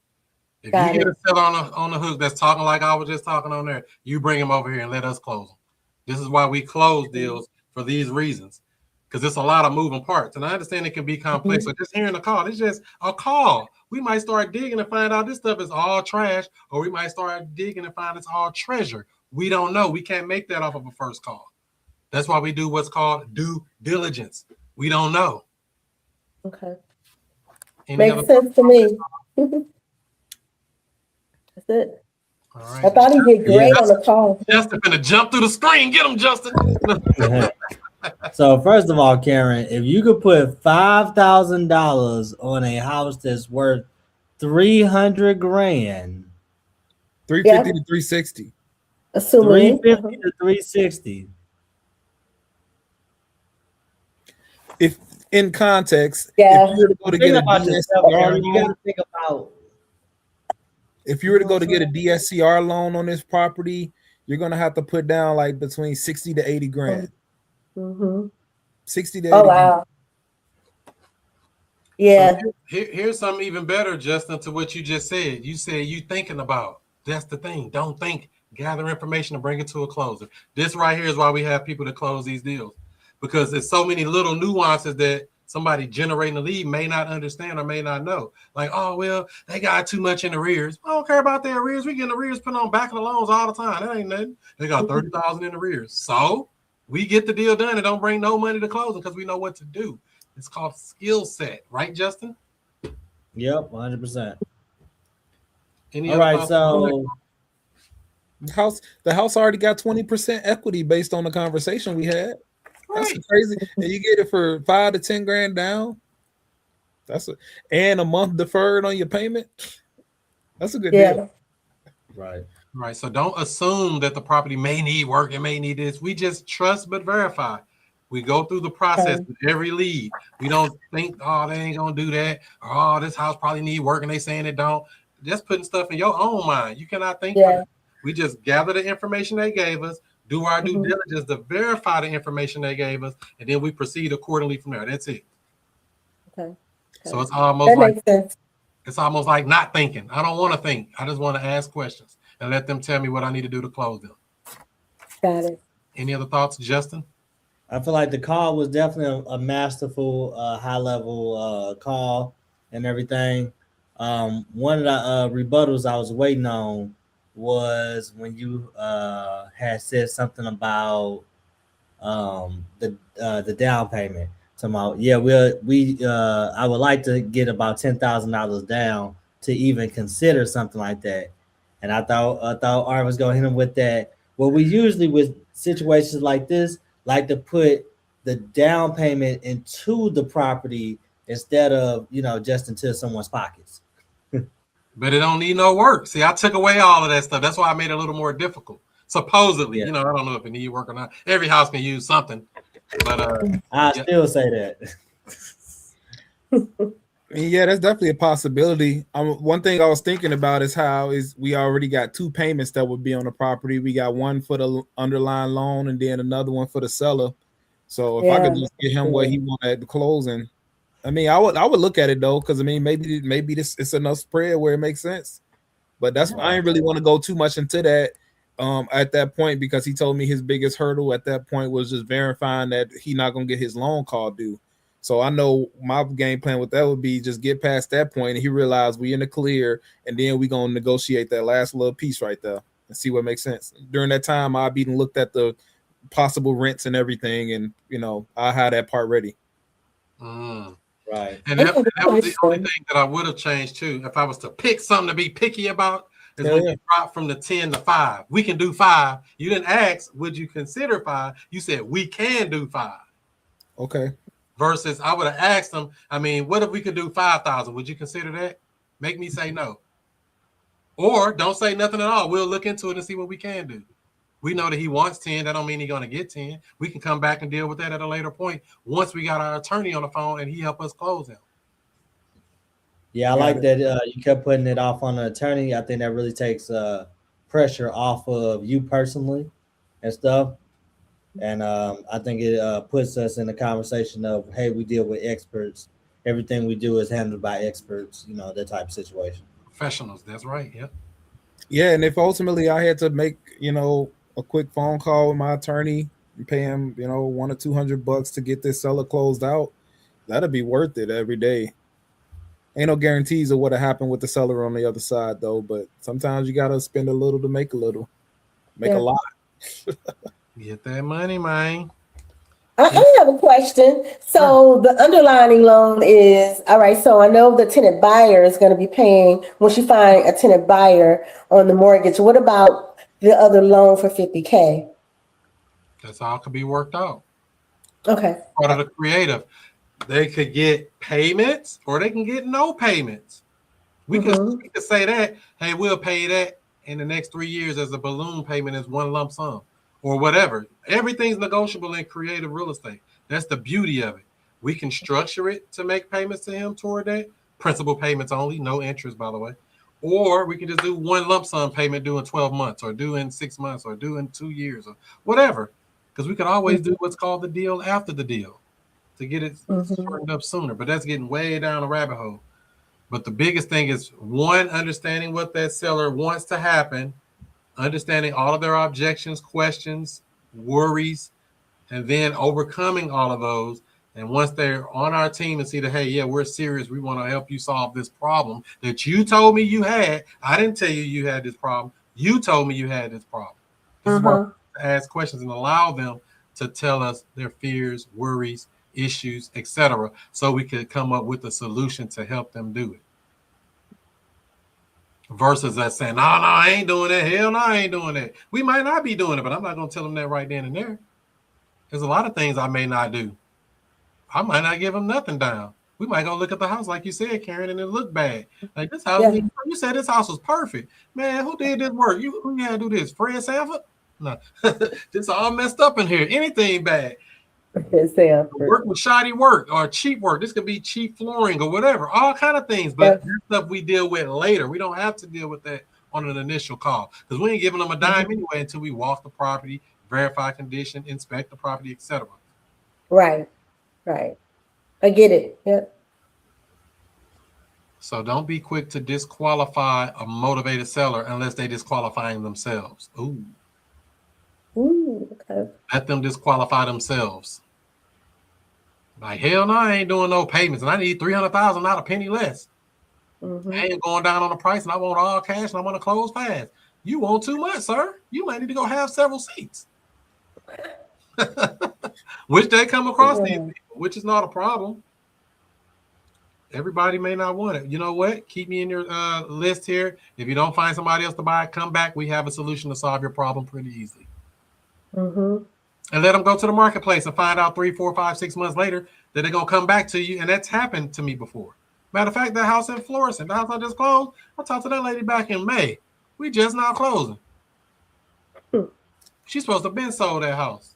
Speaker 3: If you get a seller on the hook that's talking like I was just talking on there, you bring him over here and let us close them. This is why we close deals for these reasons, because it's a lot of moving parts. And I understand it can be complex, but just hearing a call, it's just a call. We might start digging and find out this stuff is all trash, or we might start digging and find it's all treasure. We don't know. We can't make that off of a first call. That's why we do what's called due diligence. We don't know.
Speaker 5: Okay. Makes sense to me. That's it.
Speaker 3: All right.
Speaker 5: I thought he did great on the call.
Speaker 3: Justin gonna jump through the screen. Get him, Justin.
Speaker 4: So first of all, Karen, if you could put $5,000 on a house that's worth $300,000,
Speaker 6: $350 to $360.
Speaker 5: Assuming
Speaker 4: $350 to $360.
Speaker 6: If in context,
Speaker 5: Yeah.
Speaker 6: if you were to go to get a DSCR
Speaker 4: You got to think about.
Speaker 6: If you were to go to get a DSCR loan on this property, you're gonna have to put down like between 60 to 80 grand. 60 to 80
Speaker 5: Oh wow. Yeah.
Speaker 3: So here's something even better, Justin, to what you just said. You said you thinking about. That's the thing. Don't think. Gather information and bring it to a closer. This right here is why we have people to close these deals, because there's so many little nuances that somebody generating a lead may not understand or may not know. Like, oh, well, they got too much in arrears. I don't care about their arrears. We get arrears put on back of the loans all the time. That ain't nothing. They got 30,000 in arrears. So we get the deal done and don't bring no money to closing because we know what to do. It's called skill set. Right, Justin?
Speaker 4: Yep, 100%.
Speaker 3: Any
Speaker 4: All right, so
Speaker 6: the house already got 20% equity based on the conversation we had. That's crazy. And you get it for 5 to 10 grand down. And a month deferred on your payment. That's a good deal.
Speaker 4: Right.
Speaker 3: Right. So don't assume that the property may need work. It may need this. We just trust but verify. We go through the process with every lead. We don't think, oh, they ain't gonna do that, or oh, this house probably need work and they saying it don't. Just putting stuff in your own mind. You cannot think. We just gather the information they gave us, do our due diligence to verify the information they gave us, and then we proceed accordingly from there. That's it.
Speaker 5: Okay.
Speaker 3: So it's almost like not thinking. I don't want to think. I just want to ask questions and let them tell me what I need to do to close them.
Speaker 5: Got it.
Speaker 3: Any other thoughts, Justin?
Speaker 4: I feel like the call was definitely a masterful, high-level call and everything. One of the rebuttals I was waiting on was when you had said something about the down payment. Somehow, I would like to get about $10,000 down to even consider something like that. And I thought Art was going to hit him with that. Well, we usually with situations like this like to put the down payment into the property instead of just into someone's pockets.
Speaker 3: But it don't need no work. See, I took away all of that stuff. That's why I made it a little more difficult. Supposedly, I don't know if it need work or not. Every house can use something. But
Speaker 4: I still say that.
Speaker 6: Yeah, that's definitely a possibility. One thing I was thinking about is we already got 2 payments that would be on the property. We got one for the underlying loan and then another one for the seller. So if I could just get him what he wanted at the closing, I would look at it though, because maybe this it's enough spread where it makes sense. But I ain't really want to go too much into that at that point, because he told me his biggest hurdle at that point was just verifying that he not gonna get his loan call due. So I know my game plan with that would be just get past that point, and he realized we in the clear, and then we gonna negotiate that last little piece right there and see what makes sense. During that time, I've even looked at the possible rents and everything, and I had that part ready.
Speaker 4: Right.
Speaker 3: And that was the only thing that I would have changed too. If I was to pick something to be picky about, is when you drop from the 10 to 5. We can do 5. You didn't ask, would you consider 5? You said we can do 5.
Speaker 6: Okay.
Speaker 3: Versus I would have asked them, I mean, what if we could do 5,000? Would you consider that? Make me say no. Or don't say nothing at all. We'll look into it and see what we can do. We know that he wants 10. That don't mean he's going to get 10. We can come back and deal with that at a later point once we got our attorney on the phone and he help us close him.
Speaker 4: Yeah, I like that you kept putting it off on the attorney. I think that really takes pressure off of you personally and stuff. And I think it puts us in the conversation of, hey, we deal with experts. Everything we do is handled by experts, that type of situation.
Speaker 3: Professionals, that's right. Yep.
Speaker 6: Yeah, and if ultimately I had to make, a quick phone call with my attorney and pay him, $100 or $200 to get this seller closed out, that'd be worth it every day. Ain't no guarantees of what'll happen with the seller on the other side, though. But sometimes you gotta spend a little to make a little, a lot.
Speaker 3: Get that money, man.
Speaker 5: I have a question. So the underlining loan is, all right, so I know the tenant buyer is going to be paying when she find a tenant buyer on the mortgage. What about the other loan for $50K?
Speaker 3: That's all could be worked out.
Speaker 5: Okay.
Speaker 3: Part of the creative. They could get payments or they can get no payments. We could say that, hey, we'll pay that in the next 3 years as a balloon payment as one lump sum or whatever. Everything's negotiable in creative real estate. That's the beauty of it. We can structure it to make payments to him toward that. Principal payments only, no interest, by the way. Or we can just do one lump sum payment due in 12 months or due in 6 months or due in 2 years or whatever. Because we could always do what's called the deal after the deal to get it shortened up sooner. But that's getting way down the rabbit hole. But the biggest thing is, one, understanding what that seller wants to happen, understanding all of their objections, questions, worries, and then overcoming all of those. And once they're on our team and see that, hey, yeah, we're serious. We want to help you solve this problem that you told me you had. I didn't tell you had this problem. You told me you had this problem. This is why we ask questions and allow them to tell us their fears, worries, issues, etc., so we could come up with a solution to help them do it. Versus us saying, no, I ain't doing that. Hell no, I ain't doing that. We might not be doing it, but I'm not going to tell them that right then and there. There's a lot of things I may not do. I might not give them nothing down. We might go look at the house, like you said, Karen, and it looked bad. Like this house, you said this house was perfect. Man, who did this work? Who had to do this? Fred Sanford? No, this all messed up in here. Anything bad. Work with shoddy work or cheap work. This could be cheap flooring or whatever. All kind of things. But that stuff we deal with later. We don't have to deal with that on an initial call because we ain't giving them a dime anyway until we walk the property, verify condition, inspect the property, etc.
Speaker 5: Right. I get it. Yep.
Speaker 3: So don't be quick to disqualify a motivated seller unless they disqualifying themselves. Ooh, okay. Let them disqualify themselves. Like, hell no, I ain't doing no payments, and I need $300,000, not a penny less. I ain't going down on the price, and I want all cash, and I want to close fast. You want too much, sir. You might need to go have several seats. Which they come across these people, which is not a problem. Everybody may not want it. You know what? Keep me in your list here. If you don't find somebody else to buy it, come back. We have a solution to solve your problem pretty easily. And let them go to the marketplace and find out 3, 4, 5, 6 months later that they're going to come back to you. And that's happened to me before. Matter of fact, that house in Florissant, the house I just closed, I talked to that lady back in May. We just now closing. She's supposed to have been sold that house.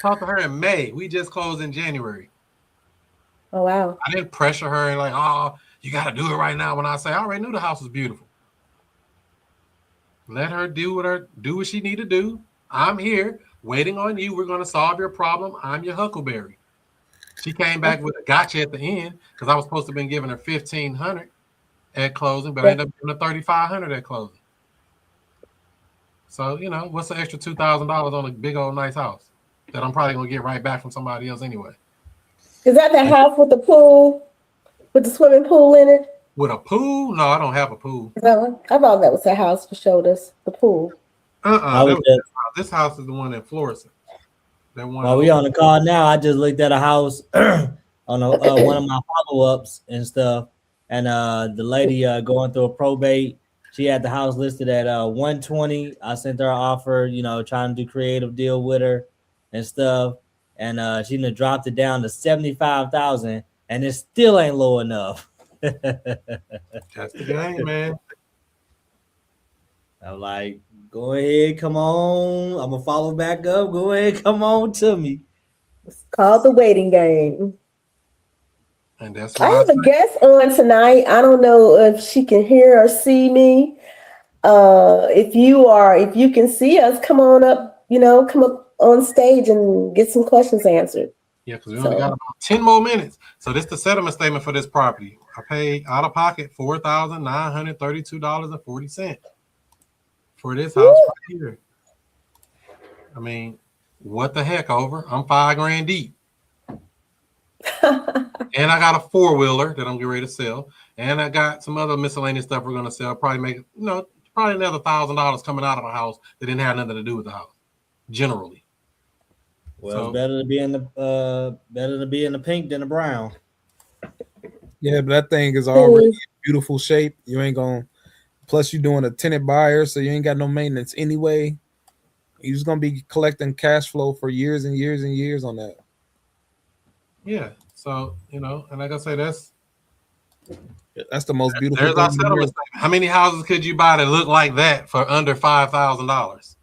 Speaker 3: Talked to her in May. We just closed in January.
Speaker 5: Oh, wow.
Speaker 3: I didn't pressure her and like, oh, you got to do it right now. When I say, I already knew the house was beautiful. Let her do what she need to do. I'm here waiting on you. We're going to solve your problem. I'm your huckleberry. She came back with a gotcha at the end because I was supposed to have been giving her $1,500 at closing, but I ended up giving her $3,500 at closing. So, you know, what's the extra $2,000 on a big old nice house that I'm probably going to get right back from somebody else anyway?
Speaker 5: Is that the house with the pool, with the swimming pool in it?
Speaker 3: With a pool? No, I don't have a pool.
Speaker 5: Is that one? I thought that was the house you showed us, the pool.
Speaker 3: This house is the one in Florida. That one.
Speaker 4: While we on the call now, I just looked at a house on one of my follow-ups and stuff, and the lady going through a probate. She had the house listed at 120. I sent her an offer, you know, trying to do creative deal with her and stuff, and she dropped it down to 75,000, and it still ain't low enough.
Speaker 3: That's the game, man.
Speaker 4: I'm like, go ahead, come on. I'm gonna follow back up. Go ahead, come on to me.
Speaker 5: It's called the waiting game.
Speaker 3: And that's
Speaker 5: I
Speaker 3: why
Speaker 5: have a guest on tonight. I don't know if she can hear or see me. If you can see us, come on up, come up on stage and get some questions answered.
Speaker 3: Yeah, because we only got about 10 more minutes. So this is the settlement statement for this property. I paid out of pocket $4,932.40 for this house right here. I mean, what the heck, over? I'm $5,000 deep. And I got a 4-wheeler that I'm getting ready to sell. And I got some other miscellaneous stuff we're going to sell. Probably make, probably another $1,000 coming out of the house that didn't have nothing to do with the house, generally.
Speaker 4: Well, it's better to be in the pink than the brown.
Speaker 6: Yeah, but that thing is already in beautiful shape. You ain't gonna. Plus, you're doing a tenant buyer, so you ain't got no maintenance anyway. You're just gonna be collecting cash flow for years and years and years on that.
Speaker 3: Yeah. So and like I say, that's
Speaker 6: the most beautiful.
Speaker 3: There's our settlement statement. How many houses could you buy that look like that for under $5,000?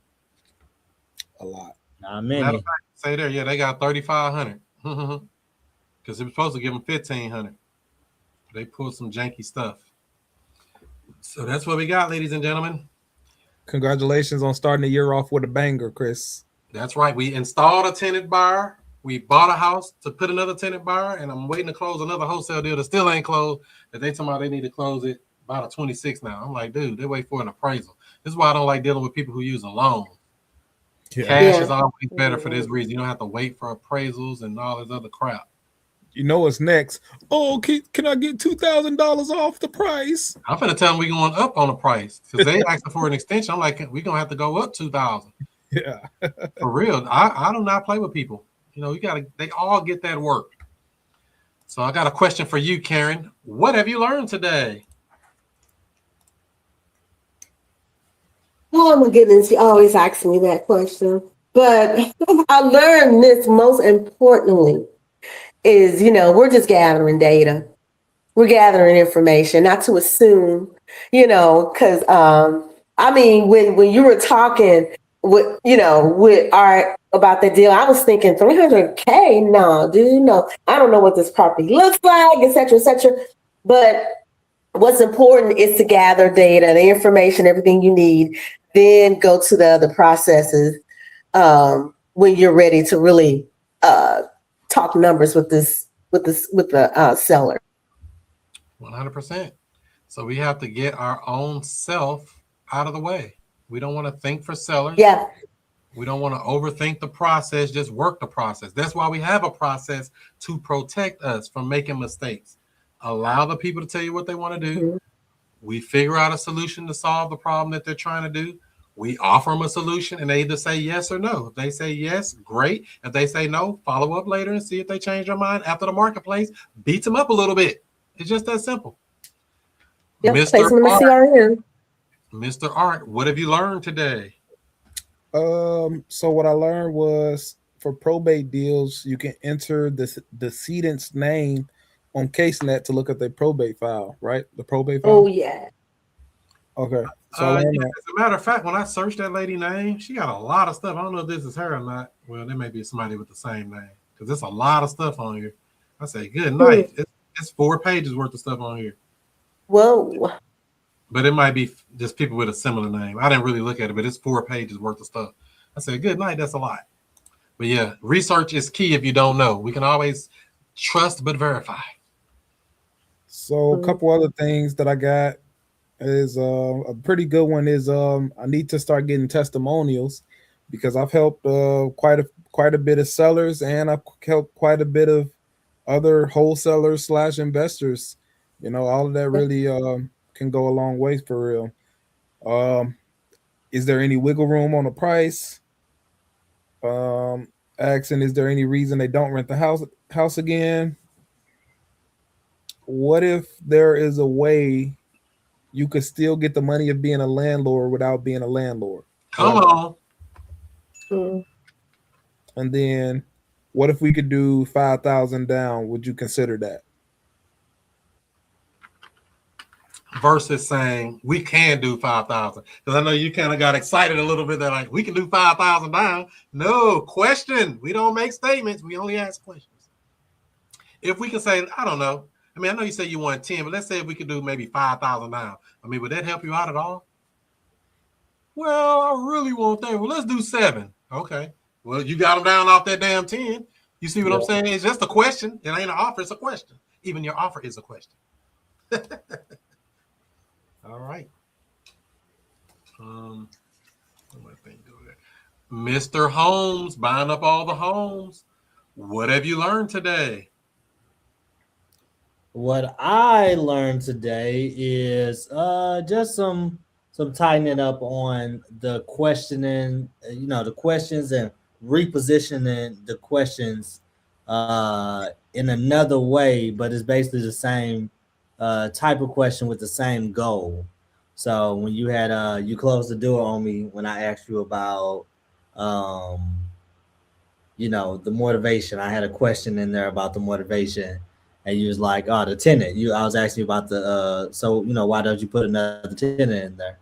Speaker 6: A lot.
Speaker 4: Not many.
Speaker 3: Say there, yeah, they got 3,500 because it was supposed to give them 1,500. They pulled some janky stuff. So that's what we got, ladies and gentlemen.
Speaker 6: Congratulations on starting the year off with a banger, Chris.
Speaker 3: That's right. We installed a tenant buyer. We bought a house to put another tenant buyer, and I'm waiting to close another wholesale deal that still ain't closed. That they told me they need to close it by the 26th now. I'm like, dude, they wait for an appraisal. This is why I don't like dealing with people who use a loan. Yeah. Cash is always better for this reason. You don't have to wait for appraisals and all this other crap.
Speaker 6: You know what's next? Oh, can I get $2,000 off the price?
Speaker 3: I'm finna tell them we're going up on the price because they asking for an extension. I'm like, we're gonna have to go up $2,000.
Speaker 6: Yeah,
Speaker 3: for real. I do not play with people. They all get that work. So I got a question for you, Karen. What have you learned today?
Speaker 5: Oh my goodness, you always ask me that question. But I learned this most importantly is, we're just gathering data. We're gathering information, not to assume, because when you were talking with Art about the deal, I was thinking $300K. No, dude, no. I don't know what this property looks like, et cetera, et cetera. But what's important is to gather data, the information, everything you need, then go to the other processes when you're ready to really talk numbers with the seller.
Speaker 3: 100%. So we have to get our own self out of the way. We don't want to think for sellers.
Speaker 5: Yeah.
Speaker 3: We don't want to overthink the process, just work the process. That's why we have a process to protect us from making mistakes. Allow the people to tell you what they want to do. Mm-hmm. We figure out a solution to solve the problem that they're trying to do. We offer them a solution and they either say yes or no. If they say yes, great. If they say no, follow up later and see if they change their mind after the marketplace beats them up a little bit. It's just that simple.
Speaker 5: Yep,
Speaker 3: Mr. Art, what have you learned today?
Speaker 6: So what I learned was for probate deals, you can enter the decedent's name on CaseNet to look at their probate file, right? The probate file.
Speaker 5: Oh yeah.
Speaker 6: Okay. So
Speaker 3: as a matter of fact, when I searched that lady's name, she got a lot of stuff. I don't know if this is her or not. Well, there may be somebody with the same name because there's a lot of stuff on here. I say, good night. It's 4 pages worth of stuff on here.
Speaker 5: Whoa.
Speaker 3: But it might be just people with a similar name. I didn't really look at it, but it's 4 pages worth of stuff. I said, good night. That's a lot. But yeah, research is key if you don't know. We can always trust but verify.
Speaker 6: So a couple other things that I got. is a pretty good one. Is I need to start getting testimonials because I've helped quite a bit of sellers, and I've helped quite a bit of other wholesalers slash investors. You know, all of that really can go a long way for real. Um, is there any wiggle room on the price? Asking, is there any reason they don't rent the house again? What if there is a way you could still get the money of being a landlord without being a landlord?
Speaker 3: Come on.
Speaker 5: Mm.
Speaker 6: And then, what if we could do 5,000 down? Would you consider that?
Speaker 3: Versus saying we can do 5,000, because I know you kind of got excited a little bit. That like we can do 5,000 down. No question. We don't make statements. We only ask questions. If we can say, I don't know. I mean, I know you say you want 10, but let's say if we could do maybe 5,000 down. I mean, would that help you out at all? Well, I really want that. Well, let's do 7. Okay. Well, you got them down off that damn 10. You see what I'm saying? It's just a question. It ain't an offer. It's a question. Even your offer is a question. All right. Mr. Holmes, buying up all the homes. What have you learned today?
Speaker 4: What I learned today is just some tightening up on the questioning, the questions, and repositioning the questions in another way, but it's basically the same type of question with the same goal. So when you had you closed the door on me when I asked you about the motivation, I had a question in there about the motivation, and you was like, oh, the tenant. I was asking you about the why don't you put another tenant in there?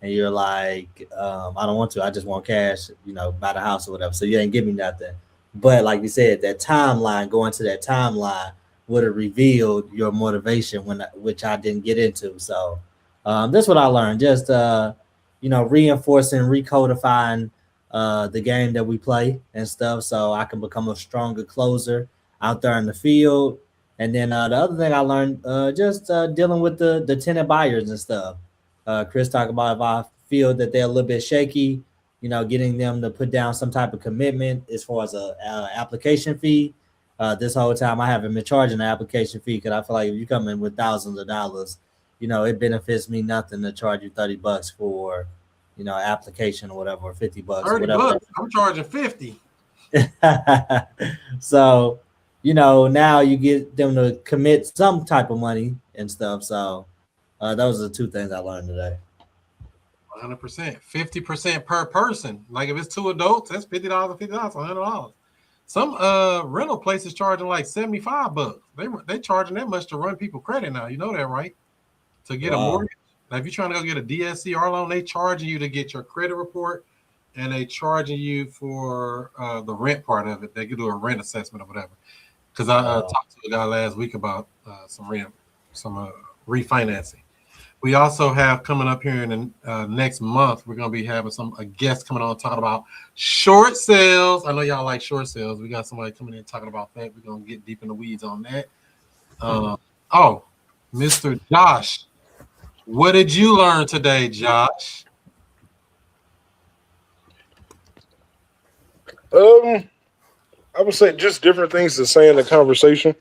Speaker 4: And you're like, I don't want to. I just want cash, buy the house or whatever. So you ain't give me nothing. But like you said, that timeline, going to that timeline would have revealed your motivation which I didn't get into. So that's what I learned. Just reinforcing, recodifying the game that we play and stuff, so I can become a stronger closer out there in the field. And then the other thing I learned, just dealing with the tenant buyers and stuff. Chris talked about if I feel that they're a little bit shaky, getting them to put down some type of commitment as far as a application fee. This whole time I haven't been charging the application fee because I feel like if you come in with thousands of dollars, it benefits me nothing to charge you $30 for, application or whatever, or $50,
Speaker 3: $30. I'm charging 50.
Speaker 4: So, now you get them to commit some type of money and stuff. So those are the two things I learned today.
Speaker 3: 100%, 50% per person. Like if it's 2 adults, that's $50, $100. Some rental places charging like $75. They charging that much to run people credit now. You know that, right? To get a mortgage. Now, if you're trying to go get a DSCR loan, they charging you to get your credit report, and they charging you for the rent part of it. They could do a rent assessment or whatever. Because I talked to a guy last week about some refinancing. We also have coming up here in the next month, we're going to be having a guest coming on talking about short sales. I know y'all like short sales. We got somebody coming in talking about that. We're going to get deep in the weeds on that. Mr. Josh, what did you learn today, Josh?
Speaker 7: I would say just different things to say in the conversation.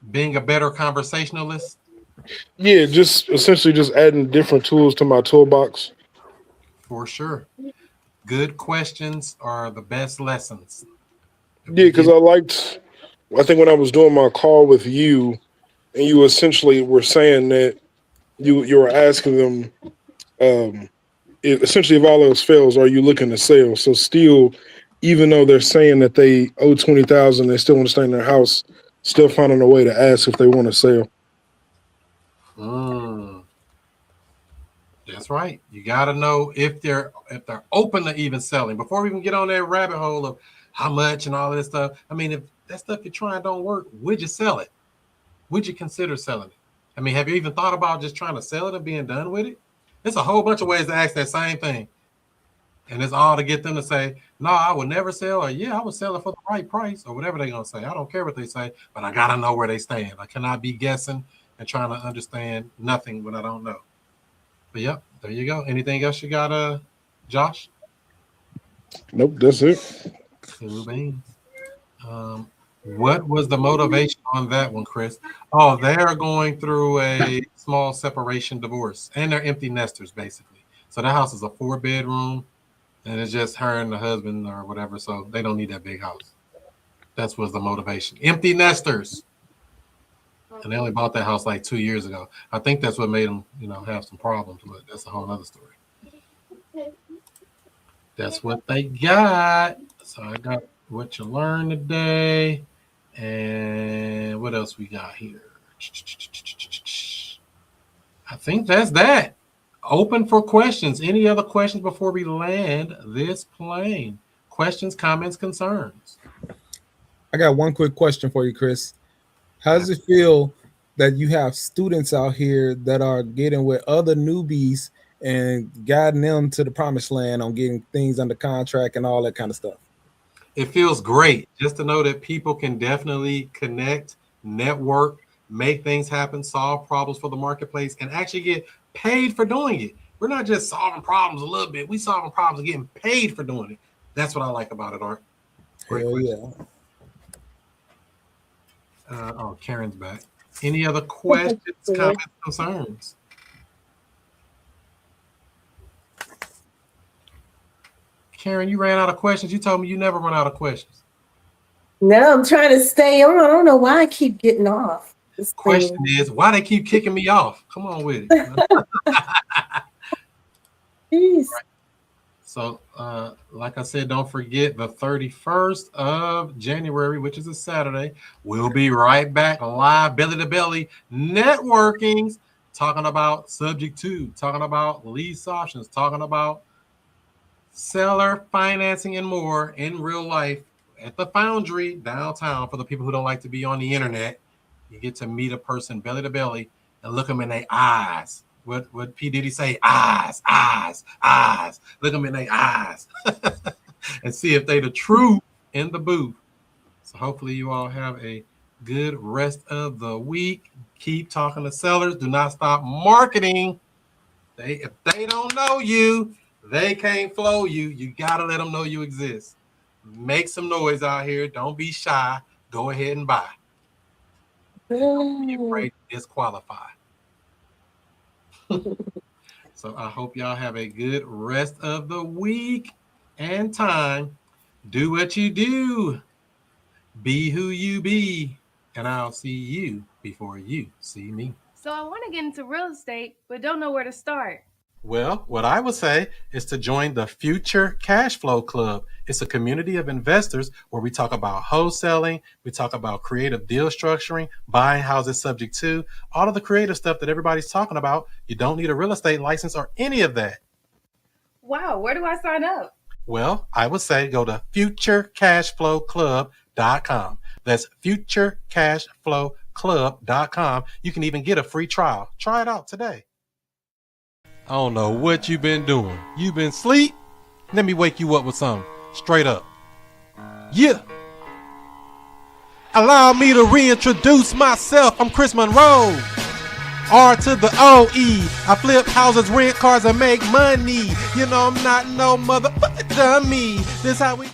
Speaker 3: Being a better conversationalist?
Speaker 7: Yeah, just essentially just adding different tools to my toolbox.
Speaker 3: For sure. Good questions are the best lessons.
Speaker 7: Yeah, because I think when I was doing my call with you, and you essentially were saying that you were asking them, essentially if all else fails, are you looking to sell? So still, even though they're saying that they owe $20,000, they still want to stay in their house, still finding a way to ask if they want to sell.
Speaker 3: That's right. You got to know if they're open to even selling before we even get on that rabbit hole of how much and all this stuff. I mean, if that stuff you're trying don't work, would you sell it? Would you consider selling it? I mean, have you even thought about just trying to sell it and being done with it? There's a whole bunch of ways to ask that same thing. And it's all to get them to say, no, I would never sell, or yeah, I would sell it for the right price, or whatever they're going to say. I don't care what they say, but I got to know where they stand. I cannot be guessing and trying to understand nothing when I don't know. But yep, there you go. Anything else you got, Josh?
Speaker 7: Nope, that's it.
Speaker 3: Cool beans. What was the motivation on that one, Chris? Oh, they're going through a small separation divorce, and they're empty nesters, basically. So the house is a 4-bedroom, and it's just her and the husband or whatever, so they don't need that big house. That was the motivation. Empty nesters. And they only bought that house like 2 years ago. I think that's what made them, have some problems, but that's a whole other story. That's what they got. So I got what you learned today. And what else we got here? I think that's that. Open for questions. Any other questions before we land this plane? Questions, comments, concerns?
Speaker 6: I got one quick question for you, Chris. How does it feel that you have students out here that are getting with other newbies and guiding them to the promised land on getting things under contract and all that kind of stuff?
Speaker 3: It feels great just to know that people can definitely connect, network, make things happen, solve problems for the marketplace, and actually get paid for doing it. We're not just solving problems a little bit. We solving problems and getting paid for doing it. That's what I like about it, Art. Great question. Yeah. Karen's back. Any other questions, comments, concerns? Karen, you ran out of questions. You told me you never run out of questions.
Speaker 5: No, I'm trying to stay on. I don't know why I keep getting off. This
Speaker 3: question is, why they keep kicking me off? Come on with it. Right. So, like I said, don't forget the 31st of January, which is a Saturday. We'll be right back live, belly to belly networkings, talking about subject 2, talking about lease options, talking about seller financing and more in real life at the Foundry downtown. For the people who don't like to be on the internet, you get to meet a person belly to belly and look them in their eyes. What P. Diddy say? Eyes. Look them in their eyes and see if they the truth in the booth. So hopefully you all have a good rest of the week. Keep talking to sellers. Do not stop marketing. If they don't know you, they can't flow you. You got to let them know you exist. Make some noise out here. Don't be shy. Go ahead and buy. Don't be afraid to disqualify. So I hope y'all have a good rest of the week and time. Do what you do. Be who you be. And I'll see you before you see me.
Speaker 2: So I want to get into real estate, but don't know where to start.
Speaker 3: Well, what I would say is to join the Future Cash Flow Club. It's a community of investors where we talk about wholesaling, we talk about creative deal structuring, buying houses subject to, all of the creative stuff that everybody's talking about. You don't need a real estate license or any of that.
Speaker 2: Wow, where do I sign up?
Speaker 3: Well, I would say go to futurecashflowclub.com. That's futurecashflowclub.com. You can even get a free trial. Try it out today. I don't know what you've been doing. You been asleep? Let me wake you up with something. Straight up. Yeah. Allow me to reintroduce myself. I'm Chris Monroe. R to the O-E. I flip houses, rent cars, and make money. You know I'm not no motherfucker dummy. This how we